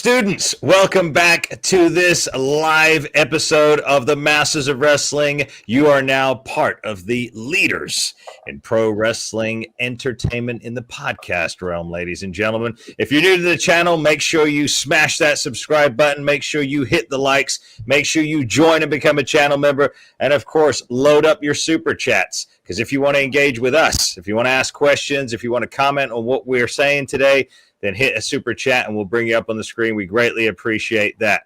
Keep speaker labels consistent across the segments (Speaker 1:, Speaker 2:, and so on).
Speaker 1: Students, welcome back to this live episode of the Masters of Wrestling. You are now part of the leaders in pro wrestling entertainment in the podcast realm, ladies and gentlemen. If you're new to the channel, make sure you smash that subscribe button. Make sure you hit the likes. Make sure you join and become a channel member. And, of course, load up your super chats. Because if you want to engage with us, if you want to ask questions, if you want to comment on what we're saying today, then hit a super chat and we'll bring you up on the screen. We greatly appreciate that.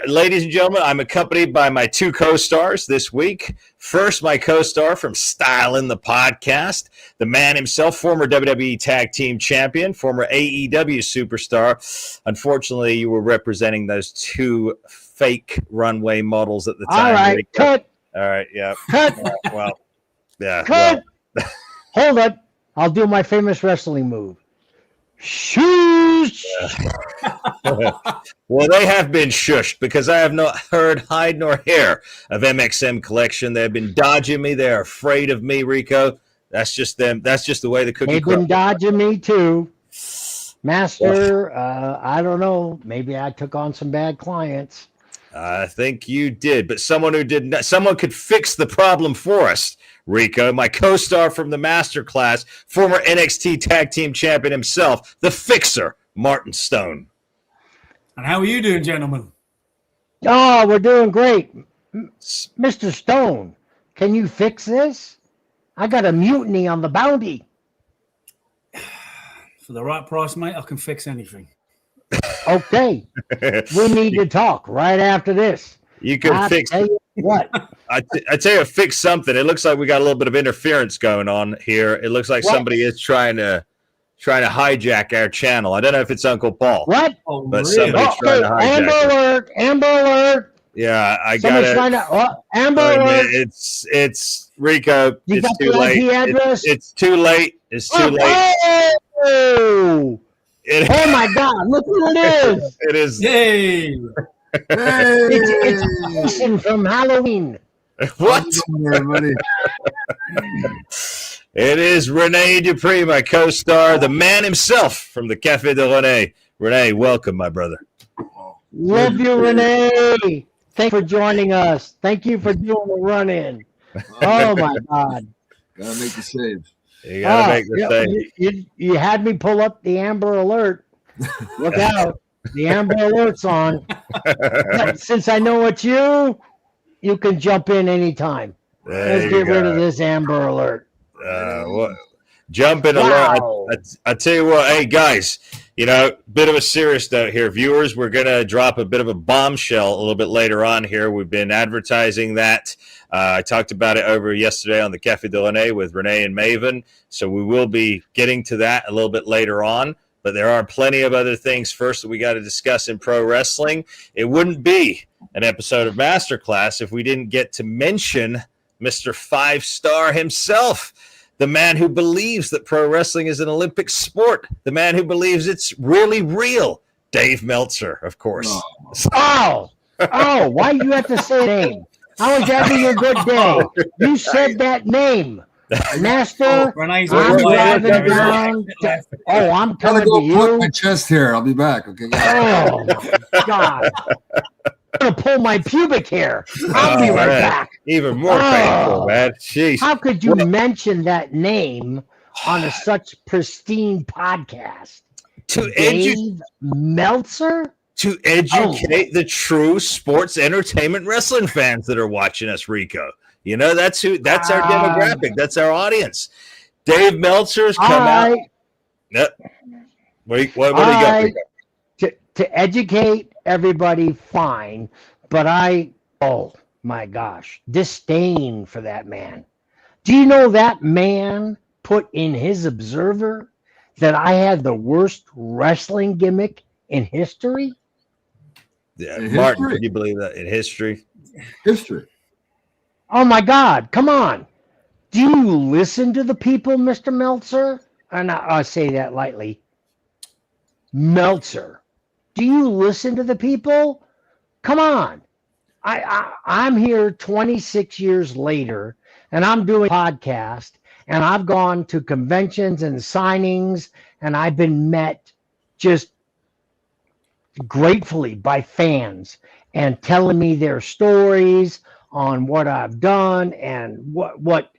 Speaker 1: Ladies and gentlemen, I'm accompanied by my two co-stars this week. First, my co-star from Styling the Podcast, the man himself, former WWE Tag Team Champion, former AEW superstar. Unfortunately, you were representing those two fake runway models at the time.
Speaker 2: All right,
Speaker 1: Rico.
Speaker 2: cut.
Speaker 1: All right, yeah.
Speaker 2: Cut.
Speaker 1: Well, yeah.
Speaker 2: Cut. Well. Hold it. I'll do my famous wrestling move. Shush.
Speaker 1: Well, they have been shushed because I have not heard hide nor hair of MXM Collection. They've been dodging me. They're afraid of me, Rico. That's just them. That's just the way the cookie crumbles.
Speaker 2: They've been dodging me too. Master, I don't know. Maybe I took on some bad clients.
Speaker 1: I think you did, but someone who did not, someone could fix the problem for us. Rico, my co-star from the Masterclass, former NXT Tag Team Champion himself, the Fixer, Martin Stone.
Speaker 3: And how are you doing, gentlemen?
Speaker 2: Oh, we're doing great. Mr. Stone, can you fix this? I got a mutiny on the bounty.
Speaker 3: For the right price, mate, I can fix anything.
Speaker 2: Okay. We need to talk right after this.
Speaker 1: You can fix
Speaker 2: tell you what.
Speaker 1: I tell you, fix something. It looks like we got a little bit of interference going on here. It looks like somebody is trying to hijack our channel. I don't know if it's Uncle Paul.
Speaker 2: What?
Speaker 1: But somebody's trying to hijack
Speaker 2: Amber Alert! Amber Alert!
Speaker 1: Yeah, I got it.
Speaker 2: Amber Alert!
Speaker 1: It's Rico.
Speaker 2: You
Speaker 1: It's too late. It's too late. It's too late.
Speaker 2: Oh! Oh my God! Look who it is!
Speaker 1: It is.
Speaker 3: Yay!
Speaker 2: It's a person from Halloween.
Speaker 1: What?
Speaker 4: Everybody?
Speaker 1: It is Rene Dupree, my co-star, the man himself from the Café de Rene. Rene, welcome, my brother.
Speaker 2: Love you, Rene. Thanks for joining us. Thank you for doing the run-in. Oh my God!
Speaker 4: Gotta make the save.
Speaker 1: You gotta make the save.
Speaker 2: You had me pull up the Amber Alert. Look out. The Amber Alert's on. Since I know it's you can jump in anytime. Let's get rid of this Amber Alert.
Speaker 1: Jump in alert. I tell you what, hey, guys, bit of a serious note here. Viewers, we're going to drop a bit of a bombshell a little bit later on here. We've been advertising that. I talked about it over yesterday on the Café de Rene with Renee and Maven, so we will be getting to that a little bit later on. But there are plenty of other things first that we got to discuss in pro wrestling. It wouldn't be an episode of Masterclass if we didn't get to mention Mr. 5-Star himself, the man who believes that pro wrestling is an Olympic sport, the man who believes it's really real, Dave Meltzer, of course.
Speaker 2: Oh, why do you have to say a name? I was having a good day. You said that name. Master, I'm driving down. I'm coming to you.
Speaker 4: Put my chest here. I'll be back. Okay.
Speaker 2: Oh my God! I'm gonna pull my pubic hair. I'll be right back.
Speaker 1: Even more painful, man. Jeez.
Speaker 2: How could you mention that name on such pristine podcast? Dave Meltzer?
Speaker 1: To educate the true sports entertainment wrestling fans that are watching us, Rico. That's our demographic. That's our audience. Dave Meltzer's come out. Yep. What do you got?
Speaker 2: To educate everybody, fine. But oh my gosh, disdain for that man. Do you know that man put in his observer that I had the worst wrestling gimmick in history?
Speaker 1: Yeah, Martin, can you believe that? In history?
Speaker 4: History.
Speaker 2: Oh, my God. Come on. Do you listen to the people, Mr. Meltzer? And I say that lightly. Meltzer. Do you listen to the people? Come on. I'm here 26 years later, and I'm doing a podcast, and I've gone to conventions and signings, and I've been met just gratefully by fans and telling me their stories on what I've done and what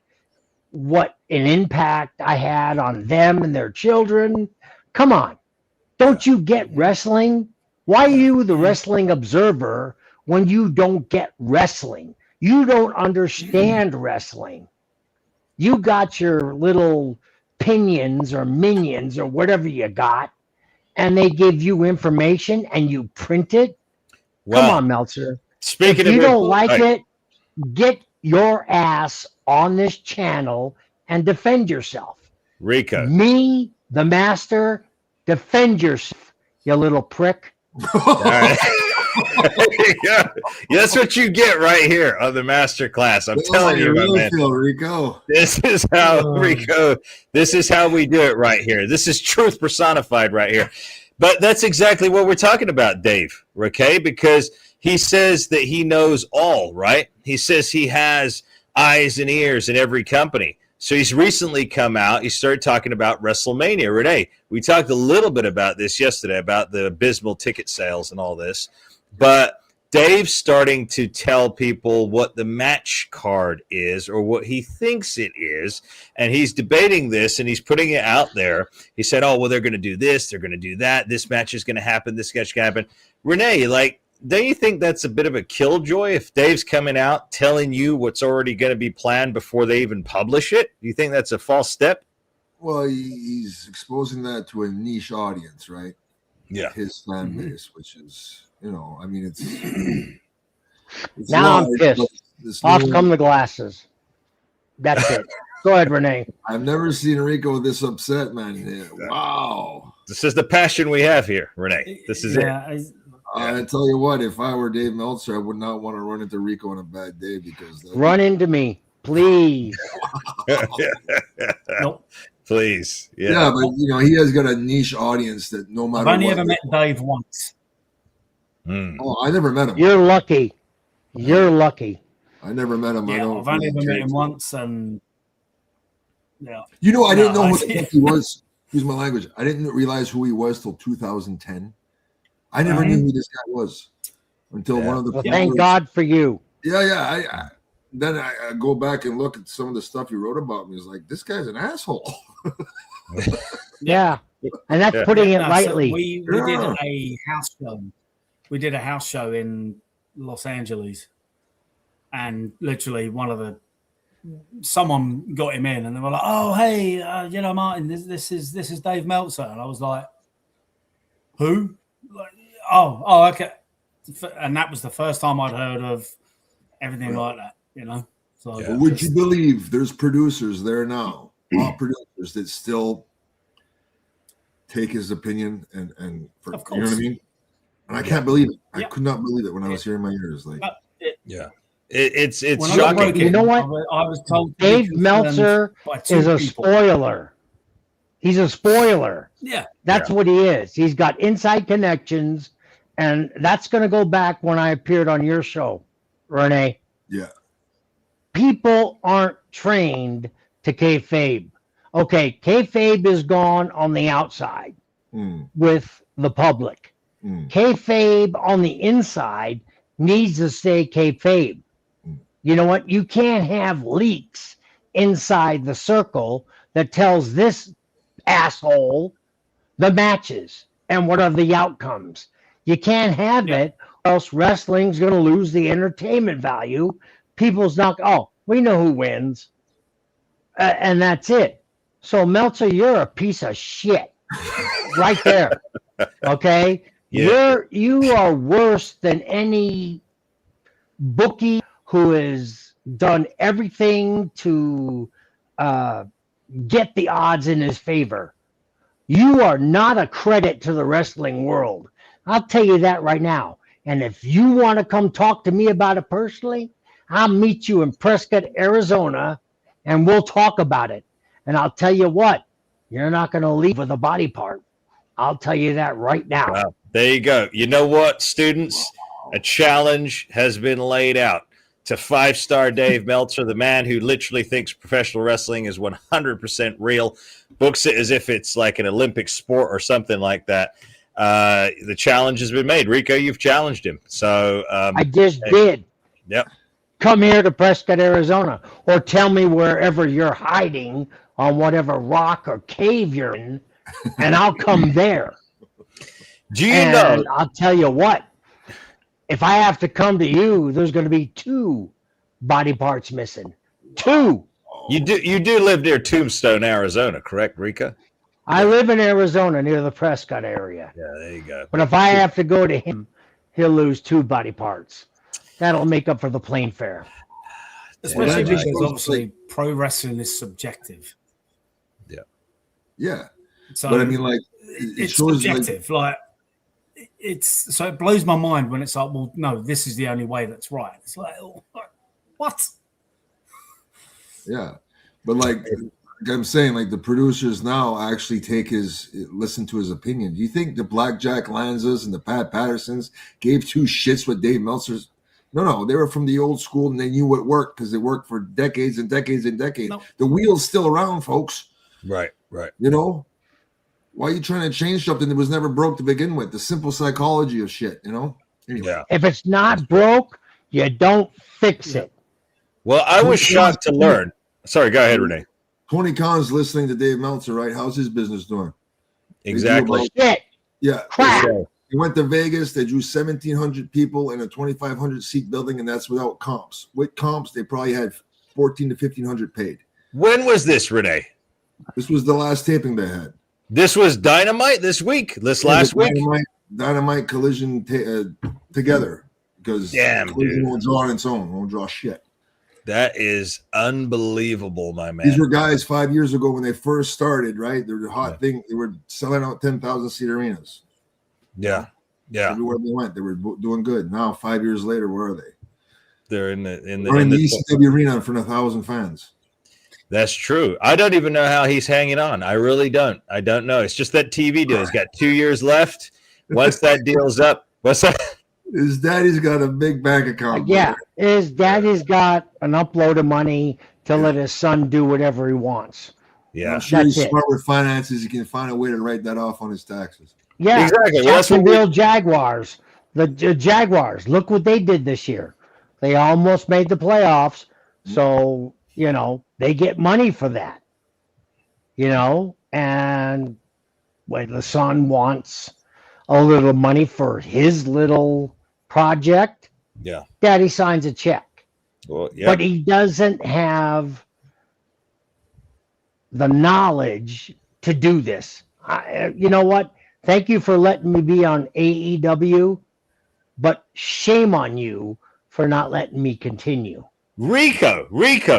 Speaker 2: an impact I had on them and their children. Come on. Don't you get wrestling? Why are you the wrestling observer when you don't get wrestling? You don't understand wrestling. You got your little pinions or minions or whatever you got, and they give you information and you print it.
Speaker 1: Well,
Speaker 2: Come on, Meltzer.
Speaker 1: speaking
Speaker 2: If you
Speaker 1: of
Speaker 2: don't like
Speaker 1: right.
Speaker 2: it, get your ass on this channel and defend yourself.
Speaker 1: Rico.
Speaker 2: Me, the master, defend yourself, you little prick.
Speaker 1: All right. Yeah, that's what you get right here on the master class. I'm telling you, my man.
Speaker 4: Rico.
Speaker 1: This is how Rico. This is how we do it right here. This is truth personified right here. But that's exactly what we're talking about, Dave. Okay, because he says that he knows all. Right? He says he has eyes and ears in every company. So he's recently come out. He started talking about WrestleMania. Renee, we talked a little bit about this yesterday, about the abysmal ticket sales and all this. But Dave's starting to tell people what the match card is or what he thinks it is. And he's debating this and he's putting it out there. He said, oh, well, they're going to do this. They're going to do that. This match is going to happen. This match can happen. Renee, like, don't you think that's a bit of a killjoy if Dave's coming out telling you what's already going to be planned before they even publish it? Do you think that's a false step?
Speaker 4: Well, he's exposing that to a niche audience, right?
Speaker 1: Yeah.
Speaker 4: His fan base, which is, I mean, it's
Speaker 2: Now
Speaker 4: large,
Speaker 2: I'm pissed. Off come the glasses. That's it. Go ahead, Renee.
Speaker 4: I've never seen Rico this upset, man. Wow.
Speaker 1: This is the passion we have here, Renee. This is it.
Speaker 4: I tell you what, if I were Dave Meltzer, I would not want to run into Rico on a bad day because
Speaker 2: run into me, please.
Speaker 3: Nope.
Speaker 1: Please.
Speaker 4: Yeah, but he has got a niche audience that no matter
Speaker 3: I've only
Speaker 4: what.
Speaker 3: ever met Dave once.
Speaker 4: Oh, I never met him.
Speaker 2: You're lucky. You're lucky.
Speaker 4: I never met him.
Speaker 3: Yeah, I've only ever met him once, and yeah.
Speaker 4: I didn't know who the fuck he was. Excuse my language. I didn't realize who he was till 2010. I never knew who this guy was until one of the.
Speaker 2: Well, thank God for you.
Speaker 4: Yeah. Then I go back and look at some of the stuff he wrote about me. It's like, this guy's an asshole.
Speaker 2: Yeah, and that's putting it lightly.
Speaker 3: So we did a house show. We did a house show in Los Angeles, and literally someone got him in, and they were like, "Oh, hey, Martin, this is Dave Meltzer," and I was like, "Who?" Like, oh, okay. And that was the first time I'd heard of everything like that, So
Speaker 4: would you believe there's producers there now, producers that still take his opinion and for,
Speaker 3: of course.
Speaker 4: You know what I mean? And I can't believe it. I could not believe it when I was hearing my ears. Like,
Speaker 1: it's
Speaker 3: when
Speaker 1: shocking.
Speaker 2: You know what?
Speaker 3: I was told
Speaker 2: Dave Meltzer is a spoiler. He's a spoiler.
Speaker 3: Yeah.
Speaker 2: That's what he is. He's got inside connections, and that's going to go back when I appeared on your show, Rene.
Speaker 4: Yeah.
Speaker 2: People aren't trained to kayfabe. Okay, kayfabe is gone on the outside with the public. Kayfabe on the inside needs to stay kayfabe. You know what? You can't have leaks inside the circle that tells this asshole the matches and what are the outcomes. You can't have it, or else wrestling's going to lose the entertainment value. People's not, we know who wins. And that's it. So, Meltzer, you're a piece of shit. Right there. Okay?
Speaker 1: Yeah.
Speaker 2: You are worse than any bookie who has done everything to get the odds in his favor. You are not a credit to the wrestling world. I'll tell you that right now. And if you want to come talk to me about it personally, I'll meet you in Prescott, Arizona, and we'll talk about it. And I'll tell you what, you're not going to leave with a body part. I'll tell you that right now.
Speaker 1: Wow. There you go. You know what, students? A challenge has been laid out to 5-star Dave Meltzer, the man who literally thinks professional wrestling is 100% real, books it as if it's like an Olympic sport or something like that. the challenge has been made. Rico, you've challenged him. So
Speaker 2: I just did.
Speaker 1: Yep.
Speaker 2: Come here to Prescott, Arizona, or tell me wherever you're hiding on whatever rock or cave you're in, and I'll come there.
Speaker 1: Do you know?
Speaker 2: I'll tell you what. If I have to come to you, there's going to be 2 body parts missing. 2.
Speaker 1: You do live near Tombstone, Arizona, correct, Rico?
Speaker 2: I live in Arizona near the Prescott area.
Speaker 1: Yeah, there you go.
Speaker 2: But if I have to go to him, he'll lose 2 body parts. That'll make up for the plane fare.
Speaker 3: Especially because obviously pro wrestling is subjective.
Speaker 1: Yeah.
Speaker 4: Yeah.
Speaker 3: So
Speaker 4: but I mean, like,
Speaker 3: it's subjective. Like it's so it blows my mind when it's like, well, no, this is the only way that's right. It's like, what?
Speaker 4: Yeah, but like I'm saying, like the producers now actually listen to his opinion. Do you think the Blackjack Lanzas and the Pat Pattersons gave 2 shits what Dave Meltzer's? No, they were from the old school and they knew what worked because they worked for decades and decades and decades. No. The wheel's still around, folks.
Speaker 1: Right.
Speaker 4: You know, why are you trying to change something that was never broke to begin with? The simple psychology of shit, you know? Anyway.
Speaker 1: Yeah.
Speaker 2: If it's not broke, you don't fix it.
Speaker 1: Well, I was shocked to learn. Sorry, go ahead, Rene.
Speaker 4: Tony Khan's listening to Dave Meltzer, right? How's his business doing?
Speaker 1: Exactly.
Speaker 4: Yeah.
Speaker 2: Crap.
Speaker 4: He went to Vegas. They drew 1,700 people in a 2,500 seat building, and that's without comps. With comps, they probably had 1,400 to 1,500 paid.
Speaker 1: When was this, Rene?
Speaker 4: This was the last taping they had.
Speaker 1: This was Dynamite this week. Last week.
Speaker 4: Dynamite Collision together because Collision won't draw on its own. Won't draw shit.
Speaker 1: That is unbelievable, my man.
Speaker 4: These were guys 5 years ago when they first started, right? They were the hot thing. They were selling out 10,000 seat arenas.
Speaker 1: Yeah.
Speaker 4: Everywhere they went, they were doing good. Now, 5 years later, where are they?
Speaker 1: They're in the
Speaker 4: ECW arena in front of 1,000 fans.
Speaker 1: That's true. I don't even know how he's hanging on. I really don't. I don't know. It's just that TV deal. He's got 2 years left. Once that deal's up, what's that?
Speaker 4: His daddy's got a big bank account.
Speaker 2: Yeah, his daddy's got an upload of money to let his son do whatever he wants.
Speaker 1: Yeah,
Speaker 4: I'm sure he's smart with finances. He can find a way to write that off on his taxes.
Speaker 2: Yeah,
Speaker 1: exactly.
Speaker 2: Well, Jacksonville Jaguars. The Jaguars. Look what they did this year. They almost made the playoffs. So, you know, they get money for that. You know, and when the son wants a little money for his little project, daddy signs a check.
Speaker 1: Well,
Speaker 2: but he doesn't have the knowledge to do this. You know what? Thank you for letting me be on AEW, but shame on you for not letting me continue.
Speaker 1: Rico,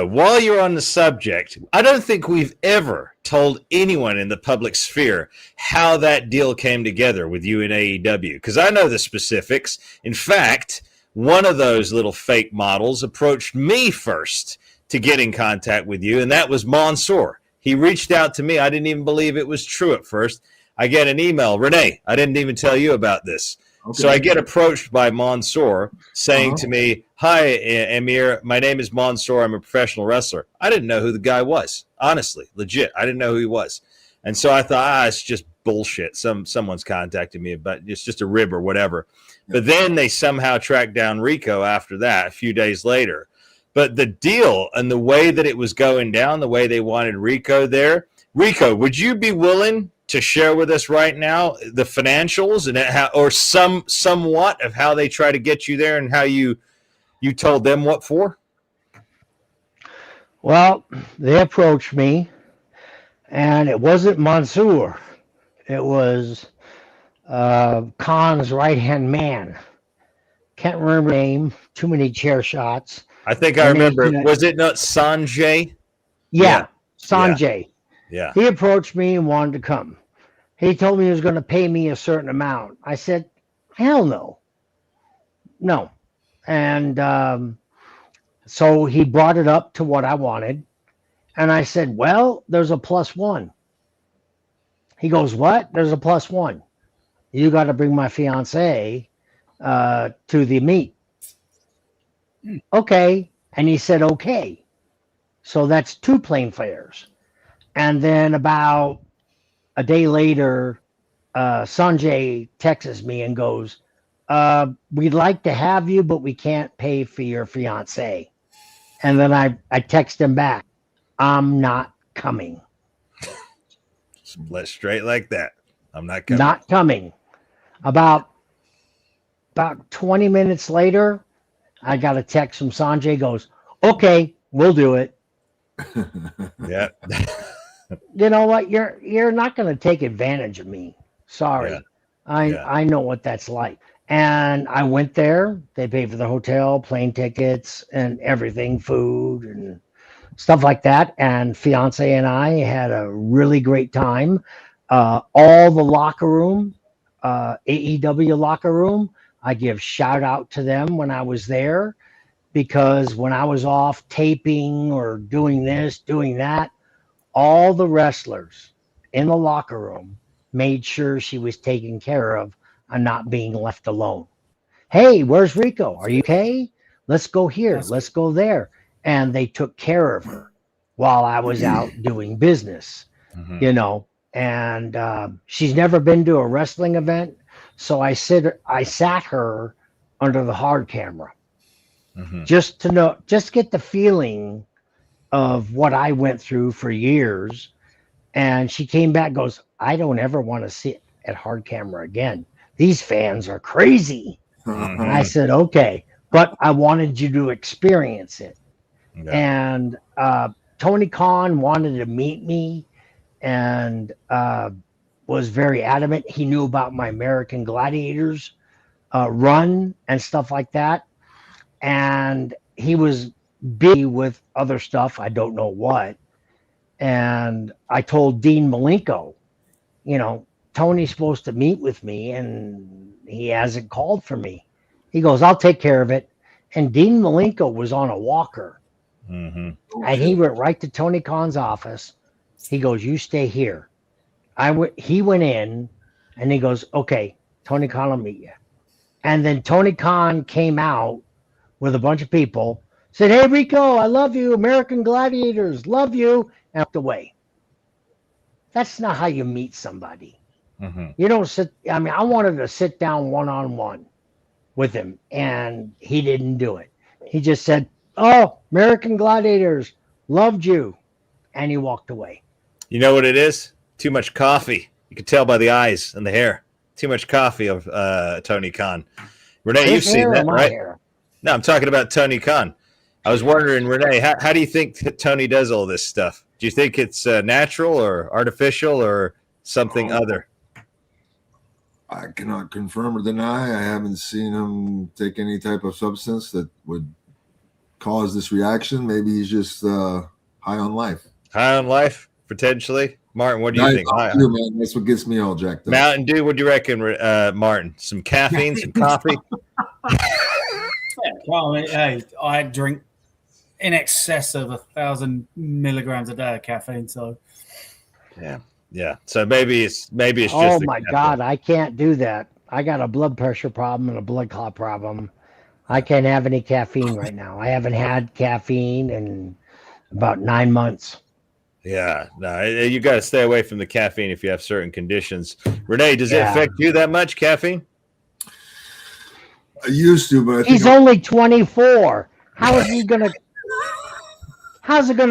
Speaker 1: while you're on the subject, I don't think we've ever told anyone in the public sphere how that deal came together with you and AEW, because I know the specifics. In fact, one of those little fake models approached me first to get in contact with you, and that was Mansoor. He reached out to me. I didn't even believe it was true at first. I get an email, Rene, I didn't even tell you about this. Okay. So I get approached by Mansoor saying to me, "Hi, Amir, my name is Mansoor. I'm a professional wrestler." I didn't know who the guy was. Honestly, legit. I didn't know who he was. And so I thought, it's just bullshit. Someone's contacted me about it's just a rib or whatever. But then they somehow tracked down Rico after that a few days later. But the deal and the way that it was going down, the way they wanted Rico there. Rico, would you be willing to share with us right now the financials and how, or somewhat of how they try to get you there and how you told them what for?
Speaker 2: Well, they approached me, and it wasn't Mansoor. It was Khan's right-hand man. Can't remember the name. Too many chair shots.
Speaker 1: I think I remember. Was it not Sanjay?
Speaker 2: Yeah, Sanjay.
Speaker 1: Yeah.
Speaker 2: He approached me and wanted to come. He told me he was going to pay me a certain amount. I said, hell no. No. And so he brought it up to what I wanted. And I said, well, there's a +1. He goes, what? There's a +1. You got to bring my fiance to the meet. Okay. And he said, okay. So that's 2 plane fares. And then about a day later, Sanjay texts me and goes, we'd like to have you, but we can't pay for your fiance. And then I text him back, I'm not coming.
Speaker 1: Split straight like that. I'm not coming.
Speaker 2: Not coming. About 20 minutes later, I got a text from Sanjay, goes, okay, we'll do it.
Speaker 1: Yeah.
Speaker 2: You know what? You're not going to take advantage of me. Sorry.
Speaker 1: Yeah.
Speaker 2: I know what that's like. And I went there. They paid for the hotel, plane tickets, and everything, food and stuff like that. And fiance and I had a really great time. All the locker room, AEW locker room, I give shout out to them when I was there, because when I was off taping or doing this, doing that, all the wrestlers in the locker room made sure she was taken care of and not being left alone. Hey, where's Rico? Are you okay? Let's go here. Let's go there. And they took care of her while I was out doing business, you know. And she's never been to a wrestling event, so I sat her under the hard camera, just to know, just get the feeling of what I went through for years. And she came back, goes, I don't ever want to sit at hard camera again. These fans are crazy. And I said, okay, but I wanted you to experience it. Yeah. And Tony Khan wanted to meet me and was very adamant. He knew about my American Gladiators run and stuff like that. And he was busy with other stuff. I don't know what. And I told Dean Malenko, you know, Tony's supposed to meet with me and he hasn't called for me. He goes, I'll take care of it. And Dean Malenko was on a walker. And he went right to Tony Khan's office. He goes, you stay here. He went in and he goes, okay, Tony Khan will meet you. And then Tony Khan came out with a bunch of people, said, hey, Rico, I love you. American Gladiators, love you. And walked away. That's not how you meet somebody. You don't sit. I mean, I wanted to sit down one-on-one with him, and he didn't do it. He just said, oh, American Gladiators, loved you. And he walked away. You
Speaker 1: know what it is? Too much coffee. You can tell by the eyes and the hair. Too much coffee of Tony Khan. Renee, you've seen that, right? Hair. No, I'm talking about Tony Khan. I was wondering, Renee, how do you think Tony does all this stuff? Do you think it's natural or artificial or something other?
Speaker 4: I cannot confirm or deny. I haven't seen him take any type of substance that would cause this reaction. Maybe he's just high on life.
Speaker 1: High on life, potentially. Martin, what do you think?
Speaker 4: Man. That's what gets me all jacked up.
Speaker 1: Mountain Dew, what do you reckon, Martin? Some caffeine, some coffee?
Speaker 3: Hey, I drink in excess of 1,000 milligrams a day of caffeine. So,
Speaker 1: yeah. So maybe it's just.
Speaker 2: Oh my God, I can't do that. I got a blood pressure problem and a blood clot problem. I can't have any caffeine right now. I haven't had caffeine in about 9 months.
Speaker 1: Yeah, no, you got to stay away from the caffeine if you have certain conditions. Renee, does it affect you that much, caffeine?
Speaker 4: I used to, but
Speaker 2: he's only 24. How's it going to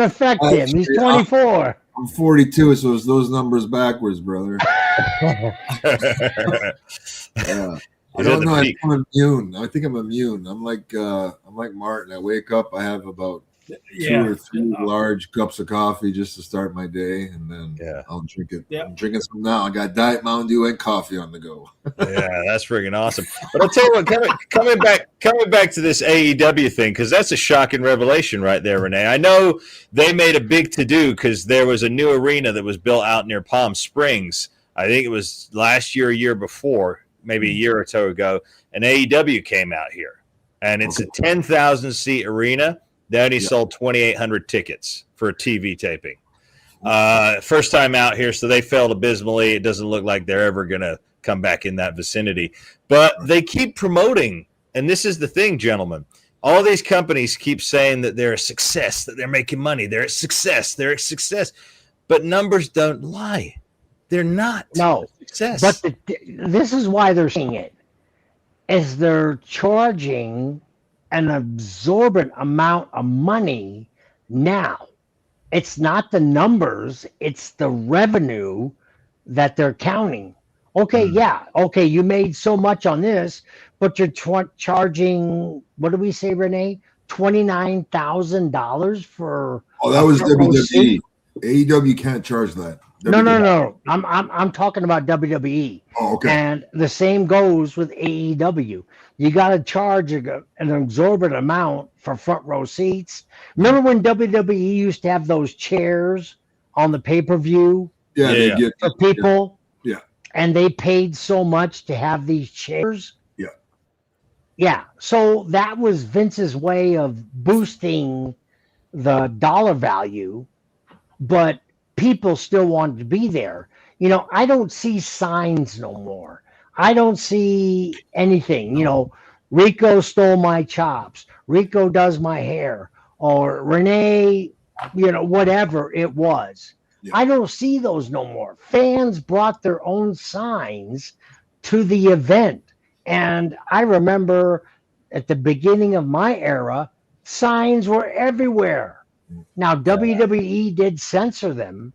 Speaker 2: affect him? He's 24.
Speaker 4: I'm 42, so it's those numbers backwards, brother. Yeah. I don't know. I think I'm immune. I'm like Martin. I wake up, I have about 2 or 3 large cups of coffee just to start my day, and then I'll drink it. Yeah. I'm drinking some now. I got Diet Mountain Dew and coffee on the go.
Speaker 1: Yeah, that's freaking awesome. But I'll tell you what, coming back to this AEW thing, because that's a shocking revelation right there, Renee. I know they made a big to-do because there was a new arena that was built out near Palm Springs. I think it was last year, a year before, maybe a year or so ago, and AEW came out here. And it's a 10,000-seat arena. They only sold 2,800 tickets for a TV taping. First time out here, so they failed abysmally. It doesn't look like they're ever going to come back in that vicinity. But they keep promoting, and this is the thing, gentlemen. All these companies keep saying that they're a success, that they're making money. They're a success. They're a success. But numbers don't lie. They're not.
Speaker 2: No,
Speaker 1: Success.
Speaker 2: but this is why they're seeing it, is they're charging an absorbent amount of money now. It's not the numbers, it's the revenue that they're counting. Okay, yeah, okay, you made so much on this, but you're charging, what did we say, Renee? $29,000 for
Speaker 4: that was WWE. AEW can't charge that.
Speaker 2: No. I'm talking about WWE.
Speaker 4: Oh, okay.
Speaker 2: And the same goes with AEW. You got to charge an exorbitant amount for front row seats. Remember when WWE used to have those chairs on the pay-per-view?
Speaker 4: Yeah.
Speaker 2: For people?
Speaker 4: Yeah.
Speaker 2: And they paid so much to have these chairs?
Speaker 4: Yeah.
Speaker 2: Yeah. So that was Vince's way of boosting the dollar value, but people still wanted to be there. You know, I don't see signs no more. I don't see anything. You know, Rico stole my chops. Rico does my hair. Or Rene, you know, whatever it was. Yeah. I don't see those no more. Fans brought their own signs to the event. And I remember at the beginning of my era, signs were everywhere. Now, WWE did censor them.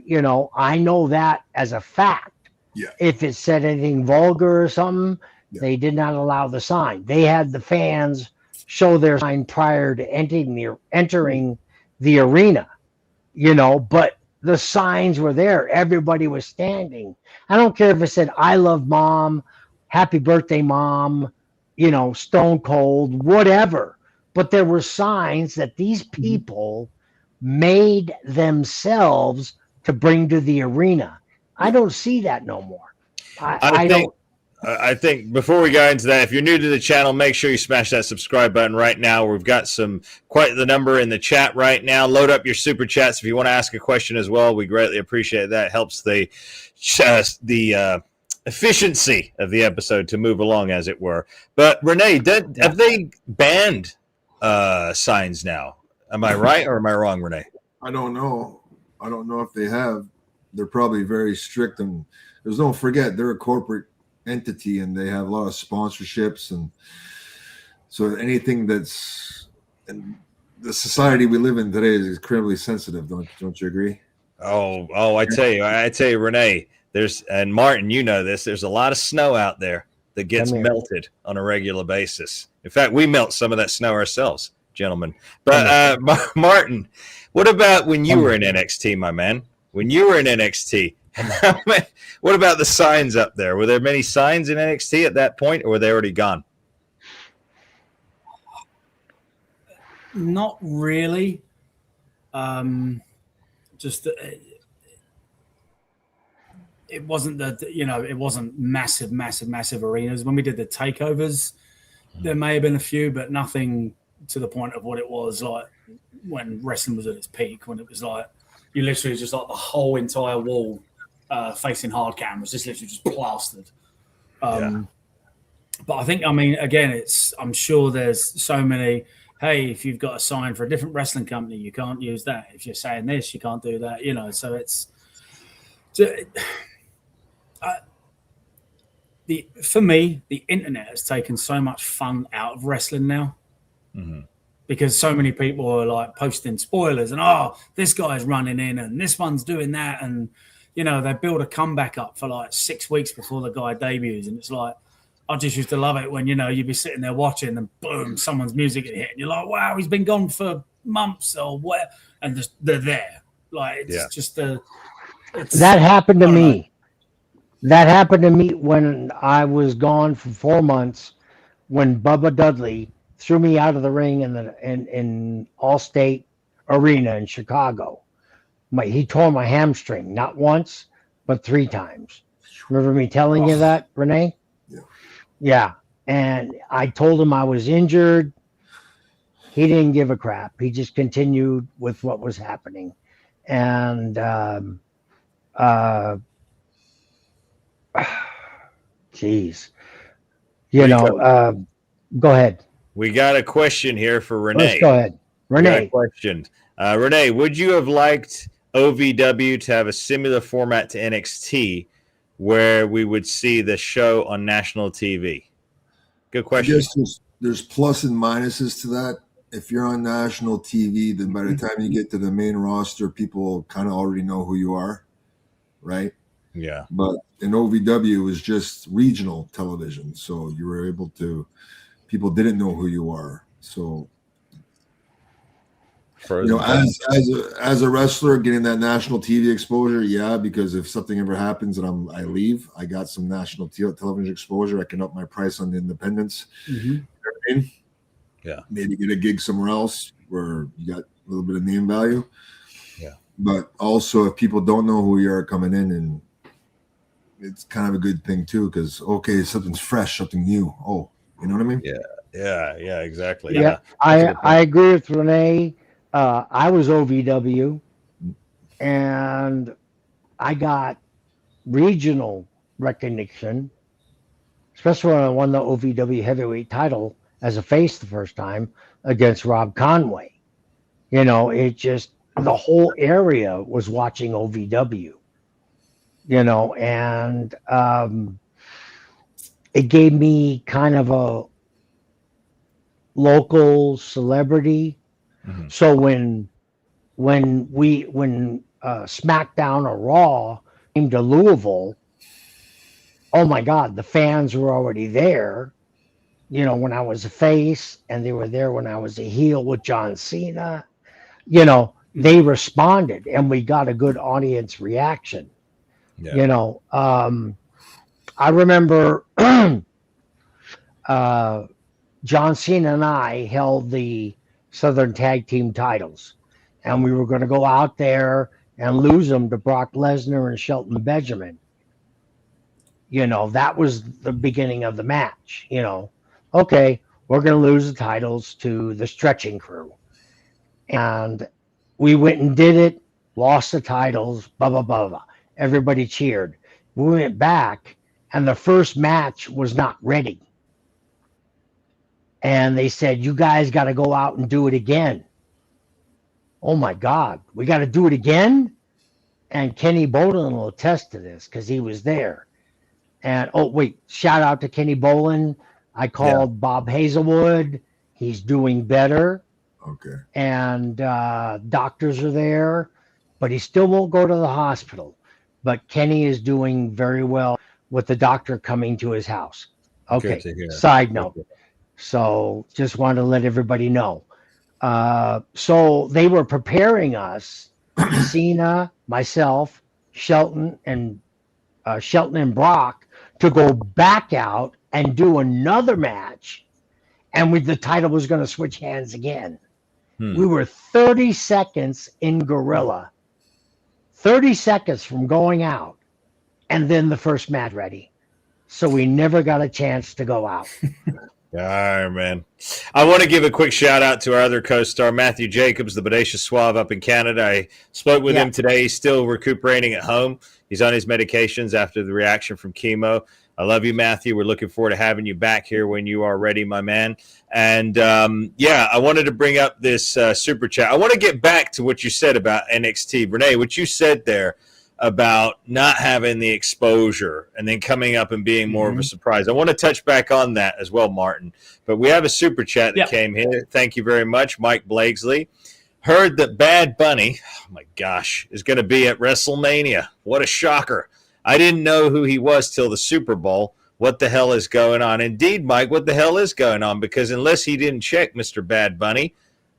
Speaker 2: You know, I know that as a fact.
Speaker 4: Yeah.
Speaker 2: If it said anything vulgar or something, they did not allow the sign. They had the fans show their sign prior to entering the arena, you know, but the signs were there. Everybody was standing. I don't care if it said, I love mom, happy birthday, mom, you know, stone cold, whatever. But there were signs that these people made themselves to bring to the arena. I don't see that no more.
Speaker 1: I think before we go into that, if you're new to the channel, make sure you smash that subscribe button right now. We've got quite the number in the chat right now. Load up your super chats if you want to ask a question as well. We greatly appreciate that. It helps the efficiency of the episode to move along, as it were. But Rene, have they banned signs now? Am I right or am I wrong, Rene?
Speaker 4: I don't know. I don't know if they have. They're probably very strict, and don't forget they're a corporate entity and they have a lot of sponsorships, and so anything that's in the society we live in today is incredibly sensitive. Don't you agree?
Speaker 1: Oh, I tell you, Rene. And Martin, you know this. There's a lot of snow out there that gets melted on a regular basis. In fact, we melt some of that snow ourselves, gentlemen. But Martin, what about when you were in NXT, my man? When you were in NXT, what about the signs up there? Were there many signs in NXT at that point, or were they already gone?
Speaker 3: Not really. Just it wasn't it wasn't massive arenas. When we did the takeovers, there may have been a few, but nothing to the point of what it was like when wrestling was at its peak, when it was like you literally just like the whole entire wall facing hard cameras, just literally just plastered. But I think, again, I'm sure there's so many, hey, if you've got a sign for a different wrestling company, you can't use that. If you're saying this, you can't do that, so it's for me, the internet has taken so much fun out of wrestling now. Mm-hmm. Because so many people are like posting spoilers and this guy's running in and this one's doing that, and they build a comeback up for like 6 weeks before the guy debuts, and it's like I just used to love it when you'd be sitting there watching and boom, someone's music would hit and you're like, wow, he's been gone for months or what, and just they're there. Like it's just
Speaker 2: that happened to me. That happened to me when I was gone for 4 months when Bubba Dudley threw me out of the ring in Allstate Arena in Chicago. He tore my hamstring, not once, but 3 times. Remember me telling you that, Rene? Yeah. And I told him I was injured. He didn't give a crap. He just continued with what was happening. And geez. Go ahead.
Speaker 1: We got a question here for Rene.
Speaker 2: Let's go ahead. Rene.
Speaker 1: Question. Rene, would you have liked OVW to have a similar format to NXT where we would see the show on national TV? Good question.
Speaker 4: I guess there's plus and minuses to that. If you're on national TV, then by the time you get to the main roster, people kind of already know who you are, right?
Speaker 1: Yeah.
Speaker 4: But in OVW, it was just regional television, so you were able to. People didn't know who you are, so as a wrestler, getting that national TV exposure, yeah, because if something ever happens and I leave, I got some national television exposure. I can up my price on the independents.
Speaker 3: Mm-hmm.
Speaker 4: You know what I mean?
Speaker 1: Yeah.
Speaker 4: Maybe get a gig somewhere else where you got a little bit of name value.
Speaker 1: Yeah.
Speaker 4: But also, if people don't know who you are coming in, and it's kind of a good thing too, because something's fresh, something new. Oh, you know what I mean?
Speaker 1: Yeah, exactly.
Speaker 2: Yeah, I agree with Rene. I was OVW, and I got regional recognition, especially when I won the OVW heavyweight title as a face the first time against Rob Conway. You know, it just, the whole area was watching OVW, you know, and it gave me kind of a local celebrity.
Speaker 1: Mm-hmm.
Speaker 2: So when SmackDown or Raw came to Louisville, oh my God, the fans were already there. You know, when I was a face, and they were there when I was a heel with John Cena. You know, they responded, and we got a good audience reaction.
Speaker 1: Yeah.
Speaker 2: You know, I remember John Cena and I held the Southern Tag Team titles, and we were going to go out there and lose them to Brock Lesnar and Shelton Benjamin. You know, that was the beginning of the match. You know, okay, we're going to lose the titles to the Stretching Crew. And we went and did it, lost the titles, blah, blah, blah, blah. Everybody cheered. We went back, and the first match was not ready. And they said, you guys got to go out and do it again. Oh, my God. We got to do it again? And Kenny Bolin will attest to this because he was there. And, oh, wait, shout out to Kenny Bolin. I called Bob Hazelwood. He's doing better.
Speaker 4: Okay.
Speaker 2: And doctors are there, but he still won't go to the hospital. But Kenny is doing very well with the doctor coming to his house. Okay, side note. So just wanted to let everybody know. So they were preparing us, Cena, myself, Shelton and Brock, to go back out and do another match, and the title was going to switch hands again. We were 30 seconds in Gorilla, 30 seconds from going out, and then the first match ready. So we never got a chance to go out.
Speaker 1: All right, man. I want to give a quick shout out to our other co-star, Matthew Jacobs, the Bodacious Suave up in Canada. I spoke with him today. He's still recuperating at home. He's on his medications after the reaction from chemo. I love you, Matthew. We're looking forward to having you back here when you are ready, my man. And, I wanted to bring up this super chat. I want to get back to what you said about NXT. Rene, what you said there about not having the exposure and then coming up and being more of a surprise. I want to touch back on that as well, Martin. But we have a super chat that came here. Thank you very much, Mike Blakesley. Heard that Bad Bunny, oh my gosh, is going to be at WrestleMania. What a shocker. I didn't know who he was till the Super Bowl. What the hell is going on? Indeed, Mike, what the hell is going on? Because unless he didn't check Mr. Bad Bunny,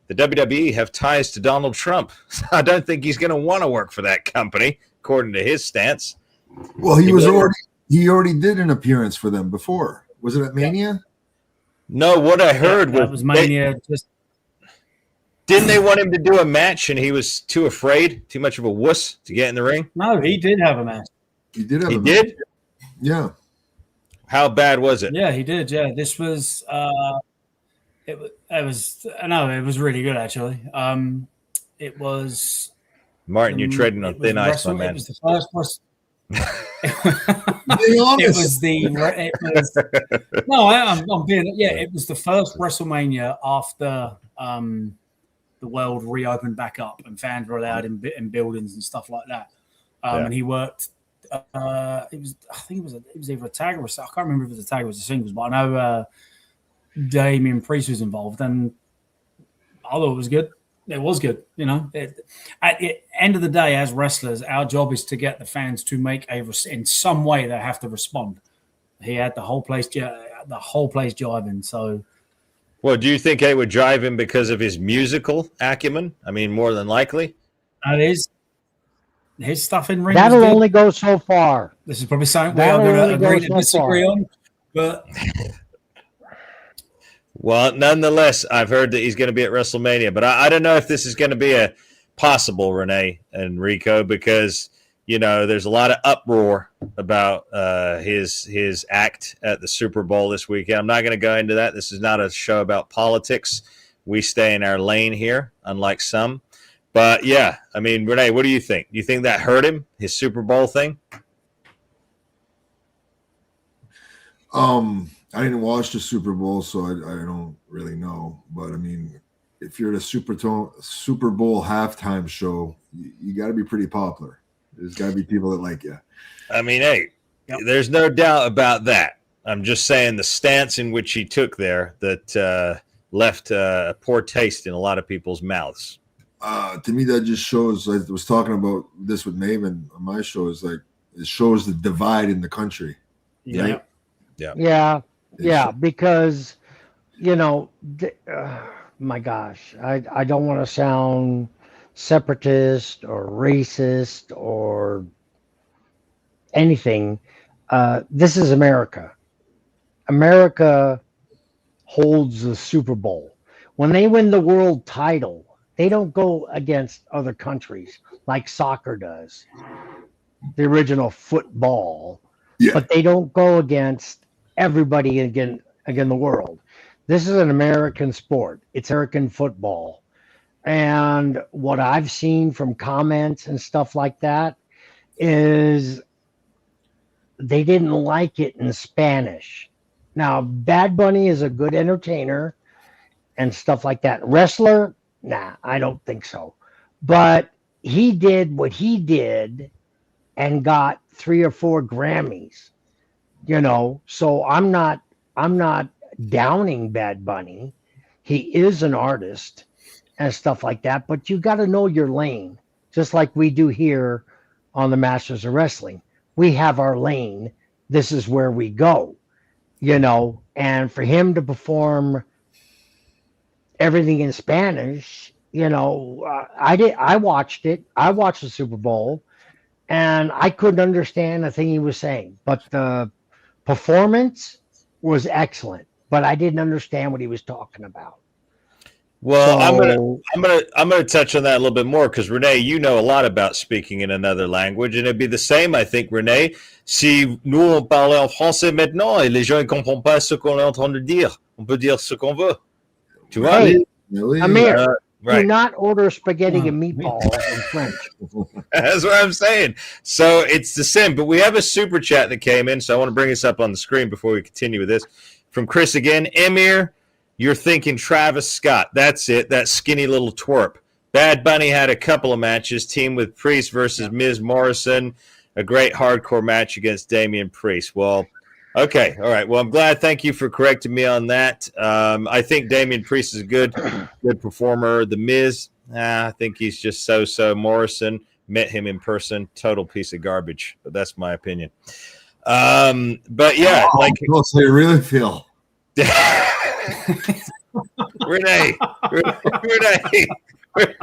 Speaker 1: the WWE have ties to Donald Trump. I don't think he's going to want to work for that company, according to his stance.
Speaker 4: Well, he already did an appearance for them before. Was it at Mania?
Speaker 1: No, what I heard
Speaker 3: was Mania.
Speaker 1: Didn't they want him to do a match and he was too afraid, too much of a wuss to get in the ring?
Speaker 3: No, he did have a match.
Speaker 4: He did have
Speaker 1: a
Speaker 4: match.
Speaker 1: Did?
Speaker 4: Yeah.
Speaker 1: How bad was it?
Speaker 3: Yeah, he did. Yeah, this was it was really good actually. It was
Speaker 1: Martin, you're treading on thin ice, my man.
Speaker 3: It was the first it was the first WrestleMania after the the world reopened back up and fans were allowed in buildings and stuff like that. And he worked. I think it was either a tag or I can't remember if it was a tag or it was a singles, but I know Damian Priest was involved, and I thought it was good. It was good, At the end of the day, as wrestlers, our job is to get the fans to make in some way they have to respond. He had the whole place jiving. So,
Speaker 1: well, do you think it would drive him because of his musical acumen? I mean, more than likely.
Speaker 3: That is his stuff in ring.
Speaker 2: That'll only go so far.
Speaker 3: This is probably something we are going to agree to disagree on, but.
Speaker 1: Well, nonetheless, I've heard that he's going to be at WrestleMania, but I don't know if this is going to be a possible, Rene and Rico, because there's a lot of uproar about his act at the Super Bowl this weekend. I'm not going to go into that. This is not a show about politics. We stay in our lane here, unlike some. But yeah, I mean, Rene, what do you think? Do you think that hurt him, his Super Bowl thing?
Speaker 4: I didn't watch the Super Bowl, so I don't really know. But I mean, if you're at a Super Bowl halftime show, you got to be pretty popular. There's got to be people that like you.
Speaker 1: I mean, hey, there's no doubt about that. I'm just saying the stance in which he took there that left a poor taste in a lot of people's mouths.
Speaker 4: To me, that just shows. I was talking about this with Maven on my show. Is like it shows the divide in the country. Right?
Speaker 2: Yeah, because my gosh, I don't want to sound separatist or racist or anything. This is America. America holds the Super Bowl. When they win the world title, they don't go against other countries like soccer does, the original football, but they don't go against everybody again the world. This is an American sport. It's American football. And what I've seen from comments and stuff like that is they didn't like it in Spanish. Now, Bad Bunny is a good entertainer and stuff like that. Wrestler? Nah, I don't think so. But he did what he did and got 3 or 4 Grammys. So I'm not downing Bad Bunny. He is an artist and stuff like that, but you got to know your lane, just like we do here on the Masters of Wrestling. We have our lane. This is where we go, and for him to perform everything in Spanish, I watched it. I watched the Super Bowl and I couldn't understand a thing he was saying, but the performance was excellent, but I didn't understand what he was talking about.
Speaker 1: Well, I'm gonna touch on that a little bit more because Rene, you know a lot about speaking in another language, and it'd be the same, I think, Rene, si nous on parlait en français maintenant et les gens ne comprennent pas ce qu'on est en train de dire. On peut dire ce qu'on veut. Tu vois?
Speaker 2: Hey, Amir,
Speaker 1: right.
Speaker 2: Do not order spaghetti and meatballs in French.
Speaker 1: That's what I'm saying. So it's the same, but we have a super chat that came in, so I want to bring this up on the screen before we continue with this. From Chris again, Emir, you're thinking Travis Scott. That's it, that skinny little twerp. Bad Bunny had a couple of matches, team with Priest versus Miz Morrison, a great hardcore match against Damian Priest. Well, okay, all right. Well, I'm glad. Thank you for correcting me on that. I think Damian Priest is a good performer. The Miz, I think he's just so-so. Morrison, met him in person, total piece of garbage. But that's my opinion. But yeah, like
Speaker 4: that's how you really feel.
Speaker 1: Renee.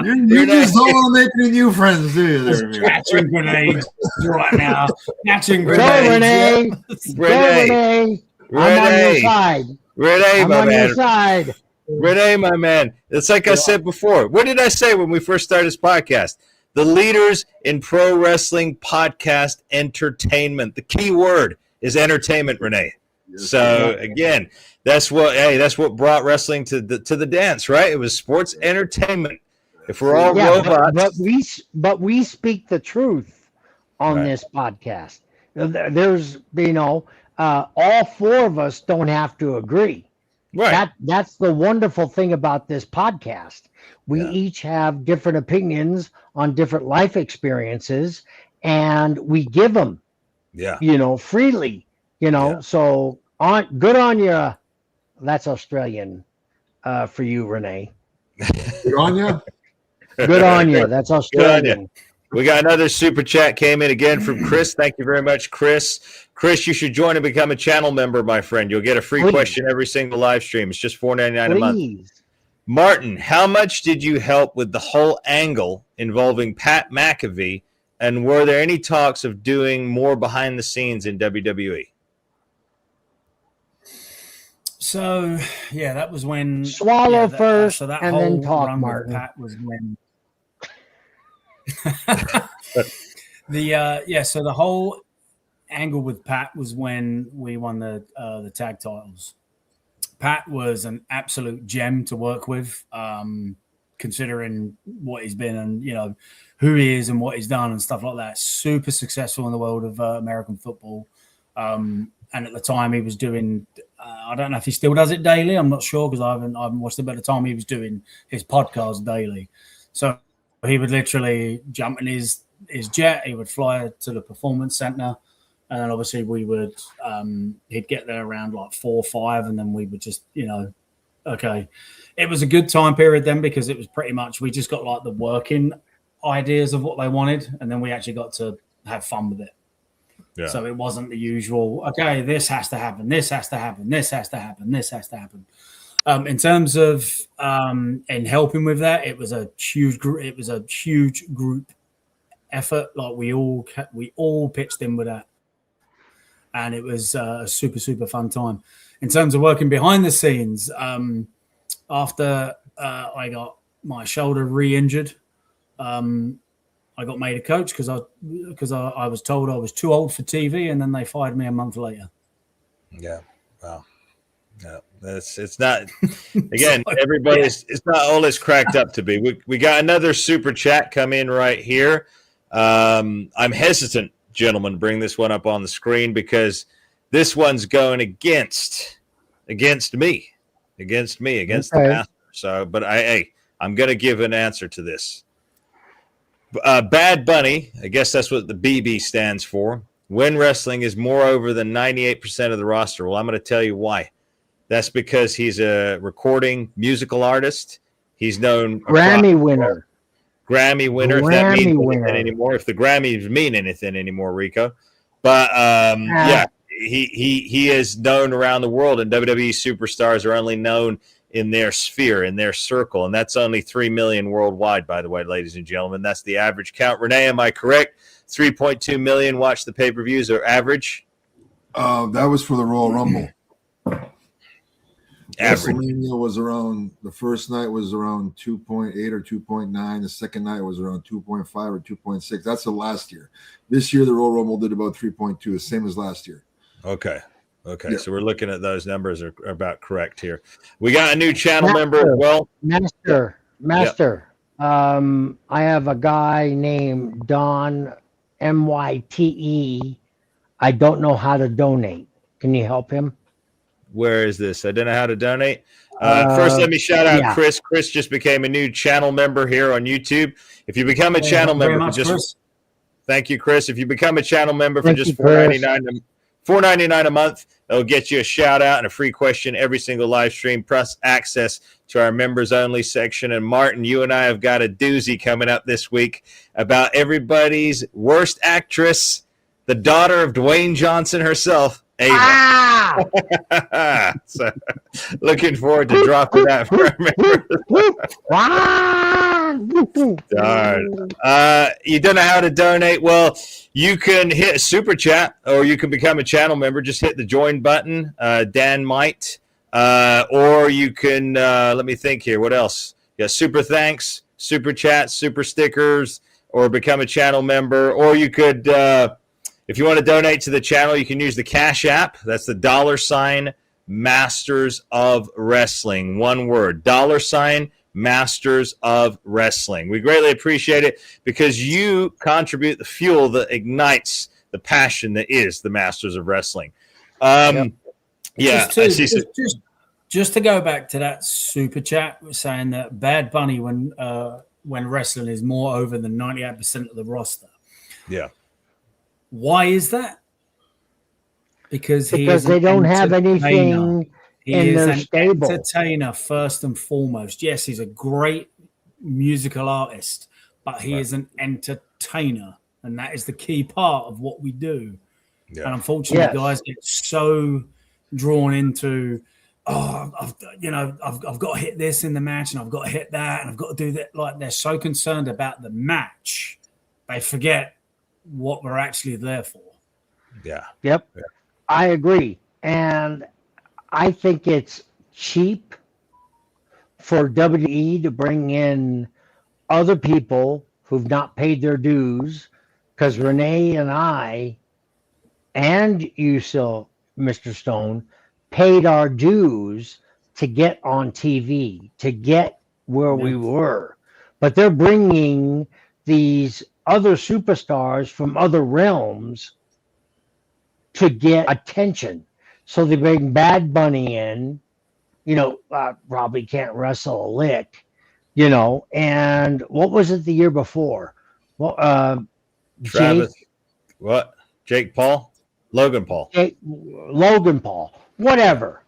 Speaker 4: You just don't want to make any new friends, do you?
Speaker 3: Catching grenades right now. Catching
Speaker 2: Go,
Speaker 3: grenades.
Speaker 2: Renee. Go, Renee. I'm on your side.
Speaker 1: Renee,
Speaker 2: I'm
Speaker 1: my
Speaker 2: on
Speaker 1: man.
Speaker 2: your side.
Speaker 1: Renee, my man. It's like I said before. What did I say when we first started this podcast? The leaders in pro wrestling podcast entertainment. The key word is entertainment, Renee. So again, that's what brought wrestling to the dance, right? It was sports entertainment. If we're all robots,
Speaker 2: but we speak the truth on this podcast. There's all 4 of us don't have to agree.
Speaker 1: Right.
Speaker 2: That's the wonderful thing about this podcast. We
Speaker 1: Yeah.
Speaker 2: each have different opinions on different life experiences, and we give them,
Speaker 1: Yeah.
Speaker 2: freely.
Speaker 1: Yeah.
Speaker 2: So good on you. That's Australian for you, Rene.
Speaker 4: Good on ya?
Speaker 2: Good on you. That's
Speaker 1: Good on you.
Speaker 2: Australian.
Speaker 1: We got another super chat came in again from Chris. Thank you very much, Chris. Chris, you should join and become a channel member, my friend. You'll get a free
Speaker 2: Please.
Speaker 1: question every single live stream. It's just $4.99 a month.
Speaker 2: Please.
Speaker 1: Martin, how much did you help with the whole angle involving Pat McAfee, and were there any talks of doing more behind the scenes in WWE?
Speaker 3: So yeah, that was when
Speaker 2: Swallow first
Speaker 3: so that
Speaker 2: and
Speaker 3: whole
Speaker 2: then talk,
Speaker 3: run
Speaker 2: Martin.
Speaker 3: with Pat was when so the whole angle with Pat was when we won the tag titles. Pat was an absolute gem to work with, considering what he's been and who he is and what he's done and stuff like that. Super successful in the world of American football. And at the time he was doing, I don't know if he still does it daily. I'm not sure because I haven't watched it. But at the time he was doing his podcast daily. So he would literally jump in his jet. He would fly to the performance center. And then obviously we would, he'd get there around like 4 or 5. And then we would just, okay. It was a good time period then because it was pretty much, we just got like the working ideas of what they wanted. And then we actually got to have fun with it. Yeah. So it wasn't the usual, okay, this has to happen, this has to happen, this has to happen, this has to happen. In terms of and helping with that, it was a huge group effort. Like we all pitched in with that. And it was a super, super fun time. In terms of working behind the scenes, after I got my shoulder re-injured, I got made a coach because I was told I was too old for TV, and then they fired me a month later.
Speaker 1: Yeah, wow. Yeah, it's not. Again, everybody's it's not all it's cracked up to be. We got another super chat come in right here. I'm hesitant, gentlemen, to bring this one up on the screen because this one's going against me, against the master. So, but I'm going to give an answer to this. Bad Bunny, I guess that's what the BB stands for. When wrestling is more over than 98% of the roster. Well, I'm going to tell you why. That's because he's a recording musical artist. He's known
Speaker 2: Grammy winner.
Speaker 1: Grammy winner. If that means anything anymore. If the Grammys mean anything anymore, Rico. But yeah, he is known around the world, and WWE superstars are only known in their sphere, in their circle, and that's only 3 million worldwide, by the way, ladies and gentlemen. That's the average count. Renee, am I correct? 3.2 million watch the pay-per-views are average?
Speaker 4: That was for the Royal Rumble.
Speaker 1: Average.
Speaker 4: WrestleMania was around, the first night was around 2.8 or 2.9. The second night was around 2.5 or 2.6. That's the last year. This year, the Royal Rumble did about 3.2, the same as last year.
Speaker 1: Okay. Yeah. So we're looking at those numbers are about correct here. We got a new channel member as well.
Speaker 2: Master. I have a guy named Don MYTE. I don't know how to donate. Can you help him?
Speaker 1: Where is this? I don't know how to donate. First, let me shout out Chris. Chris just became a new channel member here on YouTube. If you become a channel member, thank you, Chris. If you become a channel member for just $4.99 a month, it'll get you a shout out and a free question every single live stream, plus access to our members only section. And Martin, you and I have got a doozy coming up this week about everybody's worst actress, the daughter of Dwayne Johnson herself, Ava. So looking forward to dropping that for our members. Darn. You don't know how to donate? Well, you can hit a super chat or you can become a channel member. Just hit the join button. Dan might. Or you can, let me think here. What else? Yeah, super thanks, super chat, super stickers, or become a channel member. Or you could, if you want to donate to the channel, you can use the Cash App. That's the $ Masters of Wrestling. One word, $ Masters of Wrestling. We greatly appreciate it because you contribute the fuel that ignites the passion that is the Masters of Wrestling. Yeah,
Speaker 3: just to go back to that super chat saying that Bad Bunny when wrestling is more over than 98% of the roster.
Speaker 1: Yeah.
Speaker 3: Why is that? Because
Speaker 2: they don't have anything in their stable.
Speaker 3: Entertainer first and foremost. Yes, he's a great musical artist, but he is an entertainer, and that is the key part of what we do. Yeah. And unfortunately, guys get so drawn into, I've got to hit this in the match, and I've got to hit that, and I've got to do that. Like, they're so concerned about the match, they forget what we're actually there for.
Speaker 1: Yeah.
Speaker 2: Yep. Yeah. I agree. And I think it's cheap for WWE to bring in other people who've not paid their dues, because Rene and I and you still, Mr. Stone, paid our dues to get on TV, to get where we were. But they're bringing these other superstars from other realms to get attention. So they bring Bad Bunny in, probably can't wrestle a lick, and what was it the year before? Well,
Speaker 1: Travis, what? Jake Paul? Logan Paul.
Speaker 2: Logan Paul. Whatever.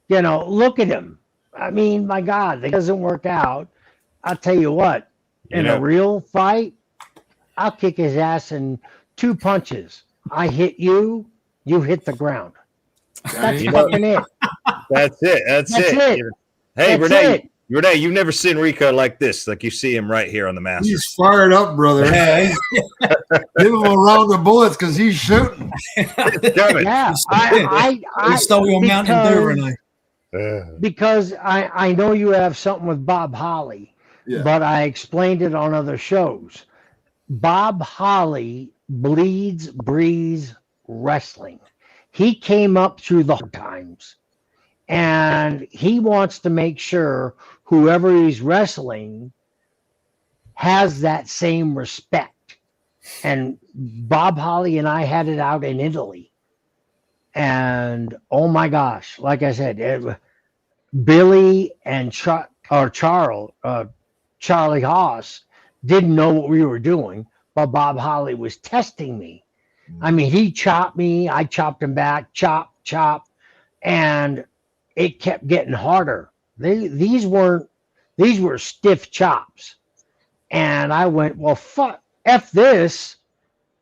Speaker 2: Look at him. I mean, my God, it doesn't work out. I'll tell you what, in a real fight, I'll kick his ass in 2 punches. I hit you, you hit the ground. That's fucking it.
Speaker 1: That's it. That's it. Hey, Rene, you've never seen Rico like this, like you see him right here on the Masters.
Speaker 4: He's fired up, brother. Give him a round of bullets because he's shooting.
Speaker 2: Yeah, I
Speaker 3: stole your Mountain Dew, Rene.
Speaker 2: Because I know you have something with Bob Holly, but I explained it on other shows. Bob Holly bleeds, breathes wrestling. He came up through the hard times, and he wants to make sure whoever he's wrestling has that same respect. And Bob Holly and I had it out in Italy. And oh my gosh, like I said, Billy and Charlie Haas didn't know what we were doing, but Bob Holly was testing me. I mean, he chopped me, I chopped him back, chop, and it kept getting harder. These were stiff chops. And I went, well, F this.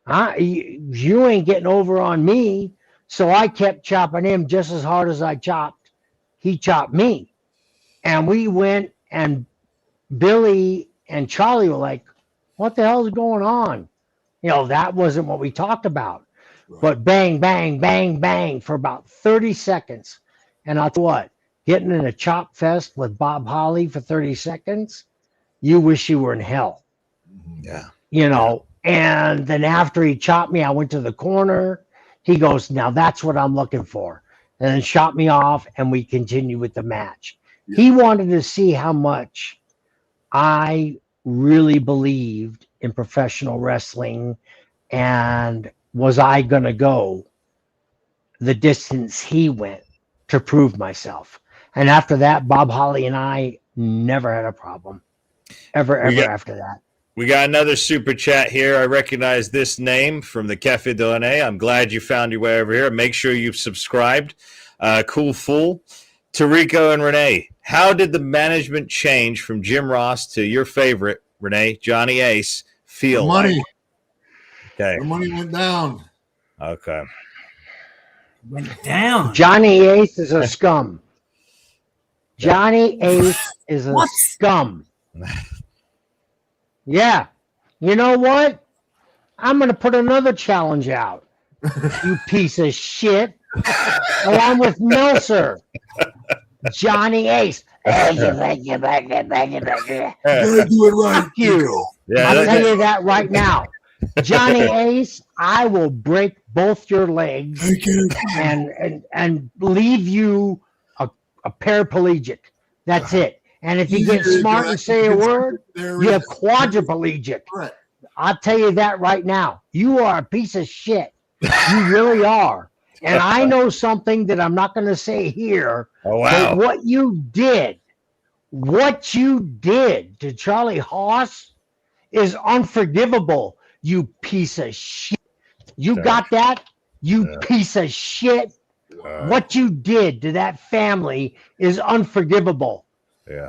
Speaker 2: You ain't getting over on me. So I kept chopping him just as hard as he chopped me. And we went, and Billy and Charlie were like, what the hell is going on? That wasn't what we talked about. Right. But bang, bang, bang, bang for about 30 seconds. And I'll tell you what, getting in a chop fest with Bob Holly for 30 seconds, you wish you were in hell.
Speaker 1: Yeah.
Speaker 2: And then after he chopped me, I went to the corner. He goes, now that's what I'm looking for. And then shot me off, and we continued with the match. Yeah. He wanted to see how much I really believed in professional wrestling, and was I going to go the distance he went to prove myself. And after that, Bob Holly and I never had a problem. Ever after that.
Speaker 1: We got another super chat here. I recognize this name from the Cafe de Rene. I'm glad you found your way over here. Make sure you've subscribed. Cool Fool. To Rico and Rene, how did the management change from Jim Ross to your favorite, Rene, Johnny Ace, feel
Speaker 4: money?
Speaker 1: Like? Okay.
Speaker 4: The money went down.
Speaker 1: Okay.
Speaker 3: Went down.
Speaker 2: Johnny Ace is a scum. Johnny Ace is a scum. Yeah. You know what? I'm going to put another challenge out. You piece of shit. Along with Meltzer. Johnny Ace.
Speaker 4: You gotta do it right.
Speaker 2: Fuck you.
Speaker 1: Yeah,
Speaker 2: I'll tell you that right now. Johnny Ace, I will break both your legs and leave you a paraplegic. That's it. And if you get smart and say a word, you're quadriplegic. I'll tell you that right now. You are a piece of shit. You really are. And I know something that I'm not going to say here.
Speaker 1: Oh,
Speaker 2: But
Speaker 1: wow.
Speaker 2: what you did to Charlie Haas is unforgivable, you piece of shit. You got that? You piece of shit. What you did to that family is unforgivable.
Speaker 1: Yeah.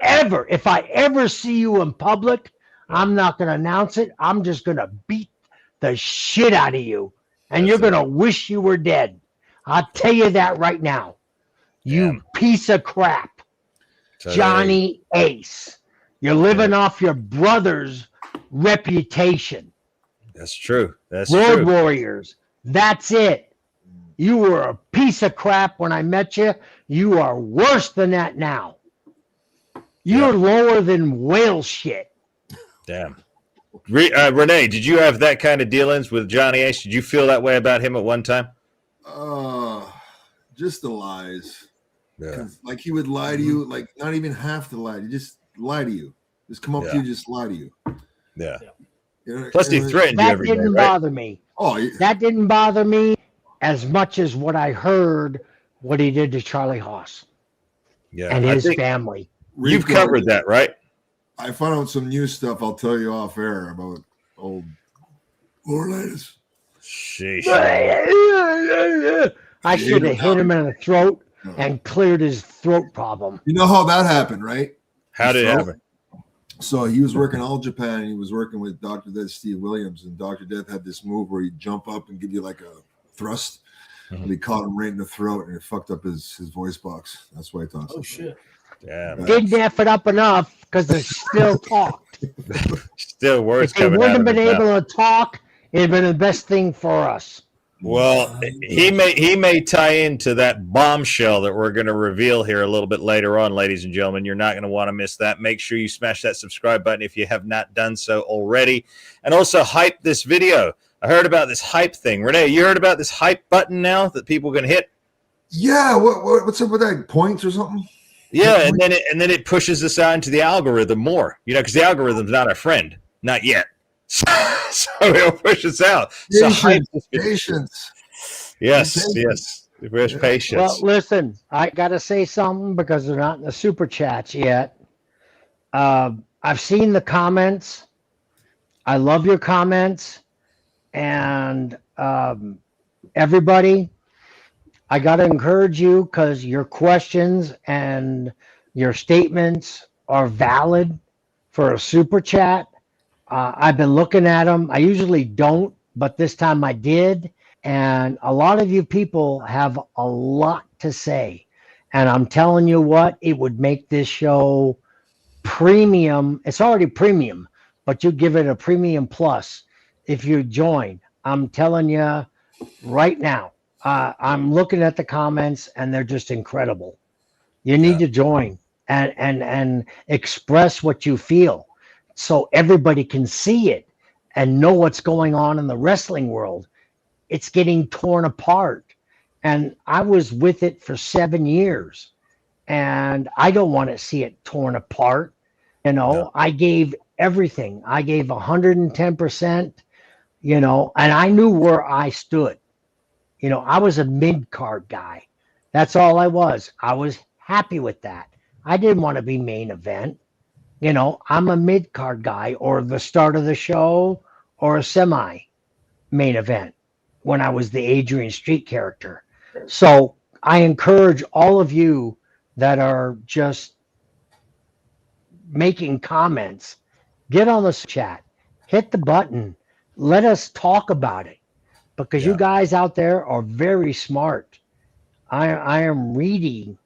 Speaker 2: If I ever see you in public, I'm not going to announce it. I'm just going to beat the shit out of you. And
Speaker 1: That's
Speaker 2: you're going
Speaker 1: it.
Speaker 2: to wish you were dead. I'll tell you that right now. You
Speaker 1: Damn.
Speaker 2: piece of crap.
Speaker 1: So
Speaker 2: Johnny Ace. You're living off your brother's reputation.
Speaker 1: that's true. That's
Speaker 2: Road
Speaker 1: true.
Speaker 2: Warriors. That's it. You were a piece of crap when I met you. You are worse than that now. You're lower than whale shit.
Speaker 1: Damn. Rene, did you have that kind of dealings with Johnny Ace? Did you feel that way about him at one time?
Speaker 4: Just the lies.
Speaker 1: Yeah.
Speaker 4: Like he would lie to you, like not even half the lie. He just lie to you. Just come up to you, just lie to you.
Speaker 1: Yeah.
Speaker 4: You know,
Speaker 1: Plus, he threatened you
Speaker 2: That
Speaker 1: every day,
Speaker 2: didn't
Speaker 1: right?
Speaker 2: bother me.
Speaker 4: Oh, yeah.
Speaker 2: That didn't bother me as much as what I heard what he did to Charlie Haas
Speaker 1: Yeah.
Speaker 2: and
Speaker 1: I
Speaker 2: his
Speaker 1: think
Speaker 2: family.
Speaker 1: you've
Speaker 4: Rico,
Speaker 1: covered that, right?
Speaker 4: I found out some new stuff. I'll tell you off air about old Orlandis.
Speaker 1: Sheesh.
Speaker 2: I should have hit him in the throat and cleared his throat problem.
Speaker 4: You know how that happened, right?
Speaker 1: How did it happen?
Speaker 4: So he was working All Japan. And he was working with Dr. Death, Steve Williams, and Dr. Death had this move where he'd jump up and give you like a thrust. And he caught him right in the throat, and it fucked up his voice box. That's why I thought.
Speaker 3: Oh shit!
Speaker 1: Damn.
Speaker 2: Didn't F it up enough because it still talked.
Speaker 1: Still words
Speaker 2: If they
Speaker 1: coming
Speaker 2: wouldn't
Speaker 1: out
Speaker 2: have
Speaker 1: of
Speaker 2: been
Speaker 1: his mouth.
Speaker 2: able to talk, it'd been the best thing for us.
Speaker 1: Well, he may tie into that bombshell that we're going to reveal here a little bit later on, ladies and gentlemen. You're not going to want to miss that. Make sure you smash that subscribe button if you have not done so already. And also hype this video. I heard about this hype thing. Rene, you heard about this hype button now that people can hit?
Speaker 4: Yeah, what's up with that? Points or something?
Speaker 1: Yeah, and then it pushes us out into the algorithm more. You know, because the algorithm's not our friend. Not yet. So it'll push us out. So hype this video.
Speaker 4: Patience.
Speaker 1: Yes. There's patience.
Speaker 2: Well, listen, I got to say something because they're not in the super chats yet. I've seen the comments. I love your comments. And everybody, I got to encourage you because your questions and your statements are valid for a super chat. I've been looking at them. I usually don't, but this time I did. And a lot of you people have a lot to say. And I'm telling you what, it would make this show premium. It's already premium, but you give it a premium plus if you join. I'm telling you right now, I'm looking at the comments and they're just incredible. You need to join and express what you feel so everybody can see it and know what's going on in the wrestling world. It's getting torn apart. And I was with it for 7 years and I don't want to see it torn apart. You know, no. I gave everything. I gave 110%, you know, and I knew where I stood. You know, I was a mid-card guy. That's all I was. I was happy with that. I didn't want to be main event. You know, I'm a mid-card guy or the start of the show or a semi-main event when I was the Adrian Street character. So I encourage all of you that are just making comments, get on the chat, hit the button, let us talk about it because you guys out there are very smart. I am reading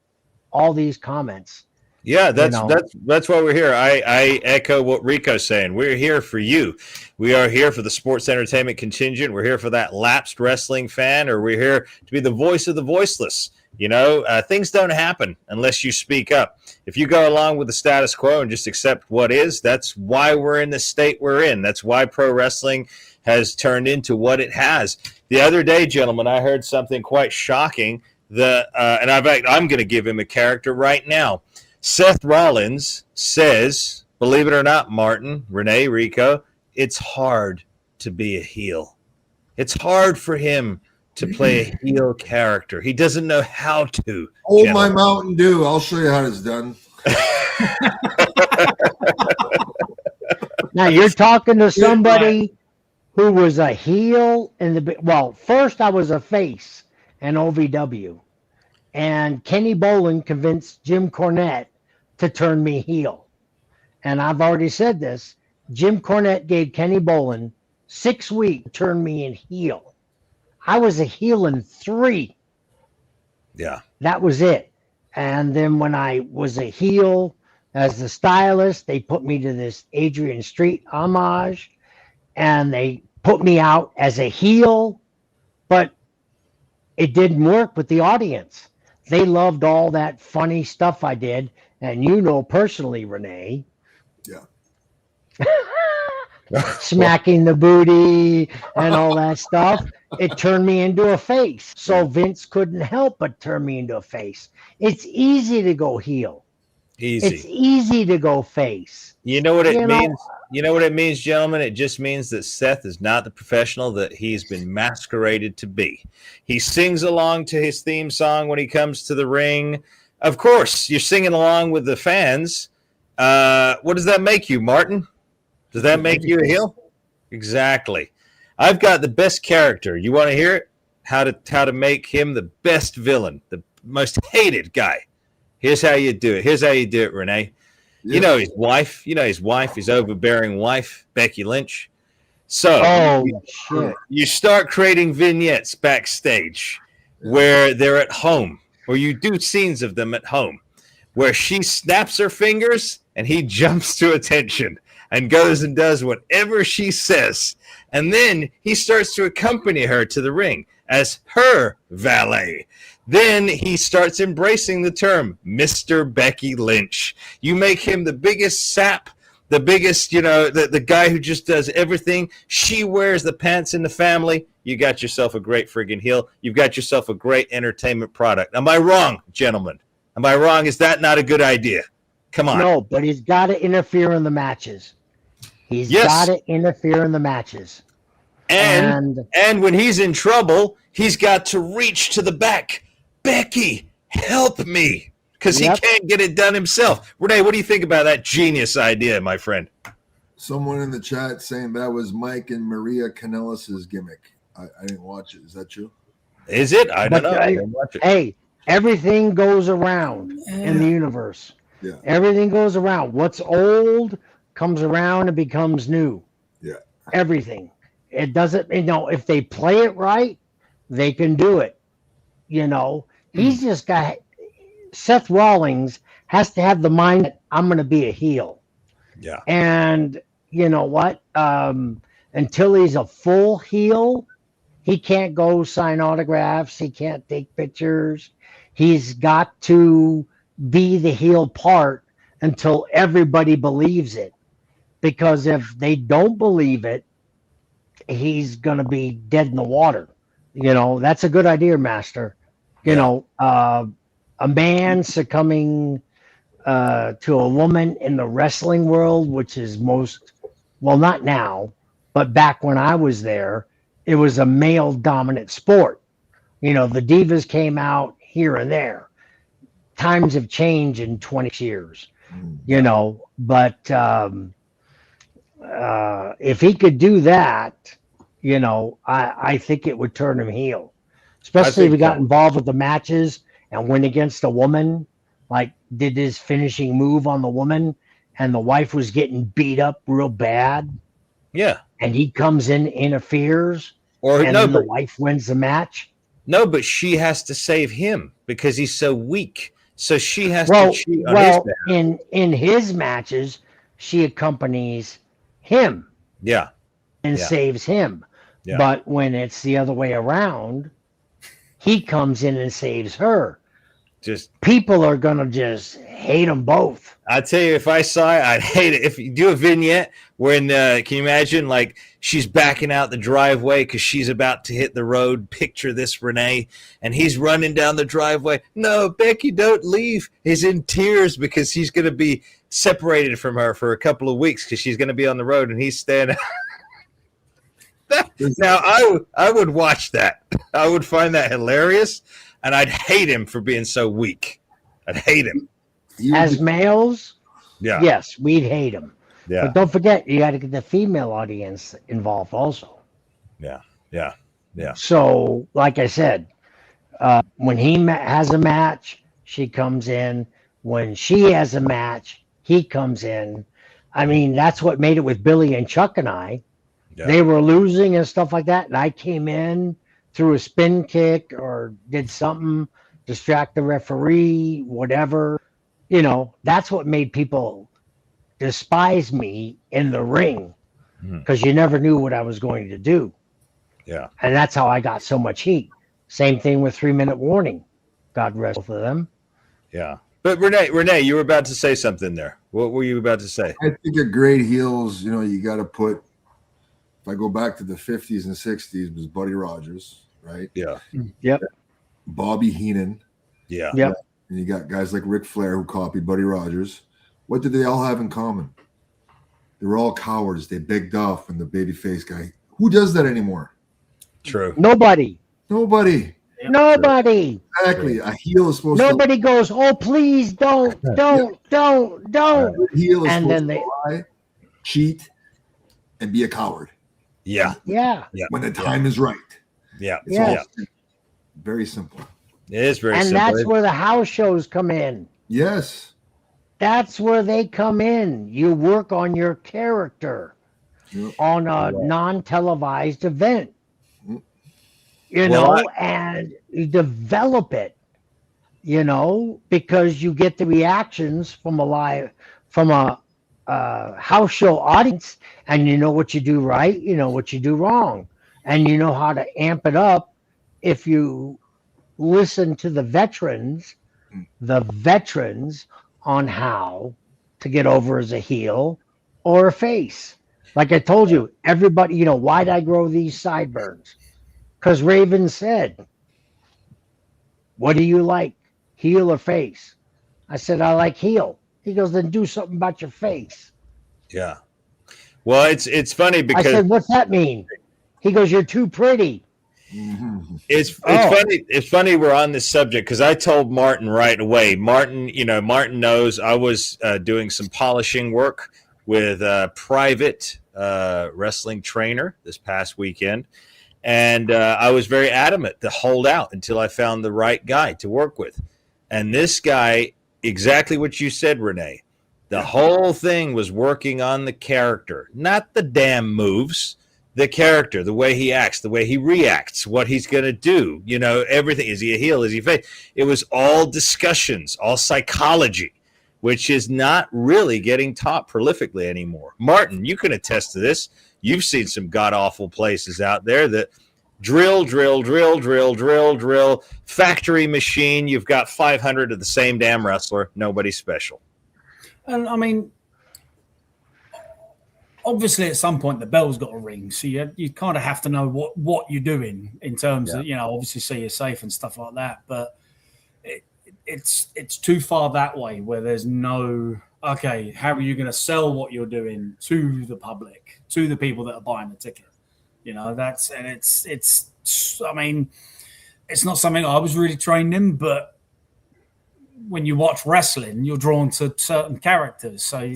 Speaker 2: all these comments.
Speaker 1: Yeah, that's why we're here. I echo what Rico's saying. We're here for you. We are here for the sports entertainment contingent. We're here for that lapsed wrestling fan, or we're here to be the voice of the voiceless. You know, things don't happen unless you speak up. If you go along with the status quo and just accept what is, that's why we're in the state we're in. That's why pro wrestling has turned into what it has. The other day, gentlemen, I heard something quite shocking. And I'm going to give him a character right now. Seth Rollins says, believe it or not, Martin, Rene, Rico, it's hard to be a heel. It's hard for him to play a heel character. He doesn't know how to.
Speaker 4: Hold
Speaker 1: gentlemen.
Speaker 4: my Mountain Dew. I'll show you how it's done.
Speaker 2: Now you're talking to somebody who was a heel in the well. First, I was a face in OVW, and Kenny Bolin convinced Jim Cornette to turn me heel. And I've already said this. Jim Cornette gave Kenny Bolin 6 weeks to turn me in heel. I was a heel in 3.
Speaker 1: Yeah.
Speaker 2: That was it. And then when I was a heel as the stylist, they put me to this Adrian Street homage, and they put me out as a heel, but it didn't work with the audience. They loved all that funny stuff I did, and you know personally, Rene.
Speaker 4: Yeah.
Speaker 2: Smacking the booty and all that stuff. It turned me into a face. So Vince couldn't help but turn me into a face. It's easy to go heel.
Speaker 1: Easy.
Speaker 2: It's easy to go face.
Speaker 1: You know what it
Speaker 2: You know-
Speaker 1: means? You know what it means, gentlemen? It just means that Seth is not the professional that he's been masqueraded to be. He sings along to his theme song when he comes to the ring. Of course, you're singing along with the fans. What does that make you, Martin? Does that make you a heel? Exactly. I've got the best character. You want to hear it? How to make him the best villain, the most hated guy. Here's how you do it. Here's how you do it, Rene.
Speaker 4: Yeah.
Speaker 1: You know his wife. His overbearing wife, Becky Lynch. So
Speaker 2: Shit.
Speaker 1: you start creating vignettes backstage where they're at home, or you do scenes of them at home, where she snaps her fingers and he jumps to attention and goes and does whatever she says. And then he starts to accompany her to the ring as her valet. Then he starts embracing the term Mr. Becky Lynch. You make him the biggest sap, the biggest, the guy who just does everything. She wears the pants in the family. You got yourself a great friggin' heel. You've got yourself a great entertainment product. Am I wrong, gentlemen? Am I wrong? Is that not a good idea? Come on.
Speaker 2: No, but he's got to interfere in the matches. He's got to interfere in the matches.
Speaker 1: And when he's in trouble, he's got to reach to the back. Becky, help me. Because he can't get it done himself. Rene, what do you think about that genius idea, my friend?
Speaker 4: Someone in the chat saying that was Mike and Maria Kanellis' gimmick. I didn't watch it. Is that true?
Speaker 1: Is it? I don't know. I didn't watch it.
Speaker 2: Hey, everything goes around in the universe.
Speaker 4: Yeah.
Speaker 2: Everything goes around. What's old comes around and becomes new.
Speaker 4: Yeah.
Speaker 2: Everything. It doesn't, if they play it right, they can do it. He's just got, Seth Rollins has to have the mind that I'm going to be a heel.
Speaker 1: Yeah.
Speaker 2: And you know what? Until he's a full heel, he can't go sign autographs. He can't take pictures. He's got to be the heel part until everybody believes it. Because if they don't believe it, he's going to be dead in the water. That's a good idea, Master. A man succumbing to a woman in the wrestling world, which is not now, but back when I was there, it was a male dominant sport. The divas came out here and there. Times have changed in 20 years, but if he could do that, I think it would turn him heel, especially if he got involved with the matches and went against a woman, like did his finishing move on the woman, and the wife was getting beat up real bad.
Speaker 1: Yeah.
Speaker 2: And he comes in, interferes,
Speaker 1: and
Speaker 2: then the wife wins the match.
Speaker 1: No, but she has to save him because he's so weak. So she has to cheat on his behalf.
Speaker 2: In his matches, she accompanies him.
Speaker 1: Yeah.
Speaker 2: And saves him.
Speaker 1: Yeah.
Speaker 2: But when it's the other way around, he comes in and saves her. People are gonna just hate them both.
Speaker 1: I tell you, if I saw it, I'd hate it. If you do a vignette when, can you imagine, like she's backing out the driveway because she's about to hit the road. Picture this, Rene, and he's running down the driveway. No, Becky, don't leave. He's in tears because he's going to be separated from her for a couple of weeks because she's going to be on the road, and he's standing. Now, I would watch that. I would find that hilarious, and I'd hate him for being so weak. I'd hate him.
Speaker 2: As males,
Speaker 1: Yeah.
Speaker 2: yes, we'd hate him.
Speaker 1: Yeah.
Speaker 2: But don't forget, you got to get the female audience involved also.
Speaker 1: Yeah.
Speaker 2: So, like I said, when he has a match, she comes in. When she has a match, he comes in. I mean, that's what made it with Billy and Chuck and I.
Speaker 1: Yeah.
Speaker 2: They were losing and stuff like that, and I came in, threw a spin kick or did something, distract the referee, whatever. You know, that's what made people despise me in the ring, because you never knew what I was going to do.
Speaker 1: Yeah.
Speaker 2: And that's how I got so much heat. Same thing with 3 Minute Warning. God rest both of them.
Speaker 1: Yeah. But Rene, you were about to say something there. What were you about to say?
Speaker 4: I think a great heels, you got to put, if I go back to the 50s and 60s, was Buddy Rogers, right?
Speaker 1: Yeah.
Speaker 2: Yep.
Speaker 4: Bobby Heenan.
Speaker 1: Yeah.
Speaker 2: Yep.
Speaker 4: And you got guys like Ric Flair who copied Buddy Rogers. What did they all have in common? They were all cowards. They begged off from the babyface guy. Who does that anymore?
Speaker 1: True.
Speaker 2: Nobody.
Speaker 4: Nobody.
Speaker 2: Nobody.
Speaker 4: Exactly. A heel is supposed
Speaker 2: Nobody goes, oh, please don't.
Speaker 4: A heel is
Speaker 2: And
Speaker 4: supposed
Speaker 2: then
Speaker 4: to lie, cheat, and be a coward
Speaker 1: Yeah.
Speaker 2: Yeah.
Speaker 4: when the time is right.
Speaker 1: Yeah.
Speaker 4: It's
Speaker 2: Yeah.
Speaker 4: all very simple.
Speaker 1: It is very
Speaker 2: And
Speaker 1: simple.
Speaker 2: that's where the house shows come in.
Speaker 4: Yes.
Speaker 2: That's where they come in. You work on your character
Speaker 4: Yep.
Speaker 2: on a non-televised event. You
Speaker 1: Well,
Speaker 2: know, and you develop it, because you get the reactions from a house show audience, and you know what you do right, you know what you do wrong, and you know how to amp it up if you listen to the veterans on how to get over as a heel or a face. Like I told you, everybody, why'd I grow these sideburns? Because Raven said, what do you like, heel or face? I said, I like heel. He goes, then do something about your face.
Speaker 1: Yeah. Well, it's funny because
Speaker 2: I said, what's that mean? He goes, you're too pretty.
Speaker 4: Mm-hmm.
Speaker 1: it's funny. It's funny we're on this subject because I told Martin right away. Martin knows I was doing some polishing work with a private wrestling trainer this past weekend. And I was very adamant to hold out until I found the right guy to work with. And this guy, exactly what you said, Rene, the whole thing was working on the character, not the damn moves, the character, the way he acts, the way he reacts, what he's going to do, everything. Is he a heel? Is he a face? It was all discussions, all psychology, which is not really getting taught prolifically anymore. Martin, you can attest to this. You've seen some god-awful places out there that drill, factory machine. You've got 500 of the same damn wrestler. Nobody special.
Speaker 3: And I mean, obviously at some point the bell's got to ring. So you kind of have to know what you're doing in terms of, obviously so you're safe and stuff like that. But it's too far that way where there's no... Okay, how are you going to sell what you're doing to the public, to the people that are buying the ticket? I mean, it's not something I was really trained in, but when you watch wrestling, you're drawn to certain characters. So,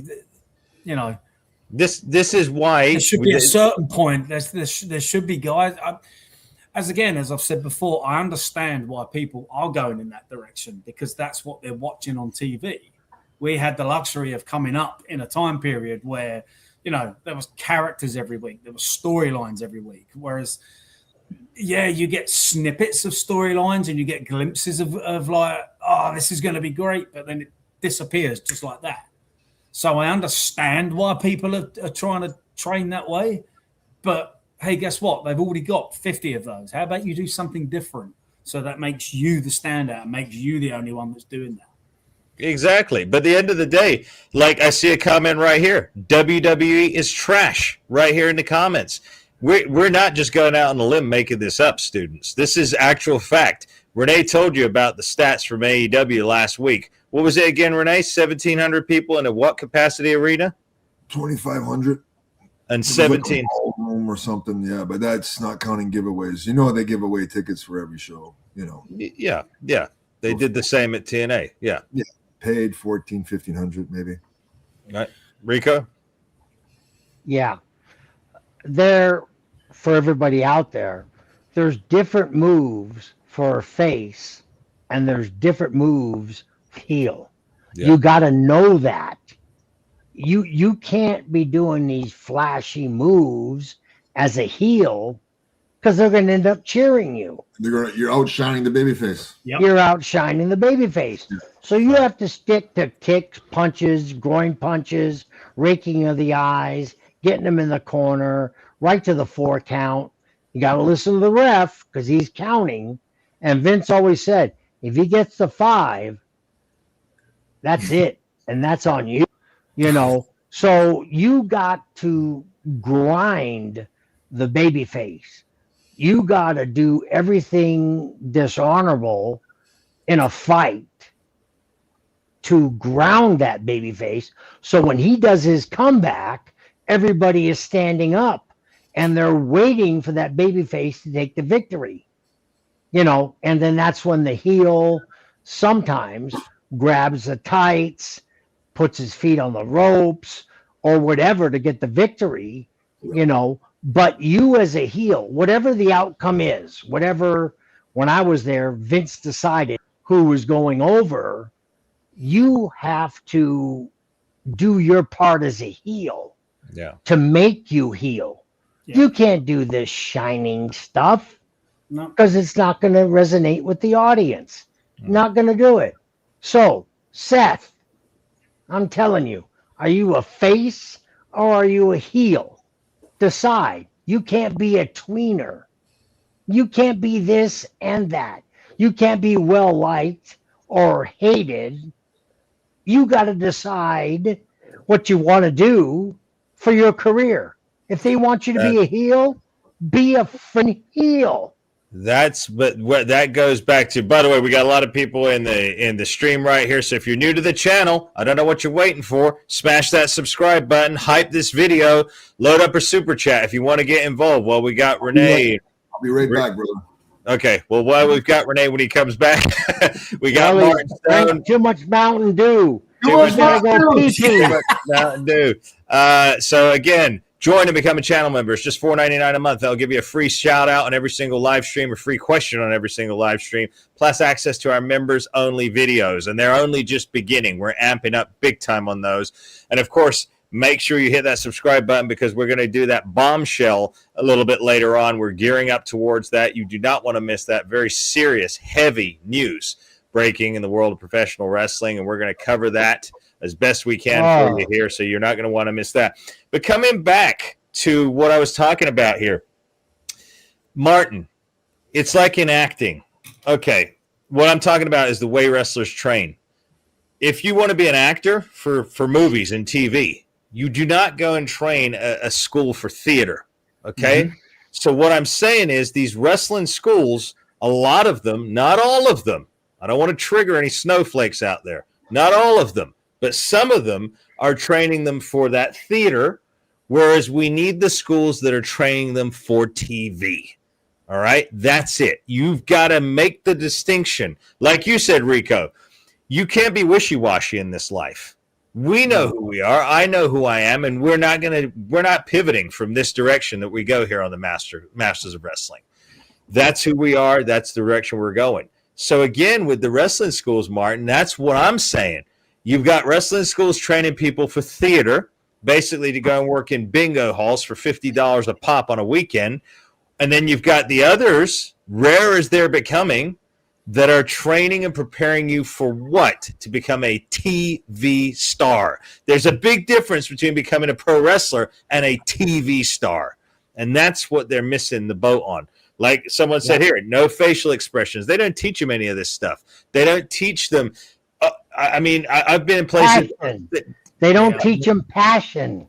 Speaker 1: this is why
Speaker 3: there should be a certain point. There should be guys. As I've said before, I understand why people are going in that direction because that's what they're watching on TV. We had the luxury of coming up in a time period where, there was characters every week. There were storylines every week. Whereas, you get snippets of storylines and you get glimpses of like, oh, this is going to be great. But then it disappears just like that. So I understand why people are trying to train that way. But, hey, guess what? They've already got 50 of those. How about you do something different? So that makes you the standout and makes you the only one that's doing that.
Speaker 1: Exactly. But at the end of the day, like I see a comment right here, WWE is trash right here in the comments. We're not just going out on a limb making this up, students. This is actual fact. Rene told you about the stats from AEW last week. What was it again, Rene? 1,700 people in a what capacity arena?
Speaker 4: 2,500.
Speaker 1: and
Speaker 4: It was like a
Speaker 1: 17.
Speaker 4: ballroom or something. Yeah, but that's not counting giveaways. You know, they give away tickets for every show. You know.
Speaker 1: Yeah. They did the same at TNA. Yeah.
Speaker 4: Paid $1,400-1,500 maybe.
Speaker 1: Right. Rico?
Speaker 2: Yeah. There, for everybody out there, there's different moves for a face and there's different moves for heel.
Speaker 1: Yeah.
Speaker 2: You got to know that. You can't be doing these flashy moves as a heel because they're going to end up cheering you.
Speaker 4: You're outshining the babyface.
Speaker 3: Yep.
Speaker 2: You're outshining the babyface.
Speaker 4: Yeah.
Speaker 2: So you have to stick to kicks, punches, groin punches, raking of the eyes, getting them in the corner, right to the 4 count. You got to listen to the ref because he's counting. And Vince always said, if he gets the 5, that's it. And that's on you, you know. So you got to grind the babyface. You got to do everything dishonorable in a fight to ground that babyface. So when he does his comeback, everybody is standing up and they're waiting for that babyface to take the victory. You know, and then that's when the heel sometimes grabs the tights, puts his feet on the ropes or whatever to get the victory, you know. But you as a heel, whatever the outcome is, whatever, when I was there, Vince decided who was going over, you have to do your part as a heel to make you heel. Yeah. You can't do this shining stuff because it's not going to resonate with the audience. Not going to do it. So, Seth, I'm telling you, are you a face or are you a heel? Decide. You can't be a tweener. You can't be this and that. You can't be well liked or hated. You got to decide what you want to do for your career. If they want you to be a heel, be a friggin' heel.
Speaker 1: But what that goes back to, by the way, we got a lot of people in the stream right here. So if you're new to the channel, I don't know what you're waiting for. Smash that subscribe button, hype this video, load up a super chat if you want to get involved. Well, we got Rene.
Speaker 4: I'll be right back, brother.
Speaker 1: Okay. Well, while we've got Rene when he comes back, we got Martin Stone.
Speaker 2: Too much Mountain Dew.
Speaker 1: Too much Mountain Dew. So again, join and become a channel member. It's just $4.99 a month. That'll give you a free shout out on every single live stream, a free question on every single live stream, plus access to our members only videos. And they're only just beginning. We're amping up big time on those. And of course, make sure you hit that subscribe button because we're going to do that bombshell a little bit later on. We're gearing up towards that. You do not want to miss that. Very serious, heavy news breaking in the world of professional wrestling. And we're going to cover that as best we can for you here, so you're not going to want to miss that. But coming back to what I was talking about here, Martin, it's like in acting. Okay, what I'm talking about is the way wrestlers train. If you want to be an actor for movies and TV, you do not go and train a school for theater, okay? Mm-hmm. So what I'm saying is these wrestling schools, a lot of them, not all of them, I don't want to trigger any snowflakes out there, not all of them, but some of them are training them for that theater, whereas we need the schools that are training them for TV. All right? That's it. You've got to make the distinction. Like you said, Rico, you can't be wishy-washy in this life. We know who we are. I know who I am, and we're not pivoting from this direction that we go here on the Masters of Wrestling. That's who we are. That's the direction we're going. So again, with the wrestling schools, Martin, that's what I'm saying. You've got wrestling schools training people for theater, basically to go and work in bingo halls for $50 a pop on a weekend. And then you've got the others, rare as they're becoming, that are training and preparing you for what? To become a TV star. There's a big difference between becoming a pro wrestler and a TV star. And that's what they're missing the boat on. Like someone said here, no facial expressions. They don't teach them any of this stuff. They don't teach them. I've been in places.
Speaker 2: They don't teach them passion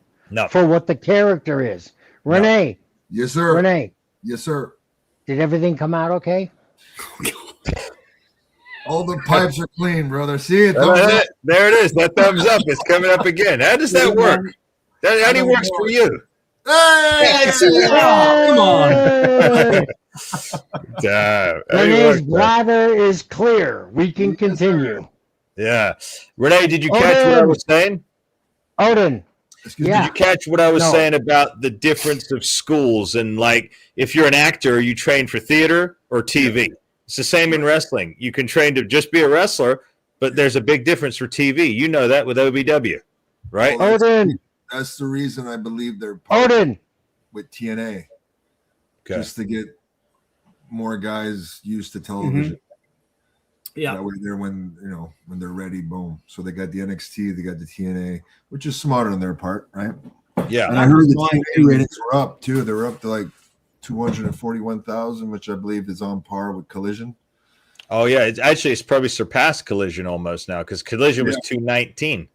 Speaker 2: for what the character is. Rene.
Speaker 4: No. Yes, sir.
Speaker 2: Rene.
Speaker 4: Yes, sir.
Speaker 2: Did everything come out okay?
Speaker 4: All the pipes are clean, brother. See it?
Speaker 1: There it is. That thumbs up is coming up again. How does that work? That only works for you.
Speaker 4: Hey,
Speaker 3: Come on.
Speaker 2: Renee's bladder is clear. We can continue.
Speaker 1: Yeah. Renee, did you catch what I was saying?
Speaker 2: Odin.
Speaker 1: Did you catch what I was saying about the difference of schools? And like, if you're an actor, you train for theater or TV. It's the same in wrestling. You can train to just be a wrestler, but there's a big difference for TV. You know that with OVW, right?
Speaker 4: Well,
Speaker 2: Odin.
Speaker 4: That's the reason I believe they're
Speaker 2: Odin
Speaker 4: with TNA, just to get more guys used to television.
Speaker 3: Mm-hmm. Yeah,
Speaker 4: that way they're when they're ready, boom. So they got the NXT, they got the TNA, which is smart on their part, right?
Speaker 1: Yeah,
Speaker 4: and I heard the TNA ratings were up too. They were up to like 241,000, which I believe is on par with Collision.
Speaker 1: Oh yeah, it's probably surpassed Collision almost now because Collision was 219.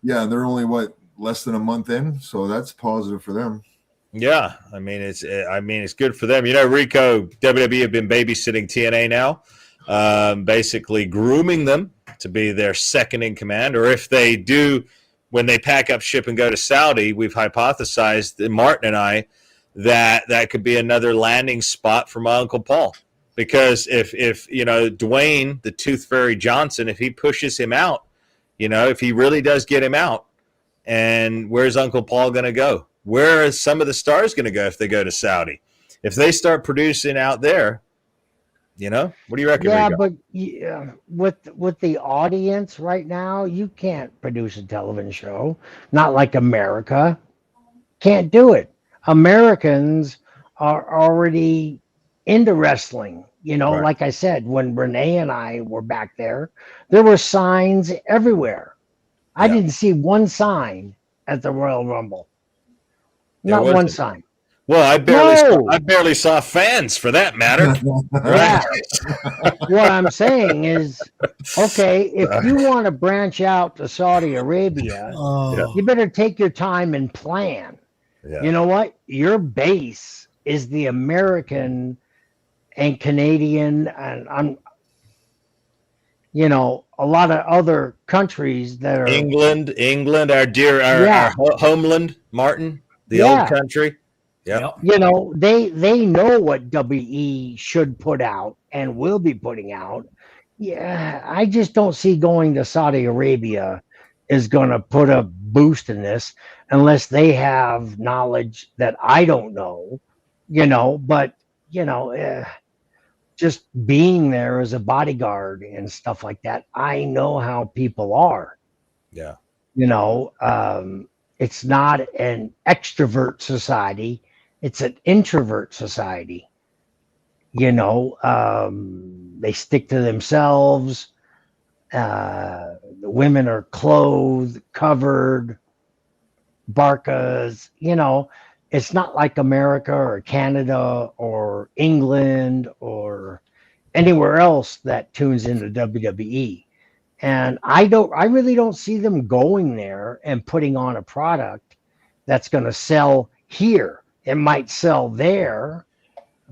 Speaker 4: Yeah, they're only less than a month in, so that's positive for them.
Speaker 1: Yeah, I mean it's good for them. You know, Rico, WWE have been babysitting TNA now, basically grooming them to be their second in command. Or if they do, when they pack up ship and go to Saudi, we've hypothesized, Martin and I, that could be another landing spot for my Uncle Paul. Because if Dwayne, the Tooth Fairy Johnson, if he pushes him out, if he really does get him out, and where's Uncle Paul going to go? Where are some of the stars going to go if they go to Saudi? If they start producing out there, what do you reckon?
Speaker 2: Yeah,
Speaker 1: Rico?
Speaker 2: but with the audience right now, you can't produce a television show. Not like America. Can't do it. Americans are already into wrestling.
Speaker 1: Right.
Speaker 2: Like I said, when Renee and I were back there were signs everywhere. I didn't see one sign at the Royal Rumble. Not one sign.
Speaker 1: Well, I barely saw fans for that matter.
Speaker 2: Yeah. What I'm saying is, okay, if you want to branch out to Saudi Arabia, you better take your time and plan.
Speaker 1: Yeah.
Speaker 2: You know what? Your base is the American and Canadian and a lot of other countries that are
Speaker 1: England, our homeland, Martin, the old country. Yeah.
Speaker 2: They know what WE should put out and will be putting out. Yeah, I just don't see going to Saudi Arabia is going to put a boost in this unless they have knowledge that I don't know, but just being there as a bodyguard and stuff like that, I know how people are.
Speaker 1: Yeah.
Speaker 2: It's not an extrovert society. It's an introvert society. They stick to themselves. The women are clothed, covered, barkas. It's not like America or Canada or England or anywhere else that tunes into WWE. And I really don't see them going there and putting on a product that's going to sell here. It might sell there,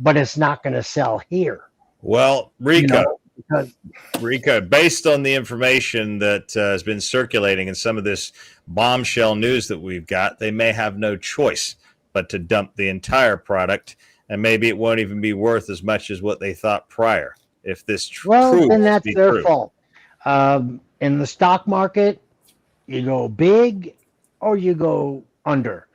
Speaker 2: but it's not going to sell here.
Speaker 1: Well, Rico, based on the information that has been circulating and some of this bombshell news that we've got, they may have no choice but to dump the entire product, and maybe it won't even be worth as much as what they thought prior. If this
Speaker 2: then that's their fault. In the stock market, you go big or you go under.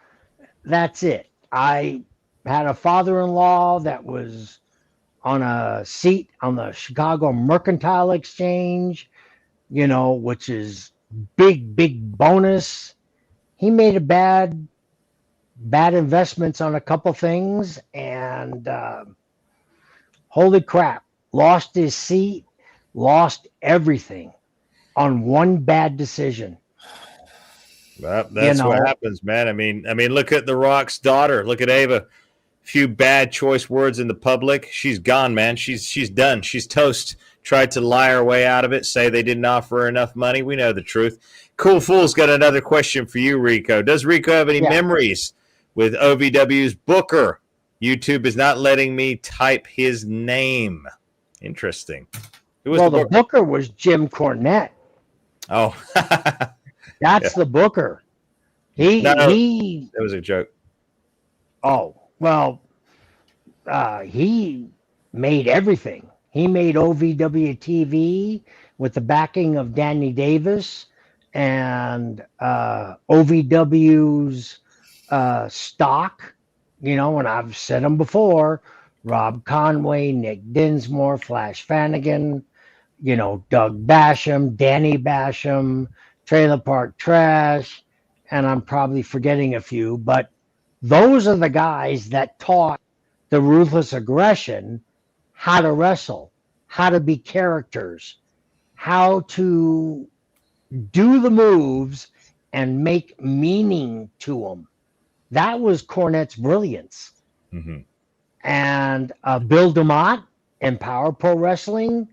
Speaker 2: That's it. I had a father-in-law that was on a seat on the Chicago Mercantile Exchange, which is big bonus. He made a bad investments on a couple things, and holy crap, lost his seat, lost everything on one bad decision.
Speaker 1: Well, that's what happens, man. I mean, look at The Rock's daughter. Look at Ava. Few bad choice words in the public. She's gone, man. She's done. She's toast. Tried to lie her way out of it, say they didn't offer her enough money. We know the truth. Cool Fool's got another question for you, Rico. Does Rico have any memories with OVW's Booker? YouTube is not letting me type his name. Interesting. Who was
Speaker 2: the Booker was Jim Cornette.
Speaker 1: Oh.
Speaker 2: That's the Booker. It
Speaker 1: was a joke.
Speaker 2: Oh, well, he made everything. He made OVW TV with the backing of Danny Davis and OVW's stock, and I've said them before, Rob Conway, Nick Dinsmore, Flash Fanigan, Doug Basham, Danny Basham, Trailer Park Trash, and I'm probably forgetting a few, but those are the guys that taught the Ruthless Aggression how to wrestle, how to be characters, how to do the moves and make meaning to them. That was Cornette's brilliance.
Speaker 1: Mm-hmm.
Speaker 2: And Bill DeMott in Power Pro Wrestling,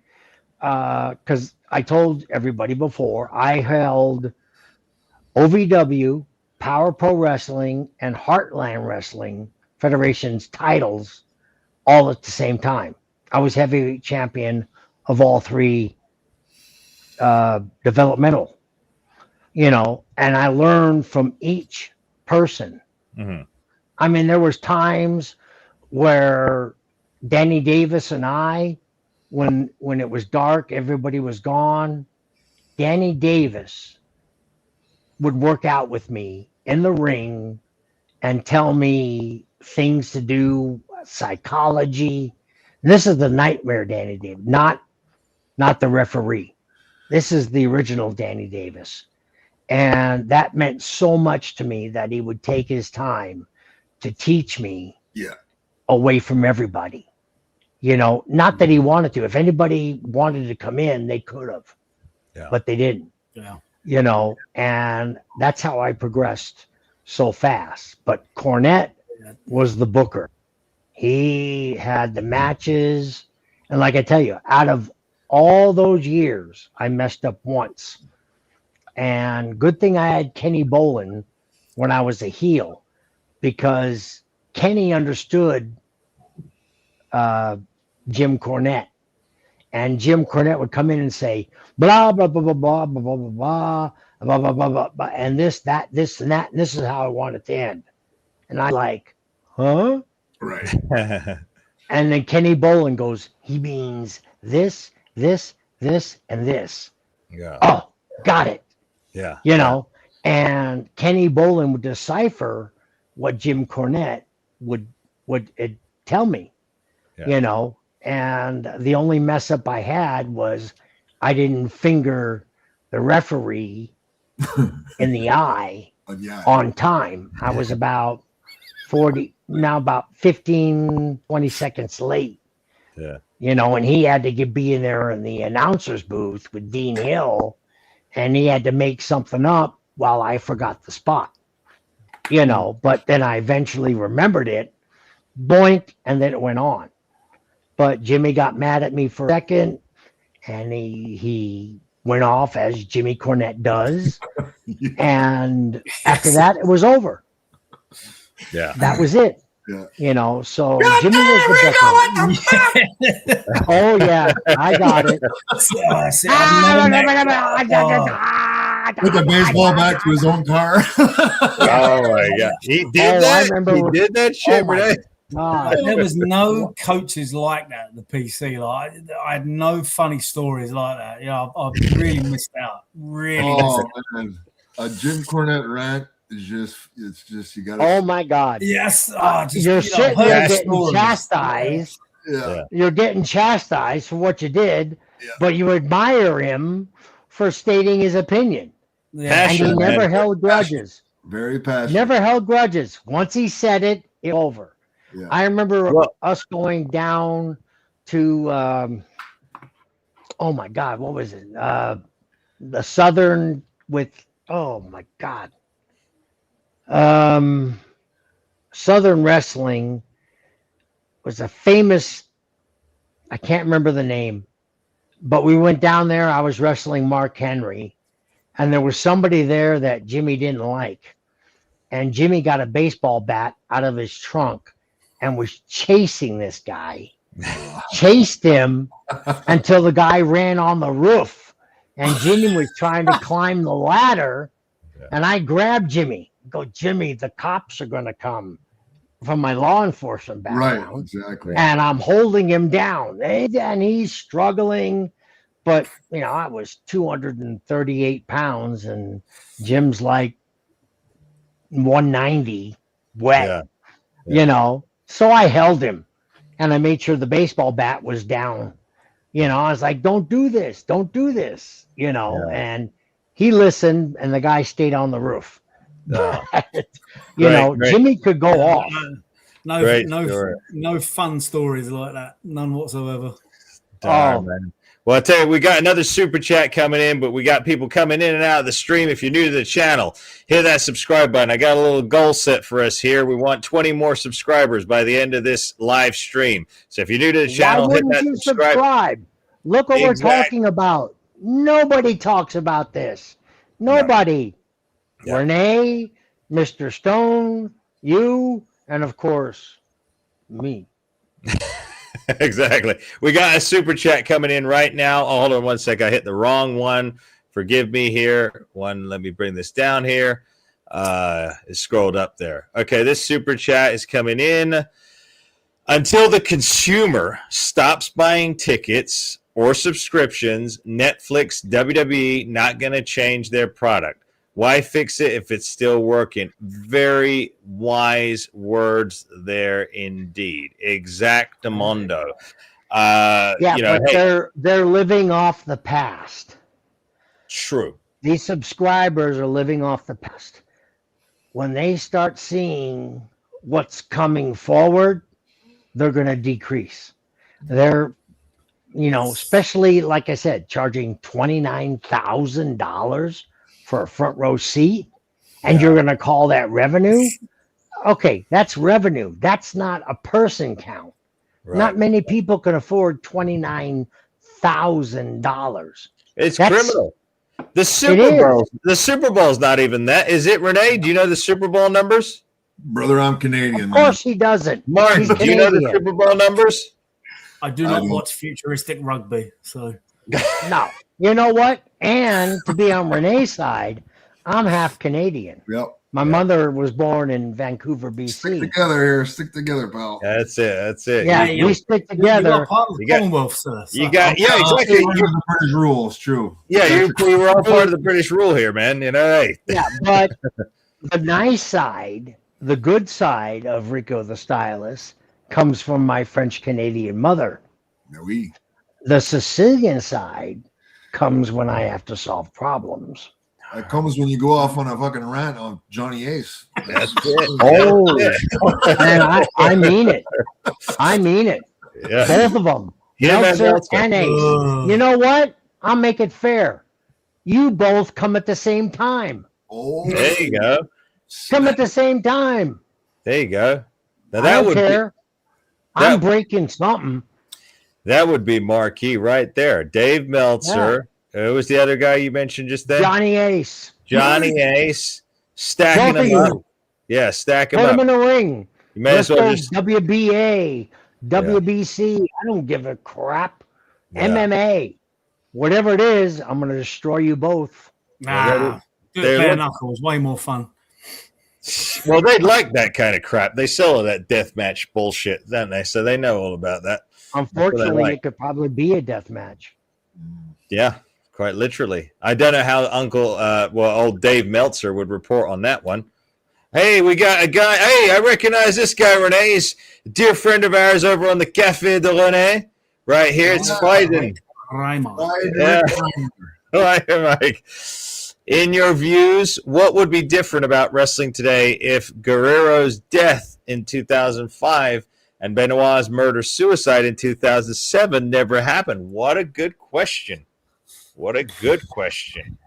Speaker 2: because I told everybody before, I held OVW, Power Pro Wrestling, and Heartland Wrestling Federation's titles all at the same time. I was heavyweight champion of all three developmental, and I learned from each person.
Speaker 1: Mm-hmm.
Speaker 2: I mean, there was times where Danny Davis and I, when it was dark, everybody was gone. Danny Davis would work out with me in the ring and tell me things to do, psychology. This is the nightmare Danny Davis, not the referee. This is the original Danny Davis. And that meant so much to me that he would take his time to teach me away from everybody. Not that he wanted to. If anybody wanted to come in, they could have.
Speaker 1: Yeah.
Speaker 2: But they didn't.
Speaker 3: Yeah.
Speaker 2: And that's how I progressed so fast. But Cornette was the booker. He had the matches. And like I tell you, out of all those years, I messed up once. And good thing I had Kenny Bolin when I was a heel, because Kenny understood Jim Cornette. And Jim Cornette would come in and say, blah, blah, blah, blah, blah, blah, blah, blah, blah, blah, blah, blah, blah, blah, and this, that, this, and that, and this is how I want it to end. And I'm like, huh?
Speaker 4: Right.
Speaker 2: And then Kenny Bolin goes, he means this, this, this, and this.
Speaker 1: Yeah.
Speaker 2: Oh, got it.
Speaker 1: Yeah.
Speaker 2: And Kenny Bolin would decipher what Jim Cornette would tell me, and the only mess up I had was I didn't finger the referee in the eye on time. I was about 15, 20 seconds late.
Speaker 1: Yeah.
Speaker 2: And he had to be in there in the announcer's booth with Dean Hill, and he had to make something up while I forgot the spot. But then I eventually remembered it, boink, and then it went on. But Jimmy got mad at me for a second, and he went off, as Jimmy Cornette does. And after that, it was over.
Speaker 1: Yeah.
Speaker 2: That was it.
Speaker 4: Yeah.
Speaker 2: So Jimmy was the booker. Oh, yeah, I got it.
Speaker 4: With the baseball bat to his own car.
Speaker 1: Oh my God. He did that. He did that shit, Rene.
Speaker 3: There was no coaches like that at the PC. Like I had no funny stories like that. I've really missed out. Really missed out.
Speaker 4: Man. A Jim Cornette rant is just you gotta.
Speaker 2: Oh my God.
Speaker 3: Yes.
Speaker 2: You're sitting there getting chastised.
Speaker 4: Yeah.
Speaker 2: You're getting chastised for what you did, but you admire him for stating his opinion.
Speaker 3: Yeah.
Speaker 2: And he never held grudges.
Speaker 4: Very passionate.
Speaker 2: Never held grudges. Once he said it, it's over.
Speaker 4: Yeah.
Speaker 2: I remember us going down to, oh my God, what was it? The Southern with, oh my God. Southern Wrestling was a famous, I can't remember the name, but we went down there. I was wrestling Mark Henry, and there was somebody there that Jimmy didn't like. And Jimmy got a baseball bat out of his trunk and was chasing this guy, chased him until the guy ran on the roof, and Jimmy was trying to climb the ladder, and I grabbed Jimmy. Go, Jimmy, the cops are going to come. from my law enforcement
Speaker 4: Right,
Speaker 2: background,
Speaker 4: exactly.
Speaker 2: and I'm holding him down, and he's struggling. But I was 238 pounds, and Jim's like 190, wet.
Speaker 1: Yeah.
Speaker 2: So I held him, and I made sure the baseball bat was down. I was like, "Don't do this, don't do this," and he listened, and the guy stayed on the roof.
Speaker 1: Oh,
Speaker 2: But,
Speaker 1: great.
Speaker 2: Jimmy could go off.
Speaker 3: No, no fun stories like that. None whatsoever.
Speaker 1: Darn, man. Well, I tell you, we got another super chat coming in, but we got people coming in and out of the stream. If you're new to the channel, hit that subscribe button. I got a little goal set for us here. We want 20 more subscribers by the end of this live stream. So if you're new to the channel,
Speaker 2: Why
Speaker 1: hit
Speaker 2: wouldn't
Speaker 1: that
Speaker 2: you
Speaker 1: subscribe.
Speaker 2: Look what we're talking about. Nobody talks about this. Nobody.
Speaker 1: No.
Speaker 2: Rene, Mr. Stone, you, and of course, me.
Speaker 1: Exactly. We got a super chat coming in right now. Oh, hold on one sec. I hit the wrong one. Forgive me here. Let me bring this down here. It scrolled up there. Okay, this super chat is coming in. Until the consumer stops buying tickets or subscriptions, Netflix, WWE not going to change their product. Why fix it if it's still working? Very wise words there indeed. Exactamundo.
Speaker 2: But they're living off the past.
Speaker 1: True.
Speaker 2: These subscribers are living off the past. When they start seeing what's coming forward, they're going to decrease. They're, especially like I said, charging $29,000 for a front row seat, and you're going to call that revenue? Okay, that's revenue. That's not a person count. Right. Not many people can afford $29,000.
Speaker 1: That's criminal. The Super Bowl's not even that. Is it, Rene? Do you know the Super Bowl numbers?
Speaker 4: Brother, I'm Canadian.
Speaker 2: Of course he doesn't.
Speaker 1: Martin, do you know the Super Bowl numbers?
Speaker 3: I do not watch futuristic rugby, so.
Speaker 2: No. You know what? And to be on Rene's side, I'm half Canadian.
Speaker 4: Yep.
Speaker 2: My mother was born in Vancouver, BC.
Speaker 4: Stick together here. Stick together, pal.
Speaker 1: That's it.
Speaker 2: Yeah, we stick together.
Speaker 3: You're part of the Commonwealth, sir.
Speaker 1: Exactly.
Speaker 4: The British rule is true.
Speaker 1: Yeah, you were all part of the British rule here, man. Hey.
Speaker 2: Yeah, but the nice side, the good side of Rico the Stylist comes from my French-Canadian mother.
Speaker 4: Oui.
Speaker 2: The Sicilian side comes when I have to solve problems.
Speaker 4: It comes when you go off on a fucking rant on Johnny Ace.
Speaker 1: That's it.
Speaker 2: Oh, man, I mean it. I mean it.
Speaker 1: Yeah.
Speaker 2: Both of them. Meltzer and Ace. You know what? I'll make it fair. You both come at the same time.
Speaker 4: Oh,
Speaker 1: there you go.
Speaker 2: Come at the same time.
Speaker 1: There you go. Now
Speaker 2: I don't care. I'm breaking something.
Speaker 1: That would be marquee right there. Dave Meltzer. Who was the other guy you mentioned just then?
Speaker 2: Johnny Ace.
Speaker 1: Stacking them up. Yeah, stack them up.
Speaker 2: Put them in a ring.
Speaker 1: You may as well just
Speaker 2: WBA, WBC. I don't give a crap. MMA. Whatever it is, I'm going to destroy you both.
Speaker 3: Nah. Bare knuckles. Way more fun.
Speaker 1: Well, they like that kind of crap. They sell that death match bullshit, don't they? So they know all about that.
Speaker 2: Unfortunately, it could probably be a death match.
Speaker 1: Yeah. Quite literally. I don't know how old Dave Meltzer would report on that one. Hey, we got a guy. Hey, I recognize this guy, Rene. He's a dear friend of ours over on the Café de Rene. Right here. It's Fiden. Yeah. Hi, Mike. In your views, what would be different about wrestling today if Guerrero's death in 2005 and Benoit's murder-suicide in 2007 never happened? What a good question. What a good question.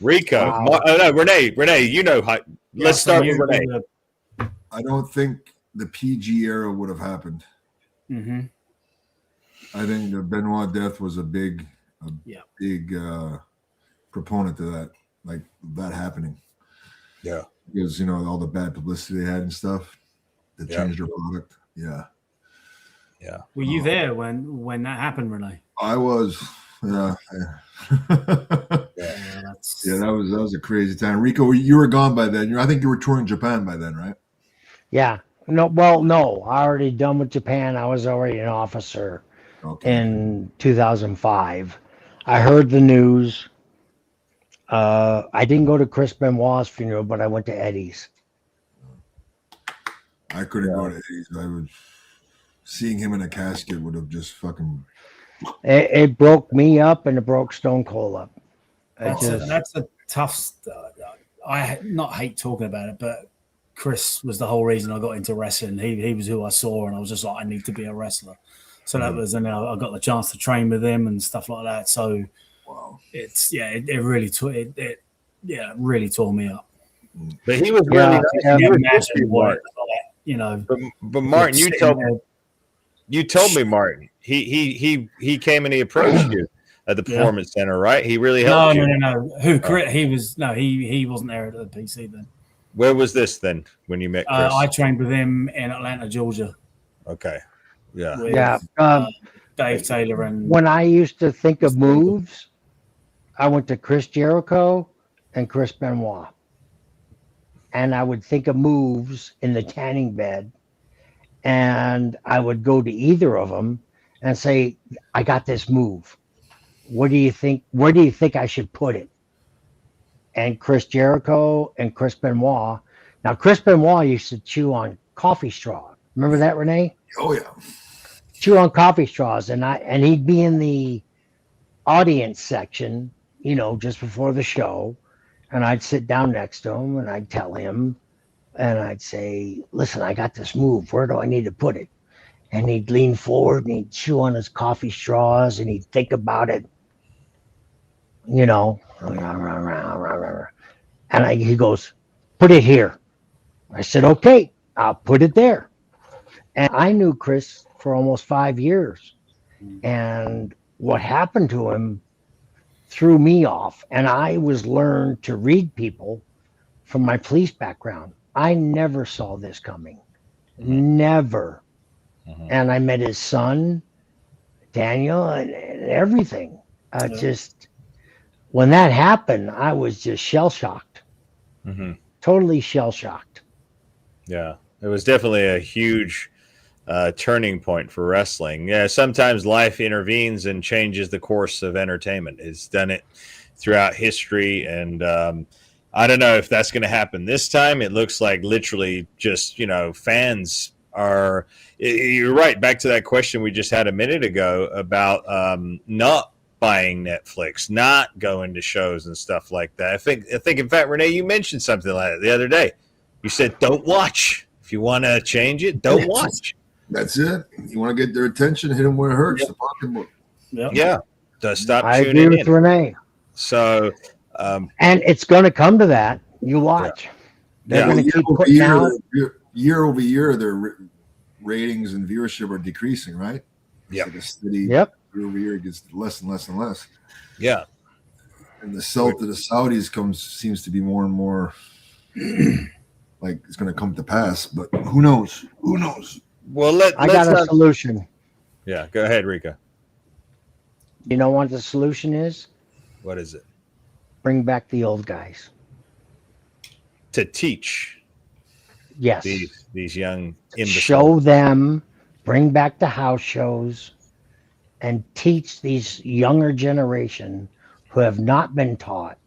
Speaker 1: Rico.
Speaker 2: Wow.
Speaker 1: Rene, you know how. Let's start with Rene.
Speaker 4: I don't think the PG era would have happened.
Speaker 3: Mm-hmm.
Speaker 4: I think the Benoit death was a big proponent to that, like that happening.
Speaker 1: Yeah.
Speaker 4: Because, all the bad publicity they had and stuff that changed their product. Yeah.
Speaker 1: Yeah.
Speaker 3: Were you there when that happened, Rene?
Speaker 4: I was. Yeah. That was a crazy time. Rico, you were gone by then. I think you were touring Japan by then, right?
Speaker 2: Yeah. No, well, no. I already done with Japan. I was already an officer
Speaker 4: Okay.
Speaker 2: in 2005. I heard the news. I didn't go to Chris Benoit's funeral, but I went to Eddie's.
Speaker 4: I couldn't go to Eddie's. I would seeing him in a casket would have just fucking.
Speaker 2: It broke me up and it broke Stone Cold up.
Speaker 3: That's a tough. I not hate talking about it, but Chris was the whole reason I got into wrestling. He was who I saw, and I was just like, I need to be a wrestler. So that was, and I got the chance to train with him and stuff like that. So
Speaker 4: Wow.
Speaker 3: it really really tore me up.
Speaker 1: But he was really
Speaker 2: Yeah.
Speaker 1: he was
Speaker 3: Massive
Speaker 1: good,
Speaker 3: work,
Speaker 1: Martin.
Speaker 3: you know.
Speaker 1: But Martin, you told me, Martin. He came and he approached you at the Performance Center, right? He really helped you.
Speaker 3: No. Who? Chris? He was he wasn't there at the PC then.
Speaker 1: Where was this then when you met Chris?
Speaker 3: I trained with him in Atlanta, Georgia.
Speaker 1: Okay. Yeah.
Speaker 3: With, Dave Taylor and
Speaker 2: when I used to think of moves, I went to Chris Jericho and Chris Benoit. And I would think of moves in the tanning bed, and I would go to either of them and say, I got this move. What do you think? Where do you think I should put it? And Chris Jericho and Chris Benoit. Now, Chris Benoit used to chew on coffee straw. Remember that, Rene?
Speaker 4: Oh yeah.
Speaker 2: Chew on coffee straws, and he'd be in the audience section, just before the show, and I'd sit down next to him and I'd tell him, and I'd say, listen, I got this move. Where do I need to put it? And he'd lean forward and he'd chew on his coffee straws and he'd think about it, and he goes, put it here. I said, okay, I'll put it there. And I knew Chris for almost 5 years. And what happened to him threw me off. And I was learned to read people from my police background. I never saw this coming. Never. And I met his son, Daniel, and everything. Just when that happened, I was just shell-shocked. Totally shell-shocked.
Speaker 1: Yeah. It was definitely a huge turning point for wrestling. Yeah, sometimes life intervenes and changes the course of entertainment. It's done it throughout history, and I don't know if that's going to happen this time. It looks like literally just, fans are. You're right. Back to that question we just had a minute ago about not buying Netflix, not going to shows and stuff like that. I think in fact, Rene, you mentioned something like that the other day. You said, "Don't watch. If you want to change it, don't watch."
Speaker 4: That's it. You want to get their attention, hit them where it hurts. The pocketbook.
Speaker 1: Yeah. So stop
Speaker 2: I
Speaker 1: tuning
Speaker 2: agree with
Speaker 1: in.
Speaker 2: Renee.
Speaker 1: So,
Speaker 2: and it's going to come to that. You watch. They're going to keep putting out.
Speaker 4: Year over year, their ratings and viewership are decreasing, right?
Speaker 1: Yeah.
Speaker 4: Like a steady
Speaker 2: Yep.
Speaker 4: year over year, it gets less and less and less.
Speaker 1: Yeah.
Speaker 4: And the sell to the Saudis seems to be more and more like it's going to come to pass. But who knows? Who knows?
Speaker 1: Well,
Speaker 2: I got a solution.
Speaker 1: Yeah, go ahead, Rico.
Speaker 2: You know what the solution is?
Speaker 1: What is it?
Speaker 2: Bring back the old guys.
Speaker 1: To teach
Speaker 2: Yes.
Speaker 1: these young imbeciles.
Speaker 2: Show them, bring back the house shows, and teach these younger generation who have not been taught,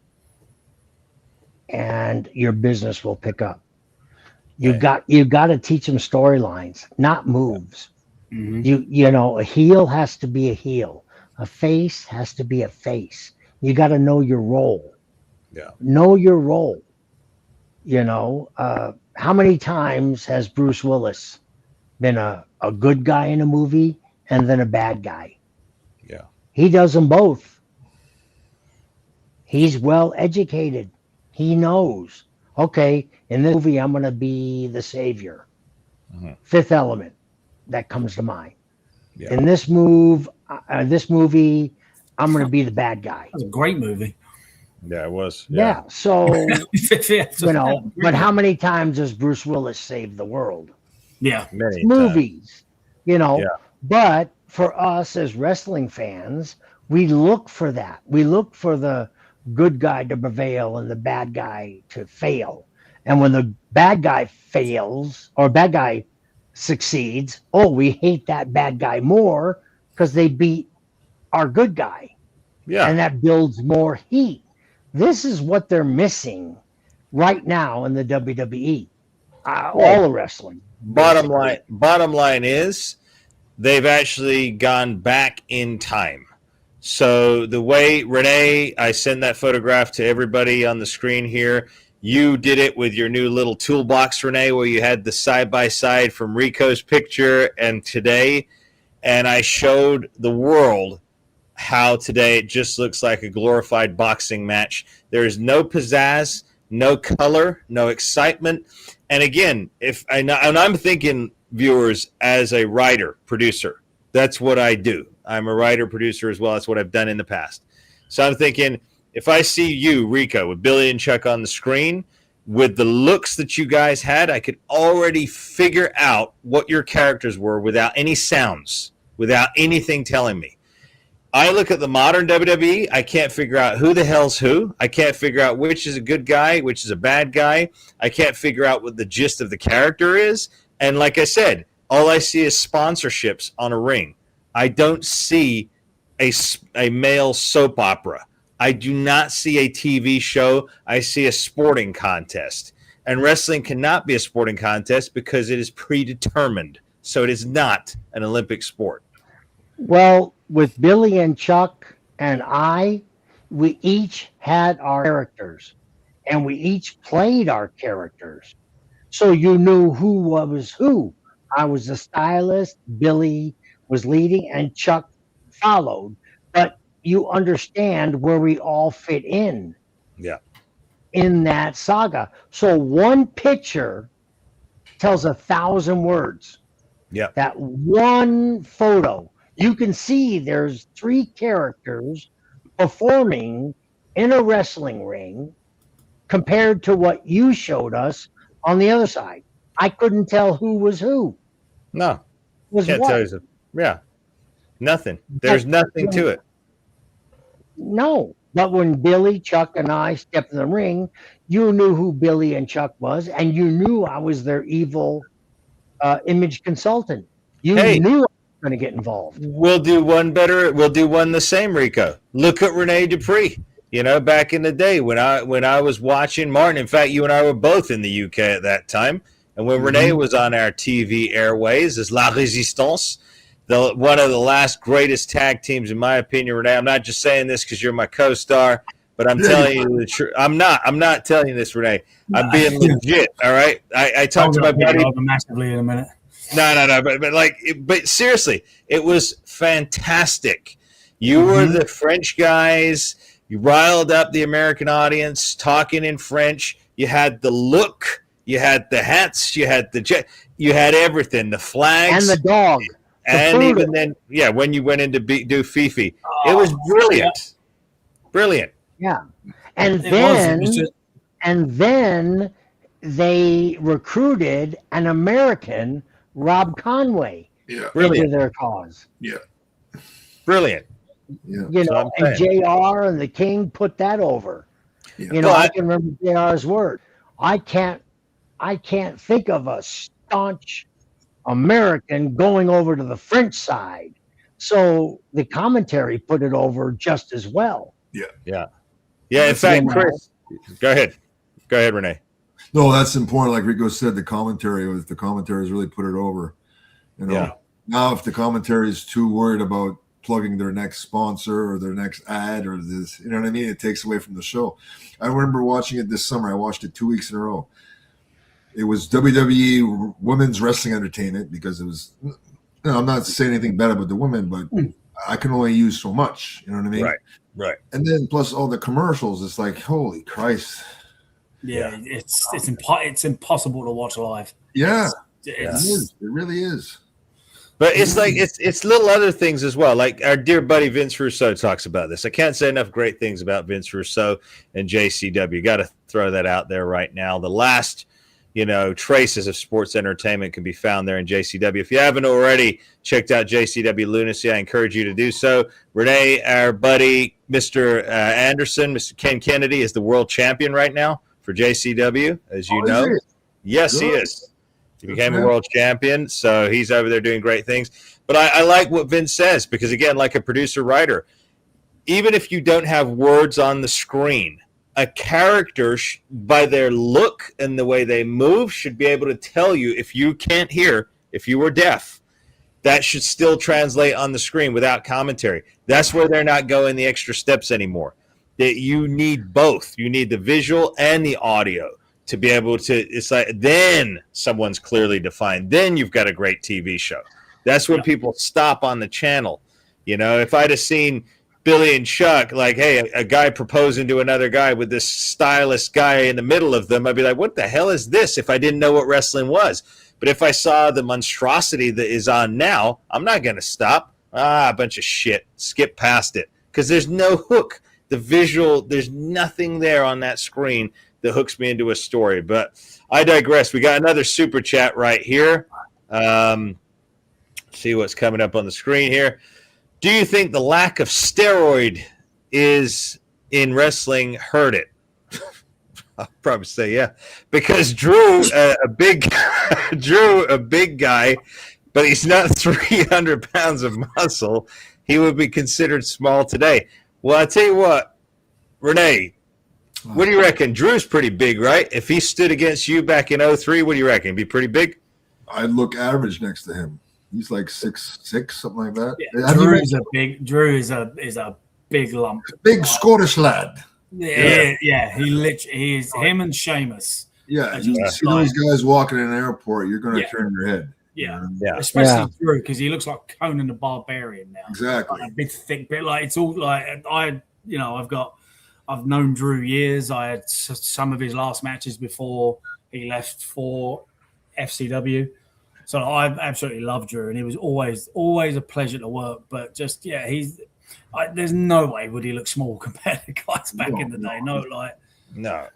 Speaker 2: and your business will pick up. You got to teach them storylines, not moves. A heel has to be a heel. A face has to be a face. You got to know your role.
Speaker 1: Yeah.
Speaker 2: Know your role. How many times has Bruce Willis been a good guy in a movie and then a bad guy?
Speaker 1: Yeah.
Speaker 2: He does them both. He's well educated. He knows, okay, in this movie, I'm going to be the savior. Fifth Element, that comes to mind.
Speaker 1: Yeah.
Speaker 2: In this movie, I'm going to be the bad guy.
Speaker 3: That was a great movie.
Speaker 1: Yeah, it was.
Speaker 2: Yeah. So,
Speaker 3: Yeah,
Speaker 2: but how many times has Bruce Willis saved the world?
Speaker 3: Yeah.
Speaker 1: Many
Speaker 2: Movies,
Speaker 1: Yeah.
Speaker 2: But for us as wrestling fans, we look for that. We look for the good guy to prevail and the bad guy to fail. And when the bad guy fails or bad guy succeeds, oh, we hate that bad guy more because they beat our good guy.
Speaker 1: Yeah.
Speaker 2: And that builds more heat. This is what they're missing right now in the WWE. All the wrestling.
Speaker 1: Bottom line is they've actually gone back in time. So the way, Rene, I send that photograph to everybody on the screen here. You did it with your new little toolbox, Rene, where you had the side-by-side from Rico's picture and today. And I showed the world how today it just looks like a glorified boxing match. There is no pizzazz, no color, no excitement. And again, and I'm thinking, viewers, as a writer, producer, that's what I do. I'm a writer, producer as well. That's what I've done in the past. So I'm thinking, if I see you, Rico, with Billy and Chuck on the screen, with the looks that you guys had, I could already figure out what your characters were without any sounds, without anything telling me. I look at the modern WWE, I can't figure out who the hell's who. I can't figure out which is a good guy, which is a bad guy. I can't figure out what the gist of the character is. And like I said, all I see is sponsorships on a ring. I don't see a male soap opera. I do not see a TV show. I see a sporting contest. And wrestling cannot be a sporting contest because it is predetermined. So it is not an Olympic sport.
Speaker 2: Well, with Billy and Chuck and we each had our characters, and we each played our characters. So you knew who was who. I was the stylist, Billy was leading, and Chuck followed. But you understand where we all fit in.
Speaker 1: Yeah.
Speaker 2: In that saga. So one picture tells 1,000 words.
Speaker 1: Yeah.
Speaker 2: That one photo. You can see there's 3 characters performing in a wrestling ring compared to what you showed us on the other side. I couldn't tell who was who.
Speaker 1: No.
Speaker 2: Was
Speaker 1: Can't
Speaker 2: what?
Speaker 1: tell you. Yeah. Nothing. There's nothing to it.
Speaker 2: No. But when Billy, Chuck, and I stepped in the ring, you knew who Billy and Chuck was, and you knew I was their evil image consultant. You knew going to get involved.
Speaker 1: We'll do one better. We'll do one the same, Rico. Look at Rene Dupree. You know, back in the day when I was watching Martin. In fact, you and I were both in the UK at that time. And when Rene was on our TV airways as La Resistance, one of the last greatest tag teams, in my opinion, Rene. I'm not just saying this because you're my co-star, but I'm telling you the truth. I'm not telling you this, Rene. I'm being legit. All right. I talked to my buddy
Speaker 3: massively in a minute.
Speaker 1: No, but seriously, it was fantastic. You were the French guys. You riled up the American audience talking in French. You had the look. You had the hats. You had you had everything. The flags
Speaker 2: and the dog.
Speaker 1: And even then, when you went in to do Fifi, it was brilliant. Yeah. Brilliant.
Speaker 2: Yeah, and then they recruited an American, Rob Conway, into their cause.
Speaker 4: Yeah.
Speaker 1: Brilliant.
Speaker 4: Yeah.
Speaker 2: You know, and JR and the King put that over. Yeah. You know, I can remember JR's word. I can't think of a staunch American going over to the French side. So the commentary put it over just as well.
Speaker 4: Yeah.
Speaker 1: Yeah. Yeah. In fact, Chris, go ahead, Rene.
Speaker 4: No, that's important. Like Rico said, the commentary has really put it over. You know, now if the commentary is too worried about plugging their next sponsor or their next ad or this, you know what I mean? It takes away from the show. I remember watching it this summer. I watched it 2 weeks in a row. It was WWE Women's Wrestling Entertainment because it was, I'm not saying anything bad about the women, but I can only use so much. You know what I mean?
Speaker 1: Right.
Speaker 4: And then plus all the commercials, it's like, holy Christ.
Speaker 3: Yeah, it's impossible to watch live.
Speaker 4: Yeah, it really is.
Speaker 1: But it's like it's little other things as well. Like our dear buddy Vince Russo talks about this. I can't say enough great things about Vince Russo and JCW. Got to throw that out there right now. The last, traces of sports entertainment can be found there in JCW. If you haven't already checked out JCW Lunacy, I encourage you to do so. Rene, our buddy, Mr. Anderson, Mr. Ken Kennedy, is the world champion right now for for JCW, as you know.
Speaker 4: Is
Speaker 1: Yes, he
Speaker 4: Good.
Speaker 1: is. He became a
Speaker 4: Okay.
Speaker 1: world champion, so he's over there doing great things. But I like what Vince says because, again, like a producer-writer, even if you don't have words on the screen, a character, by their look and the way they move, should be able to tell you if you can't hear, if you were deaf. That should still translate on the screen without commentary. That's where they're not going the extra steps anymore. That you need both. You need the visual and the audio to be able to. It's like then someone's clearly defined. Then you've got a great TV show. That's when people stop on the channel. You know, if I'd have seen Billy and Chuck, like, hey, a guy proposing to another guy with this stylist guy in the middle of them, I'd be like, what the hell is this? If I didn't know what wrestling was. But if I saw the monstrosity that is on now, I'm not going to stop. A bunch of shit. Skip past it. Because there's no hook. The visual, there's nothing there on that screen that hooks me into a story. But I digress. We got another super chat right here. See what's coming up on the screen here. Do you think the lack of steroid is in wrestling hurt it? I'll probably say yeah, because Drew, a big guy, but he's not 300 pounds of muscle. He would be considered small today. Well, I tell you what, Rene, what do you reckon? Drew's pretty big, right? If he stood against you back in 03, what do you reckon? Be pretty big?
Speaker 4: I'd look average next to him. He's like 6'6", something like that.
Speaker 3: Yeah, Drew is a big lump.
Speaker 4: Big Scottish lad.
Speaker 3: Yeah. He is him and Sheamus.
Speaker 4: Yeah, you see those guys walking in an airport, you're going to turn your head.
Speaker 3: Yeah. Especially Drew, because he looks like Conan the Barbarian now.
Speaker 4: Exactly.
Speaker 3: Like a big, thick bit. Like it's all like I've known Drew years. I had some of his last matches before he left for FCW. So I absolutely love Drew, and he was always a pleasure to work. But just there's no way would he look small compared to guys back in the day. No.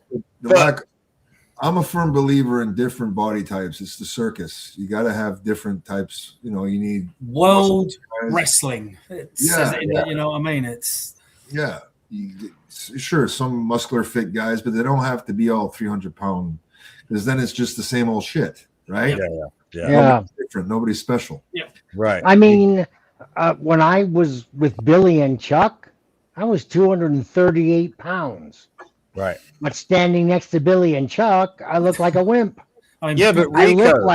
Speaker 4: I'm a firm believer in different body types. It's the circus. You got to have different types. You know, you need
Speaker 3: world wrestling. You know what I mean? It's
Speaker 4: sure some muscular fit guys, but they don't have to be all 300 pound because then it's just the same old shit, right?
Speaker 1: Yeah.
Speaker 4: Nobody's different. Nobody's special.
Speaker 3: Yeah.
Speaker 1: Right.
Speaker 2: I mean, when I was with Billy and Chuck, I was 238 pounds.
Speaker 1: Right.
Speaker 2: But standing next to Billy and Chuck, I look like a wimp.
Speaker 3: I mean,
Speaker 1: but Rico,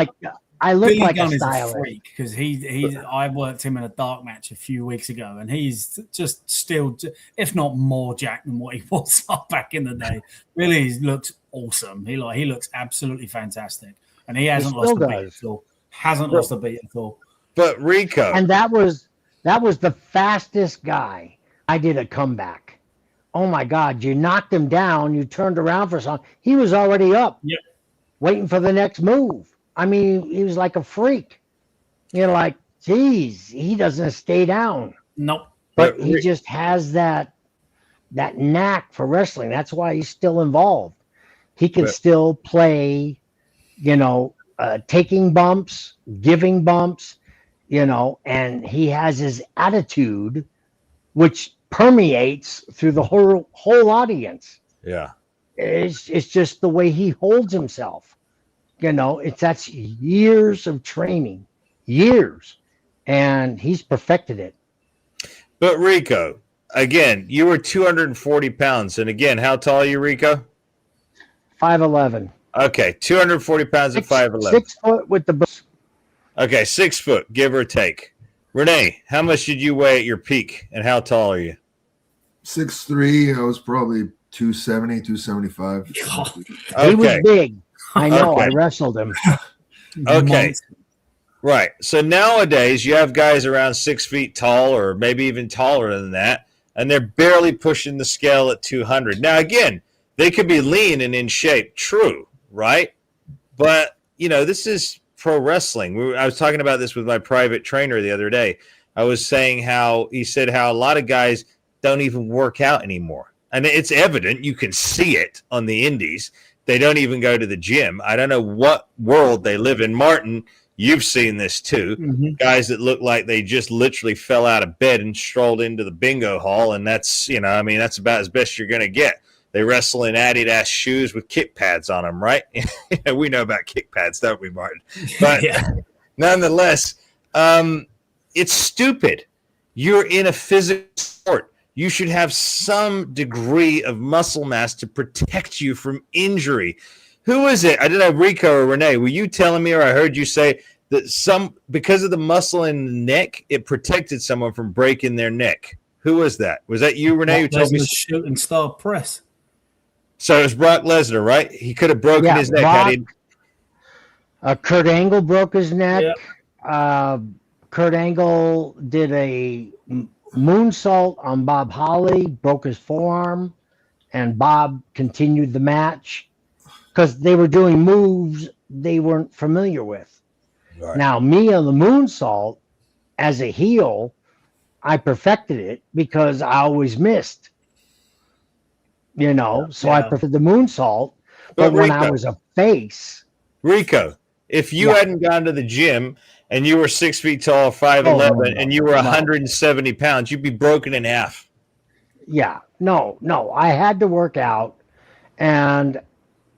Speaker 2: I look
Speaker 3: Billy
Speaker 2: like
Speaker 3: Gunn
Speaker 2: a
Speaker 3: is a
Speaker 2: stylist.
Speaker 3: freak because I worked him in a dark match a few weeks ago, and he's just still, if not more jacked than what he was back in the day. Billy looks awesome. He looks absolutely fantastic. And he hasn't lost a beat at all. Lost a beat at all.
Speaker 1: But Rico.
Speaker 2: And that was the fastest guy. I did a comeback. Oh my God, you knocked him down, you turned around for something. He was already up.
Speaker 3: Yep.
Speaker 2: Waiting for the next move. I mean, he was like a freak. You're like, geez, he doesn't stay down.
Speaker 3: Nope.
Speaker 2: But he just has that knack for wrestling. That's why he's still involved. He can still play, taking bumps, giving bumps, and he has his attitude, which permeates through the whole audience.
Speaker 1: Yeah.
Speaker 2: It's just the way he holds himself. That's years of training, and he's perfected it.
Speaker 1: But Rico, again, you were 240 pounds. And again, how tall are you, Rico?
Speaker 2: 5'11".
Speaker 1: Okay, 240 pounds and 5'11".
Speaker 2: 6 foot with the boots.
Speaker 1: Okay, 6 foot, give or take. Rene, how much did you weigh at your peak, and how tall are you?
Speaker 4: 6'3". I was probably 270, 275.
Speaker 2: He was big. I know.
Speaker 1: Okay.
Speaker 2: I wrestled him.
Speaker 1: Okay. Right. So nowadays you have guys around 6 feet tall or maybe even taller than that, and they're barely pushing the scale at 200. Now, again, they could be lean and in shape. True. Right. But, this is pro wrestling. I was talking about this with my private trainer the other day. I was saying how a lot of guys don't even work out anymore. And it's evident. You can see it on the indies. They don't even go to the gym. I don't know what world they live in. Martin, you've seen this too. Mm-hmm. Guys that look like they just literally fell out of bed and strolled into the bingo hall. And that's, that's about as best you're going to get. They wrestle in Adidas shoes with kick pads on them, right? We know about kick pads, don't we, Martin? But nonetheless, it's stupid. You're in a physical sport. You should have some degree of muscle mass to protect you from injury. Who is it? I didn't know, Rico or Rene. Were you telling me, or I heard you say that because of the muscle in the neck, it protected someone from breaking their neck? Who was that? Was that you, Rene? Who told me?
Speaker 3: Shooting star press.
Speaker 1: So it was Brock Lesnar, right? He could have broken his neck.
Speaker 2: Kurt Angle broke his neck. Yeah. Kurt Angle did a moonsault on Bob Holly, broke his forearm, and Bob continued the match because they were doing moves they weren't familiar with. Right. Now, me on the moonsault, as a heel, I perfected it because I always missed. So I preferred the moonsault. But when I was a face.
Speaker 1: Rico, if you hadn't gone to the gym and you were 6 feet tall, 5'11", and you were 170 pounds, you'd be broken in half.
Speaker 2: Yeah. No. I had to work out. And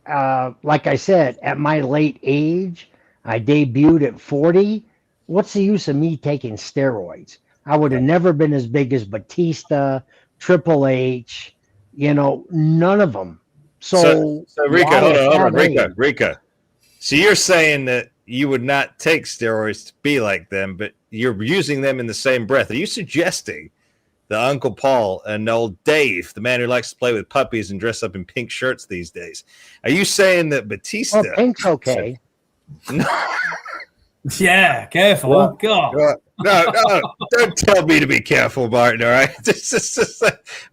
Speaker 2: like I said, at my late age, I debuted at 40. What's the use of me taking steroids? I would have never been as big as Batista, Triple H, none of them. So
Speaker 1: Rico, hold on, Rico. So you're saying that you would not take steroids to be like them, but you're using them in the same breath. Are you suggesting that Uncle Paul and old Dave, the man who likes to play with puppies and dress up in pink shirts these days, are you saying that Batista?
Speaker 2: Well, pink's okay.
Speaker 3: Yeah, careful.
Speaker 1: Well, God. No, don't tell me to be careful, Martin, all right?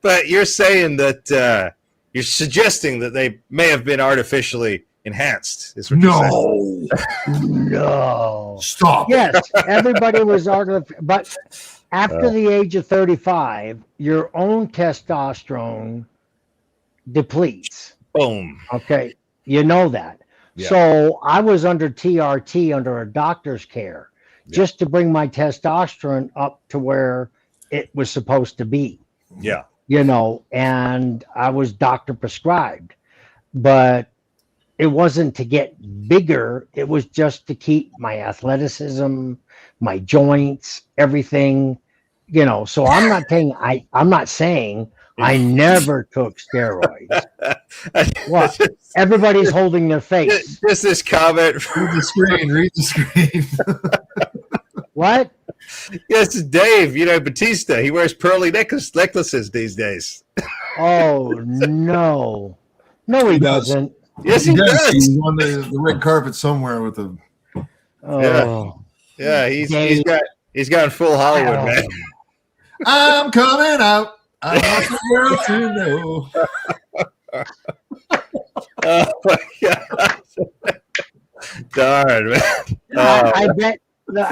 Speaker 1: But you're saying that you're suggesting that they may have been artificially enhanced. Is what
Speaker 4: no.
Speaker 2: No.
Speaker 4: Stop.
Speaker 2: Yes, everybody was artificial. But after the age of 35, your own testosterone depletes.
Speaker 1: Boom.
Speaker 2: Okay, you know that. Yeah. So I was under TRT, under a doctor's care, just to bring my testosterone up to where it was supposed to be.
Speaker 1: Yeah.
Speaker 2: And I was doctor prescribed, but it wasn't to get bigger. It was just to keep my athleticism, my joints, everything, so I'm not saying I never took steroids. What? Everybody's holding their face.
Speaker 1: Just this comment.
Speaker 4: Read the screen.
Speaker 2: What?
Speaker 1: Yes, Dave. Batista. He wears pearly necklaces these days.
Speaker 2: Oh no, he doesn't.
Speaker 1: Yes, he does.
Speaker 4: He's on the red carpet somewhere with a.
Speaker 2: Oh.
Speaker 1: Yeah. He's gone full Hollywood, man.
Speaker 4: I'm coming out. I want the world to know.
Speaker 1: Oh my God! Darn, man.
Speaker 2: I bet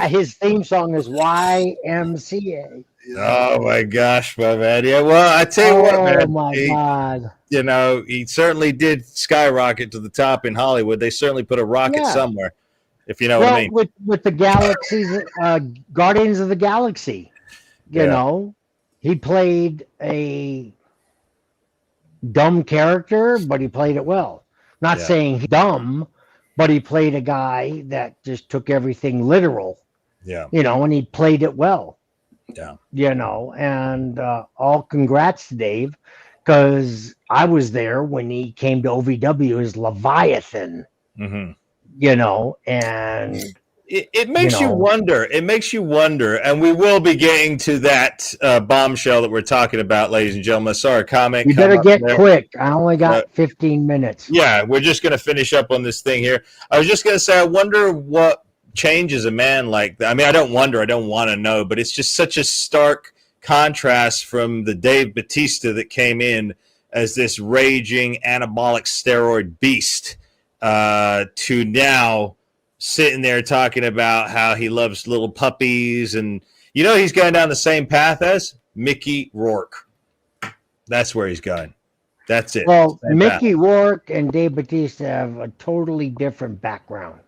Speaker 2: his theme song is YMCA.
Speaker 1: Oh my gosh, my man. Yeah, well, I tell you what, man.
Speaker 2: Oh my God.
Speaker 1: He certainly did skyrocket to the top in Hollywood. They certainly put a rocket somewhere, if you know what I mean.
Speaker 2: With the Galaxies, Guardians of the Galaxy, he played a dumb character, but he played it well. Not saying he's dumb, but he played a guy that just took everything literal.
Speaker 1: Yeah.
Speaker 2: And he played it well.
Speaker 1: Yeah.
Speaker 2: And all congrats to Dave, because I was there when he came to OVW as Leviathan.
Speaker 1: Mm-hmm.
Speaker 2: And
Speaker 1: it makes you wonder. It makes you wonder, and we will be getting to that bombshell that we're talking about, ladies and gentlemen. Sorry, comment.
Speaker 2: You better get quick. I only got 15 minutes.
Speaker 1: Yeah, we're just going to finish up on this thing here. I was just going to say, I wonder what changes a man like that. I mean, I don't wonder. I don't want to know, but it's just such a stark contrast from the Dave Batista that came in as this raging anabolic steroid beast to now sitting there talking about how he loves little puppies, and he's going down the same path as Mickey Rourke. That's where he's going. That's it.
Speaker 2: Well, Mickey Rourke and Dave Batista have a totally different background.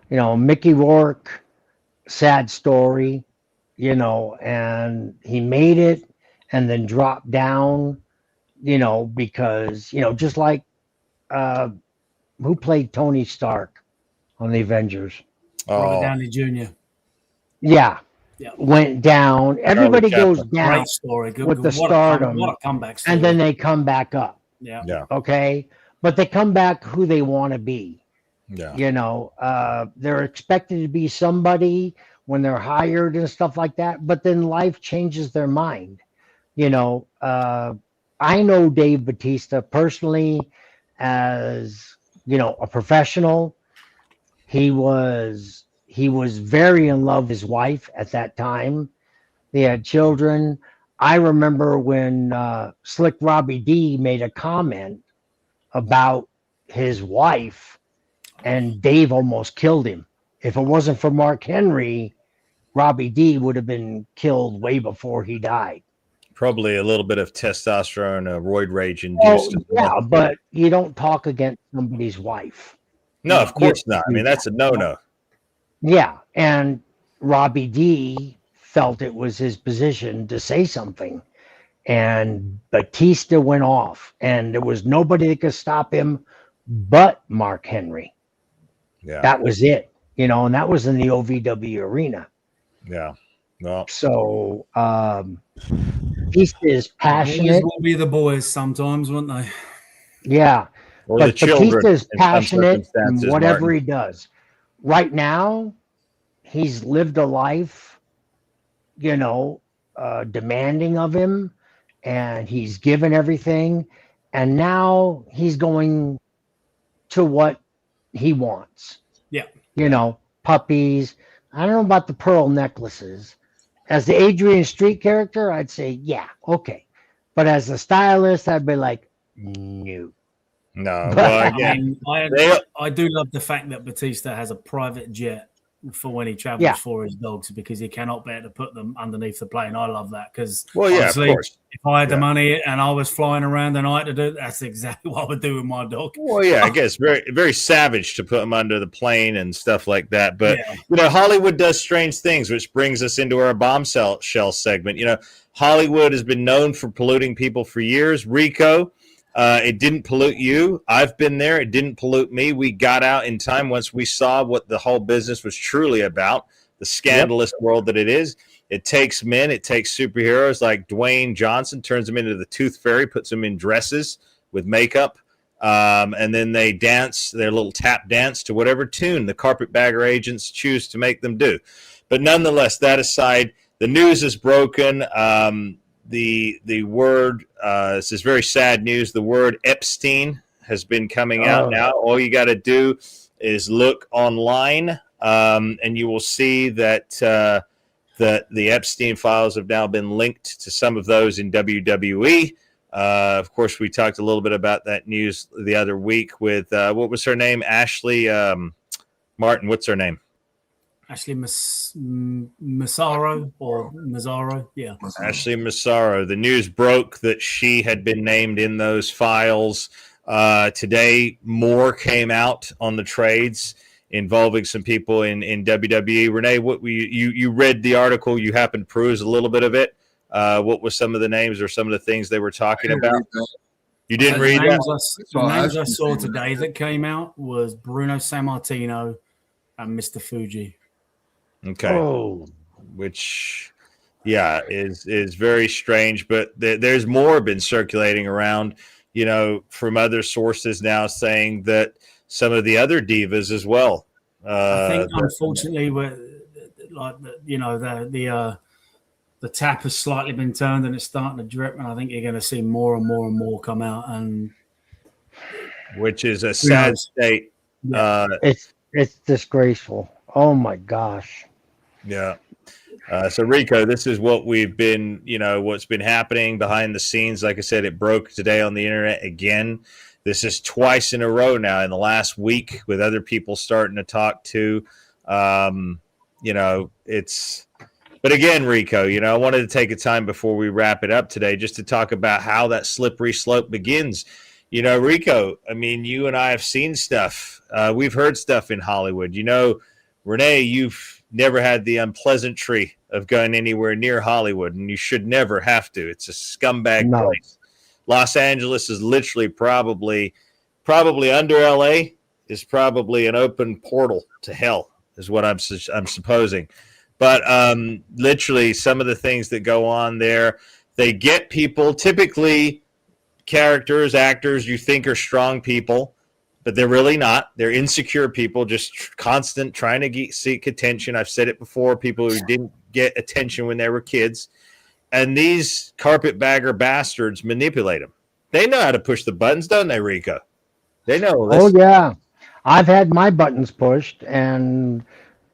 Speaker 2: Mickey Rourke, sad story, and he made it and then dropped down, because just like who played Tony Stark on the Avengers?
Speaker 3: Robert
Speaker 1: Oh,
Speaker 3: Downey Jr.
Speaker 2: Yeah,
Speaker 3: Yeah.
Speaker 2: went down. Everybody goes
Speaker 1: Chaplin.
Speaker 2: down
Speaker 3: Great story. Good,
Speaker 2: with the
Speaker 3: what
Speaker 2: stardom,
Speaker 3: what a comeback story.
Speaker 2: and then they come back up.
Speaker 3: yeah.
Speaker 1: yeah,
Speaker 2: Okay, but they come back who they want to be.
Speaker 1: yeah.
Speaker 2: They're expected to be somebody when they're hired and stuff like that, but then life changes their mind. I know Dave Bautista personally as, a professional. He was very in love with his wife at that time. They had children. I remember when Slick Robbie D made a comment about his wife, and Dave almost killed him. If it wasn't for Mark Henry, Robbie D would have been killed way before he died.
Speaker 1: Probably a little bit of testosterone, roid rage
Speaker 2: Oh,
Speaker 1: induced as well.
Speaker 2: yeah, but you don't talk against somebody's wife.
Speaker 1: No, of course not. I mean, that's a no-no.
Speaker 2: Yeah, and Robbie D felt it was his position to say something, and Batista went off, and there was nobody that could stop him but Mark Henry.
Speaker 1: Yeah,
Speaker 2: That was it, and that was in the OVW arena.
Speaker 1: yeah. Well,
Speaker 2: So Batista is
Speaker 3: Boys
Speaker 2: passionate.
Speaker 3: will be the boys sometimes, won't they?
Speaker 2: Yeah,
Speaker 1: or the
Speaker 2: but
Speaker 1: children
Speaker 2: Batista is
Speaker 1: in some
Speaker 2: passionate in
Speaker 1: circumstances,
Speaker 2: whatever
Speaker 1: Martin.
Speaker 2: he does. Right now, he's lived a life, demanding of him, and he's given everything, and now he's going to what he wants.
Speaker 3: Yeah.
Speaker 2: Puppies. I don't know about the pearl necklaces. As the Adrian Street character, I'd say, yeah, okay. But as a stylist, I'd be like, no.
Speaker 1: No, well, again,
Speaker 3: I do love the fact that Batista has a private jet for when he travels
Speaker 2: Yeah.
Speaker 3: for his dogs, because he cannot bear to put them underneath the plane. I love that, because
Speaker 1: well, yeah, of
Speaker 3: honestly,
Speaker 1: course.
Speaker 3: if I had the
Speaker 1: Yeah.
Speaker 3: money and I was flying around and I had to do it, that's exactly what I would do with my dog.
Speaker 1: Well, yeah, I guess very, very savage to put them under the plane and stuff like that. But
Speaker 3: Yeah.
Speaker 1: Hollywood does strange things, which brings us into our bombshell segment. Hollywood has been known for polluting people for years. Rico, it didn't pollute you. I've been there. It didn't pollute me. We got out in time once we saw what the whole business was truly about, the scandalous world that it is. It takes men. It takes superheroes like Dwayne Johnson, turns them into the Tooth Fairy, puts them in dresses with makeup, and then they dance their little tap dance to whatever tune the carpetbagger agents choose to make them do. But nonetheless, that aside, the news is broken. The word, this is very sad news. The word Epstein has been coming out now. All you got to do is look online, and you will see that the Epstein files have now been linked to some of those in WWE. Of course, we talked a little bit about that news the other week with what was her name? Ashley Martin. What's her name?
Speaker 3: Ashley Massaro or Mazzaro, yeah.
Speaker 1: Ashley Massaro. The news broke that she had been named in those files. Today, more came out on the trades involving some people in WWE. Rene, what you read the article? You happened to peruse a little bit of it. What was some of the names or some of the things they were talking about? You didn't read that?
Speaker 3: The names I saw today that came out was Bruno Sammartino and Mr. Fuji.
Speaker 1: Okay.
Speaker 2: Oh.
Speaker 1: Which, yeah, is very strange. But there's more been circulating around, from other sources now saying that some of the other divas as well.
Speaker 3: I think, unfortunately, the tap has slightly been turned and it's starting to drip, and I think you're going to see more and more and more come out, and
Speaker 1: which is a sad state.
Speaker 3: Yeah.
Speaker 2: It's disgraceful. Oh my gosh.
Speaker 1: Yeah. So Rico, this is what we've been, what's been happening behind the scenes. Like I said, it broke today on the internet again. This is twice in a row now in the last week with other people starting to talk to, but again, Rico, I wanted to take a time before we wrap it up today just to talk about how that slippery slope begins. Rico, I mean, you and I have seen stuff. We've heard stuff in Hollywood. Rene, you've never had the unpleasantry of going anywhere near Hollywood, and you should never have to. It's a scumbag place. Los Angeles is literally probably under LA is probably an open portal to hell, is what I'm supposing. But literally, some of the things that go on there, they get people, typically characters, actors you think are strong people, but they're really not. They're insecure people, just constant trying to seek attention. I've said it before, people who didn't get attention when they were kids. And these carpetbagger bastards manipulate them. They know how to push the buttons, don't they, Rico? They know this.
Speaker 2: Oh, yeah. I've had my buttons pushed, and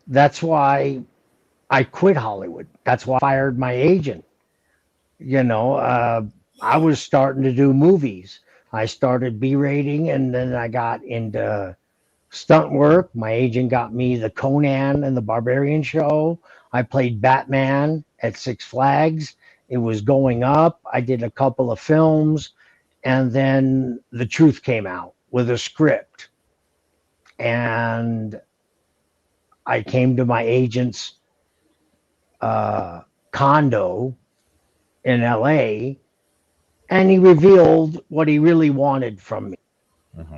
Speaker 2: that's why I quit Hollywood. That's why I fired my agent. I was starting to do movies. I started B-rating, and then I got into stunt work. My agent got me the Conan and the Barbarian show. I played Batman at Six Flags. It was going up. I did a couple of films, and then The Truth came out with a script. And I came to my agent's condo in LA, and he revealed what he really wanted from me.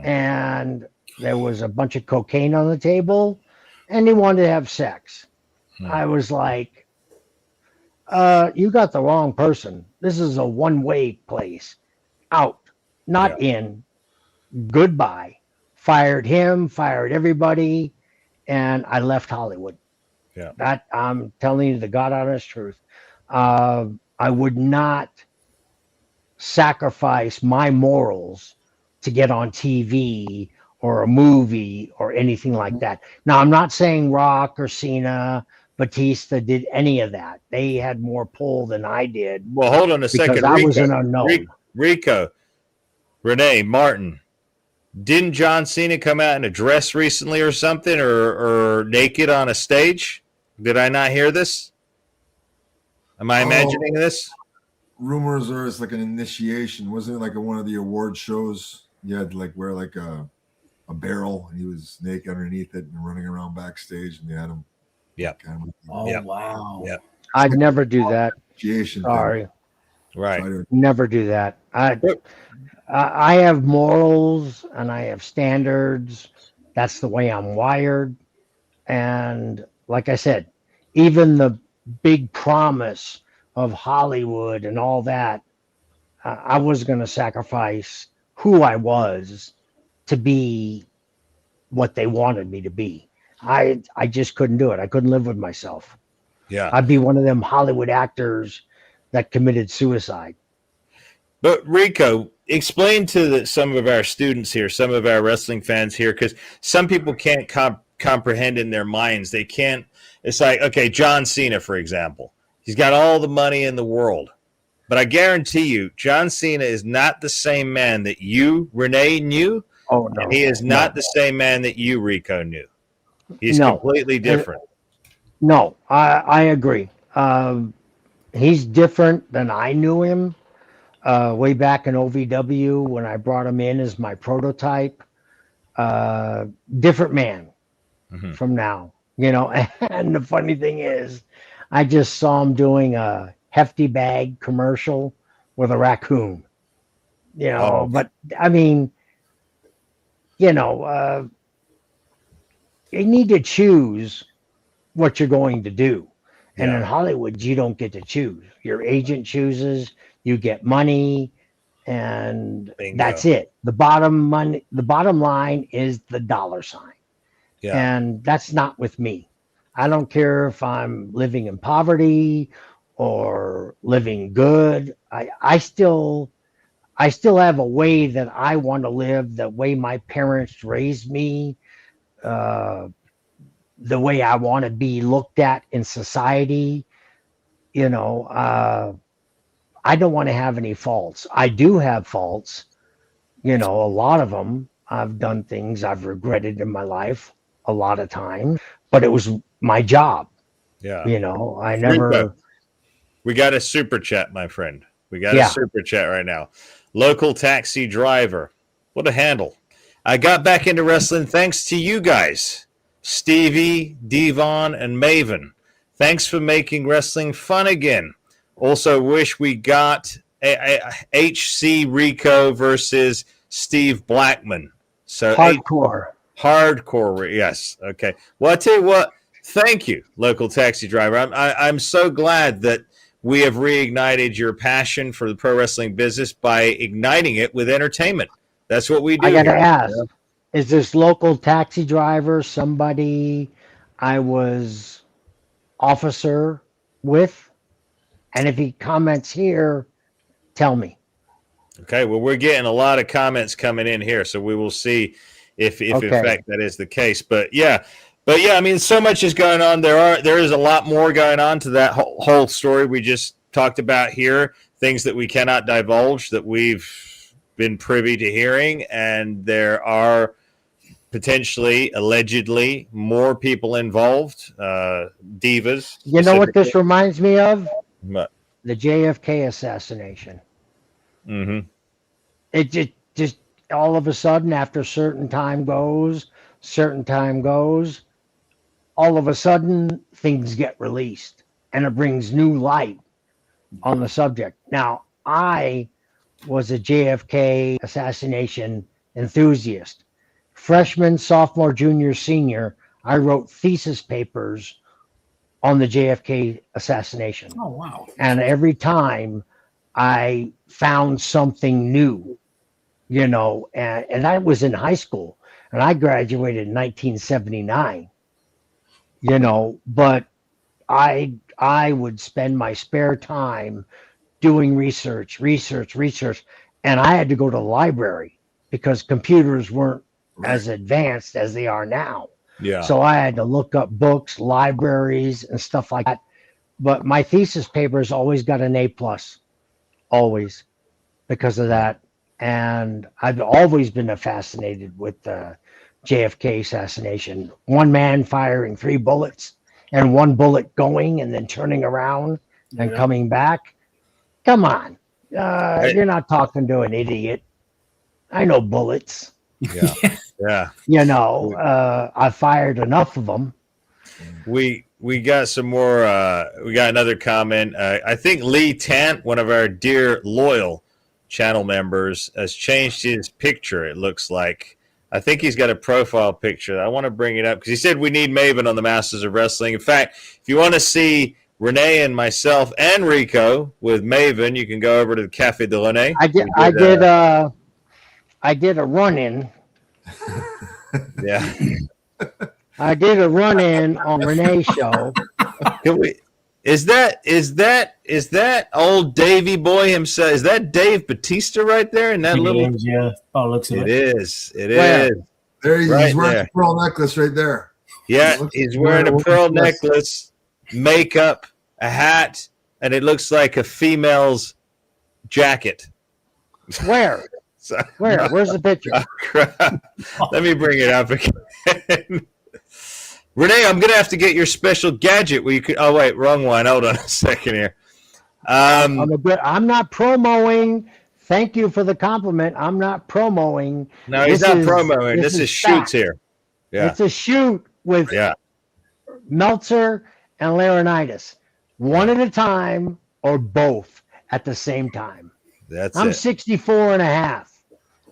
Speaker 2: And there was a bunch of cocaine on the table, and he wanted to have sex. I was like, you got the wrong person. This is a one-way place. Out, not in. Goodbye. Fired him, fired everybody, and I left Hollywood.
Speaker 1: Yeah.
Speaker 2: That, I'm telling you the God honest truth. I would not sacrifice my morals to get on TV or a movie or anything like that. Now, I'm not saying Rock or Cena, Batista did any of that. They had more pull than I did.
Speaker 1: Well, hold on a second.
Speaker 2: Because I was an unknown.
Speaker 1: Rico, Renee, Martin, didn't John Cena come out in a dress recently or something, or naked on a stage? Did I not hear this? Am I imagining this?
Speaker 4: Rumors are it's like an initiation. Wasn't it like one of the award shows? You had to like wear like a barrel, and he was naked underneath it and running around backstage, and they had him.
Speaker 1: Yeah.
Speaker 3: Wow.
Speaker 1: Yeah.
Speaker 2: I'd never do that.
Speaker 4: Initiation.
Speaker 2: Sorry.
Speaker 1: Right.
Speaker 2: Never do that. I have morals and I have standards. That's the way I'm wired. And like I said, even the big promise of Hollywood and all that, I was going to sacrifice who I was to be what they wanted me to be. I just couldn't do it. I couldn't live with myself.
Speaker 1: Yeah.
Speaker 2: I'd be one of them Hollywood actors that committed suicide.
Speaker 1: But Rico, explain to some of our students here, some of our wrestling fans here, because some people can't comprehend in their minds. They can't. It's like, okay, John Cena, for example. He's got all the money in the world. But I guarantee you, John Cena is not the same man that you, Renee, knew.
Speaker 2: Oh, no.
Speaker 1: And he is not the same man that you, Rico, knew. He's completely different.
Speaker 2: No, I agree. He's different than I knew him way back in OVW when I brought him in as my prototype. Different man from now, And the funny thing is, I just saw him doing a Hefty Bag commercial with a raccoon. But I mean, you need to choose what you're going to do. And in Hollywood, you don't get to choose. Your agent chooses, you get money, and that's it. The bottom line is the dollar sign. Yeah. And that's not with me. I don't care if I'm living in poverty or living good. I still have a way that I want to live, the way my parents raised me, the way I want to be looked at in society. I don't want to have any faults. I do have faults, a lot of them. I've done things I've regretted in my life a lot of times, but it was my job.
Speaker 1: Yeah.
Speaker 2: I never.
Speaker 1: We got a super chat, my friend. We got a super chat right now. Local taxi driver. What a handle. I got back into wrestling thanks to you guys, Stevie, Devon, and Maven. Thanks for making wrestling fun again. Also wish we got HC Rico versus Steve Blackman. So
Speaker 2: Hardcore.
Speaker 1: Hardcore, yes. Okay. Well, I tell you what. Thank you, local taxi driver. I'm so glad that we have reignited your passion for the pro wrestling business by igniting it with entertainment. That's what we do.
Speaker 2: I got to
Speaker 1: here.
Speaker 2: ask, is this local taxi driver somebody I was officer with? And if he comments here, tell me.
Speaker 1: Okay. Well, we're getting a lot of comments coming in here, so we will see if in fact that is the case. But yeah, I mean, so much is going on. There is a lot more going on to that whole story we just talked about here. Things that we cannot divulge that we've been privy to hearing, and there are potentially, allegedly, more people involved. Divas.
Speaker 2: You know what this reminds me of?
Speaker 1: What?
Speaker 2: The JFK assassination.
Speaker 1: Mm-hmm.
Speaker 2: It just all of a sudden, after certain time goes, all of a sudden things get released, and it brings new light on the subject. Now, I was a JFK assassination enthusiast. Freshman, sophomore, junior, senior, I wrote thesis papers on the JFK assassination.
Speaker 3: Oh, wow.
Speaker 2: And every time I found something new, you know, and I was in high school, and I graduated in 1979, you know, but I would spend my spare time doing research, and I had to go to the library because computers weren't as advanced as they are now.
Speaker 1: Yeah.
Speaker 2: So I had to look up books, libraries, and stuff like that. But my thesis papers always got an A+, always, because of that. And I've always been fascinated with the JFK assassination. One man firing 3 bullets and 1 bullet going and then turning around and coming back. Come on. You're not talking to an idiot. I know bullets.
Speaker 1: Yeah. Yeah.
Speaker 2: You know, I fired enough of them.
Speaker 1: We got some more. We got another comment. I think Lee Tant, one of our dear loyal channel members, has changed his picture. It looks like. I think he's got a profile picture. I want to bring it up because he said we need Maven on the Masters of Wrestling. In fact, if you want to see Rene and myself and Rico with Maven, you can go over to the Cafe de Rene.
Speaker 2: I did a run-in.
Speaker 1: Yeah.
Speaker 2: I did a run-in on Renee's show.
Speaker 1: Is that old Davey boy himself? Is that Dave Batista right there in that little?
Speaker 3: Yeah. Oh, looks at it.
Speaker 1: It is. There
Speaker 4: he's wearing a pearl necklace right there.
Speaker 1: Yeah, he's wearing a pearl necklace, makeup, a hat, and it looks like a female's jacket.
Speaker 2: Where? Where's the picture?
Speaker 1: Oh, crap. Let me bring it up again. Rene, I'm going to have to get your special gadget where you could. Oh, wait, wrong one. Hold on a second here.
Speaker 2: I'm not promoting. Thank you for the compliment. I'm not promoting.
Speaker 1: No, he's not promoting. This is shoots here. Yeah.
Speaker 2: It's a shoot with Meltzer and Laurinaitis. One at a time or both at the same time. I'm 64 and a half.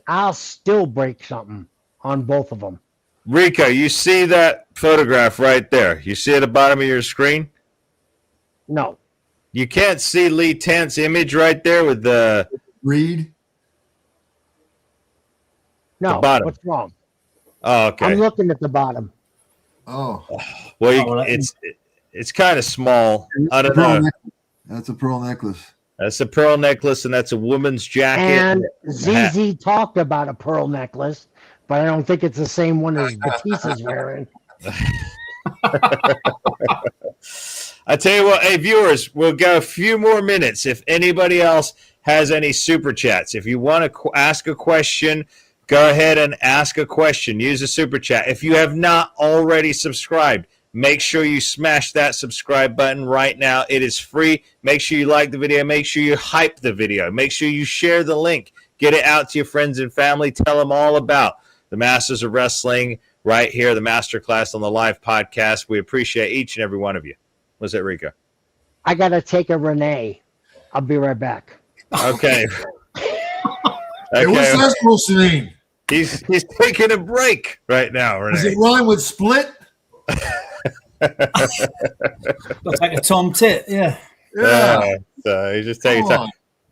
Speaker 2: I'll still break something on both of them.
Speaker 1: Rico, you see that photograph right there? You see at the bottom of your screen?
Speaker 2: No.
Speaker 1: You can't see Lee Tant's image right there with the
Speaker 4: Reed?
Speaker 2: No.
Speaker 1: The bottom.
Speaker 2: What's wrong?
Speaker 1: Oh, okay.
Speaker 2: I'm looking at the bottom.
Speaker 4: Oh.
Speaker 1: Well, it's kind of small. I don't know.
Speaker 4: That's a pearl necklace.
Speaker 1: That's a pearl necklace, and that's a woman's jacket.
Speaker 2: And ZZ talked about a pearl necklace, but I don't think it's the same one as Batista's wearing.
Speaker 1: I tell you what, hey, viewers, we'll go a few more minutes. If anybody else has any super chats, if you want to ask a question, go ahead and ask a question. Use a super chat. If you have not already subscribed, make sure you smash that subscribe button right now. It is free. Make sure you like the video. Make sure you hype the video. Make sure you share the link. Get it out to your friends and family. Tell them all about the Masters of Wrestling right here, the Masterclass on the Live podcast. We appreciate each and every one of you. What's that, Rico?
Speaker 2: I got to take a Renee. I'll be right back.
Speaker 1: Okay.
Speaker 4: Hey, what's that supposed to mean?
Speaker 1: He's taking a break right now, Rene.
Speaker 4: Does it rhyme with split?
Speaker 3: Looks like a Tom Tit, yeah.
Speaker 4: Yeah.
Speaker 1: So he's just taking
Speaker 4: Come
Speaker 1: time.
Speaker 4: on.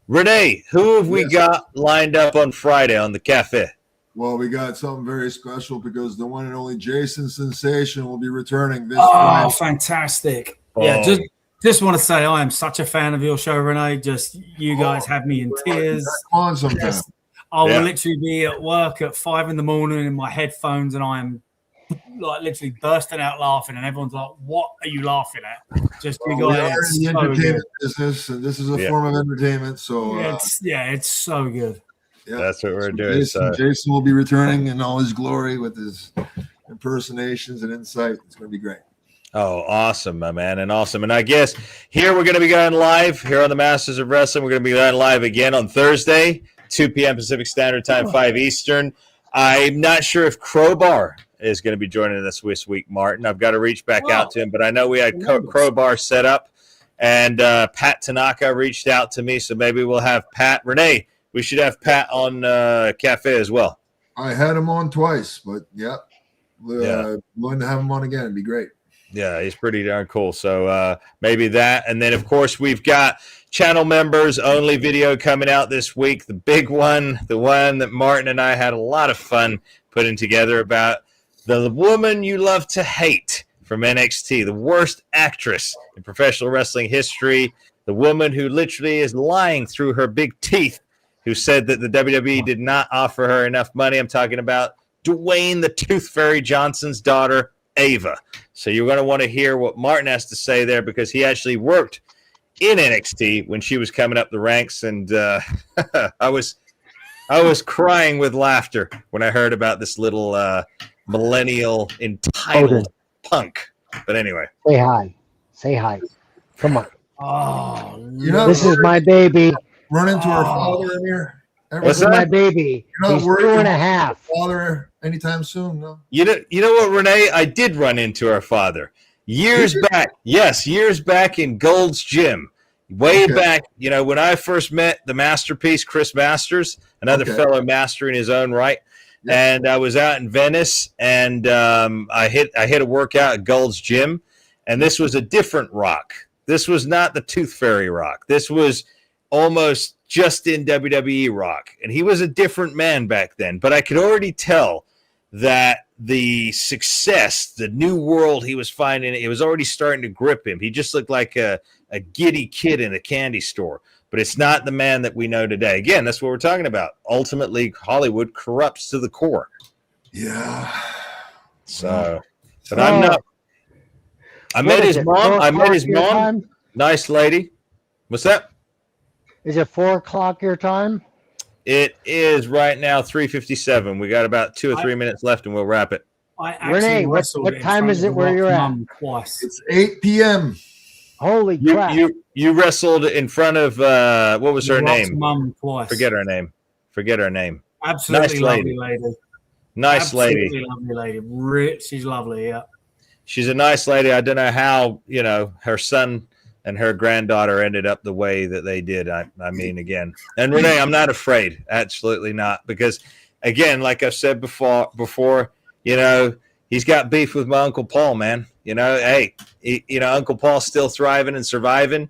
Speaker 1: Renee, who have we
Speaker 4: Yes.
Speaker 1: got lined up on Friday on the cafe?
Speaker 4: Well, we got something very special because the one and only Jason Sensation will be returning this
Speaker 3: Oh,
Speaker 4: Friday.
Speaker 3: fantastic.
Speaker 1: Oh.
Speaker 3: Yeah, just want to say I am such a fan of your show, Renee. Just you guys have me in tears.
Speaker 4: Come on sometime.
Speaker 3: Just, I will
Speaker 1: Yeah.
Speaker 3: literally be at work at 5 a.m. in my headphones, and I am like literally bursting out laughing, and everyone's like, "What are you laughing at?" Just you
Speaker 4: We are
Speaker 3: guys,
Speaker 4: in
Speaker 3: it's
Speaker 4: the
Speaker 3: so
Speaker 4: entertainment
Speaker 3: good.
Speaker 4: business, and this is a
Speaker 1: Yeah.
Speaker 4: form of entertainment. So
Speaker 3: It's so good.
Speaker 4: yeah.
Speaker 1: That's what we're
Speaker 4: So
Speaker 1: doing.
Speaker 4: Jason will be returning in all his glory with his impersonations and insight. It's going to be great.
Speaker 1: Oh, awesome, my man, and awesome. And I guess here we're going to be going live here on the Masters of Wrestling. We're going to be going live again on Thursday, 2 p.m. Pacific Standard Time, 5 Eastern. I'm not sure if Crowbar is going to be joining us this week, Martin. I've got to reach back out to him, but I know we had Crowbar set up, and Pat Tanaka reached out to me, so maybe we'll have Pat. Renee, we should have Pat on Cafe as well.
Speaker 4: I had him on twice, but willing to have him on again. It'd be great.
Speaker 1: Yeah, he's pretty darn cool. So maybe that. And then, of course, we've got channel members only video coming out this week. The big one, the one that Martin and I had a lot of fun putting together about the woman you love to hate from NXT, the worst actress in professional wrestling history, the woman who literally is lying through her big teeth, who said that the WWE did not offer her enough money. I'm talking about Dwayne the Tooth Fairy Johnson's daughter, Ava. So you're going to want to hear what Martin has to say there, because he actually worked in NXT when she was coming up the ranks, and I was crying with laughter when I heard about this little millennial entitled punk. But anyway,
Speaker 2: Say hi. Come on.
Speaker 3: Oh,
Speaker 2: This is my baby.
Speaker 4: Run into our father in here.
Speaker 2: This is my baby.
Speaker 4: You're not
Speaker 2: He's
Speaker 4: worried
Speaker 2: 2.5.
Speaker 4: Father anytime soon? No.
Speaker 1: you know what, Renee? I did run into our father years back. Yes, years back in Gold's Gym. Way back, when I first met the masterpiece, Chris Masters, another fellow master in his own right.
Speaker 4: Yep.
Speaker 1: And I was out in Venice, and I hit a workout at Gold's Gym, and this was a different Rock. This was not the Tooth Fairy Rock. This was almost just in WWE Rock, and he was a different man back then. But I could already tell that the success, the new world he was finding, it was already starting to grip him. He just looked like a giddy kid in a candy store. But it's not the man that we know today. Again, that's what we're talking about. Ultimately, Hollywood corrupts to the core.
Speaker 4: Yeah.
Speaker 1: So, but I'm not. I met his mom. Nice lady. What's that?
Speaker 2: Is it 4:00 your time?
Speaker 1: It is right now 3:57. We got about 2 or 3 minutes left, and we'll wrap it.
Speaker 3: I actually
Speaker 2: Renee, what
Speaker 3: wrestled in
Speaker 2: time
Speaker 3: front
Speaker 2: is
Speaker 3: of
Speaker 2: it where
Speaker 3: Rock's
Speaker 2: you're at?
Speaker 3: mum twice.
Speaker 4: It's 8 p.m.
Speaker 2: Holy crap.
Speaker 1: You wrestled in front of what was her
Speaker 3: Rock's
Speaker 1: name?
Speaker 3: mum twice.
Speaker 1: Forget her name.
Speaker 3: Absolutely
Speaker 1: Nice
Speaker 3: lovely
Speaker 1: lady.
Speaker 3: lady.
Speaker 1: Nice lady.
Speaker 3: Absolutely lovely lady. She's lovely. Yeah.
Speaker 1: She's a nice lady. I don't know how her son and her granddaughter ended up the way that they did. I mean, again, and Renee, I'm not afraid. Absolutely not, because again, like I've said before, he's got beef with my Uncle Paul, man. Hey, Uncle Paul's still thriving and surviving.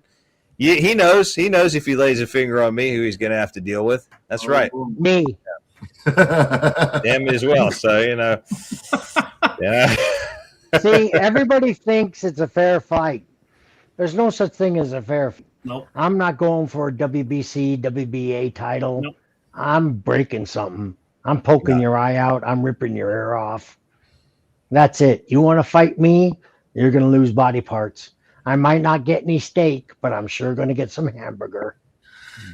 Speaker 1: He knows if he lays a finger on me, who he's going to have to deal with. That's right.
Speaker 2: Me.
Speaker 1: Him as well. So, yeah.
Speaker 2: See, everybody thinks it's a fair fight. There's no such thing as a fair fight.
Speaker 3: Nope.
Speaker 2: I'm not going for a WBC, WBA title.
Speaker 3: Nope.
Speaker 2: I'm breaking something. I'm poking your eye out. I'm ripping your ear off. That's it. You want to fight me? You're going to lose body parts. I might not get any steak, but I'm sure going to get some hamburger.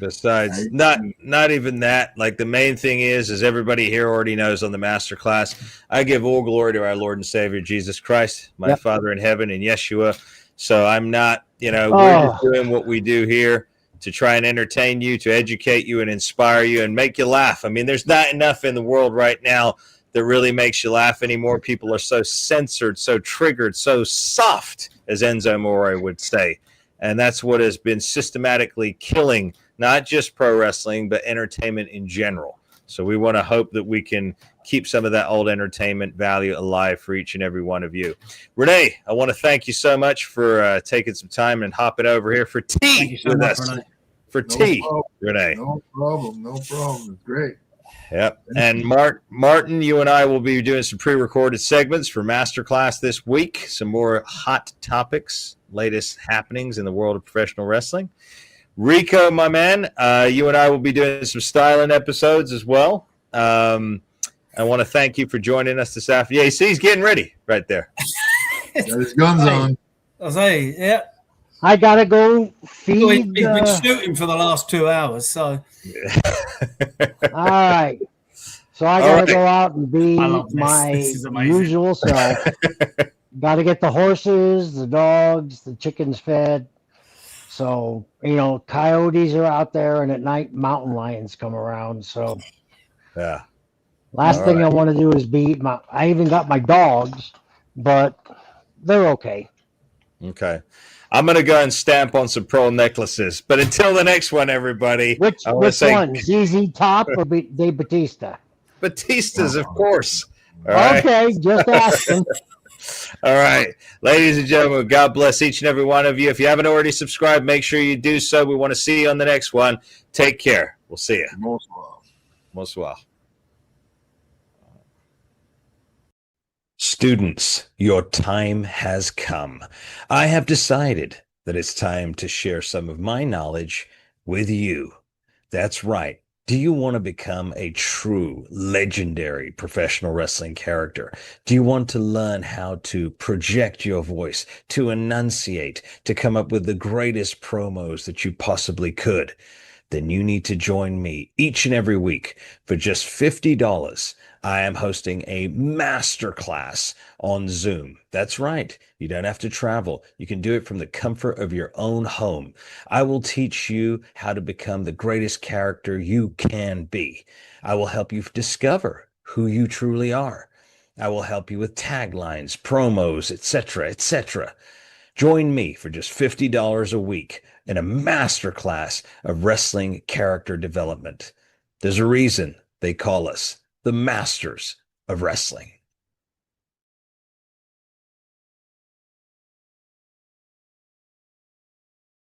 Speaker 1: Besides, not even that. Like, the main thing is everybody here already knows on the masterclass, I give all glory to our Lord and Savior Jesus Christ, my Father in heaven, and Yeshua. So I'm not, we're just doing what we do here to try and entertain you, to educate you and inspire you and make you laugh. I mean, there's not enough in the world right now that really makes you laugh anymore. People are so censored, so triggered, so soft, as Enzo Amore would say. And that's what has been systematically killing not just pro wrestling, but entertainment in general. So we want to hope that we can keep some of that old entertainment value alive for each and every one of you. Renee, I want to thank you so much for taking some time and hopping over here for tea with us.
Speaker 3: Renee.
Speaker 1: For tea, Renee.
Speaker 4: No problem. It's great.
Speaker 1: Yep. And Martin, you and I will be doing some pre-recorded segments for Masterclass this week. Some more hot topics, latest happenings in the world of professional wrestling. Rico, my man, you and I will be doing some styling episodes as well. I want to thank you for joining us this afternoon. Yeah, see, he's getting ready right there.
Speaker 4: Got his guns on.
Speaker 3: I say, yeah.
Speaker 2: I gotta go feed.
Speaker 3: He's been shooting for the last 2 hours, so.
Speaker 2: All right. So I gotta go out and be my usual self. Got to get the horses, the dogs, the chickens fed. So, coyotes are out there, and at night, mountain lions come around. So,
Speaker 1: yeah.
Speaker 2: Last thing I want to do is I even got my dogs, but they're okay.
Speaker 1: Okay. I'm going to go and stamp on some pearl necklaces. But until the next one, everybody.
Speaker 2: Which one? ZZ Top or Dave Batista?
Speaker 1: Batista's, of course.
Speaker 2: All right. Just asking.
Speaker 1: All right. Ladies and gentlemen, God bless each and every one of you. If you haven't already subscribed, make sure you do so. We want to see you on the next one. Take care. We'll see you. Most well. Students, your time has come. I have decided that it's time to share some of my knowledge with you. That's right. Do you want to become a true legendary professional wrestling character? Do you want to learn how to project your voice, to enunciate, to come up with the greatest promos that you possibly could? Then you need to join me each and every week for just $50. I am hosting a masterclass on Zoom. That's right. You don't have to travel. You can do it from the comfort of your own home. I will teach you how to become the greatest character you can be. I will help you discover who you truly are. I will help you with taglines, promos, etc., etc. Join me for just $50 a week in a masterclass of wrestling character development. There's a reason they call us the masters of wrestling.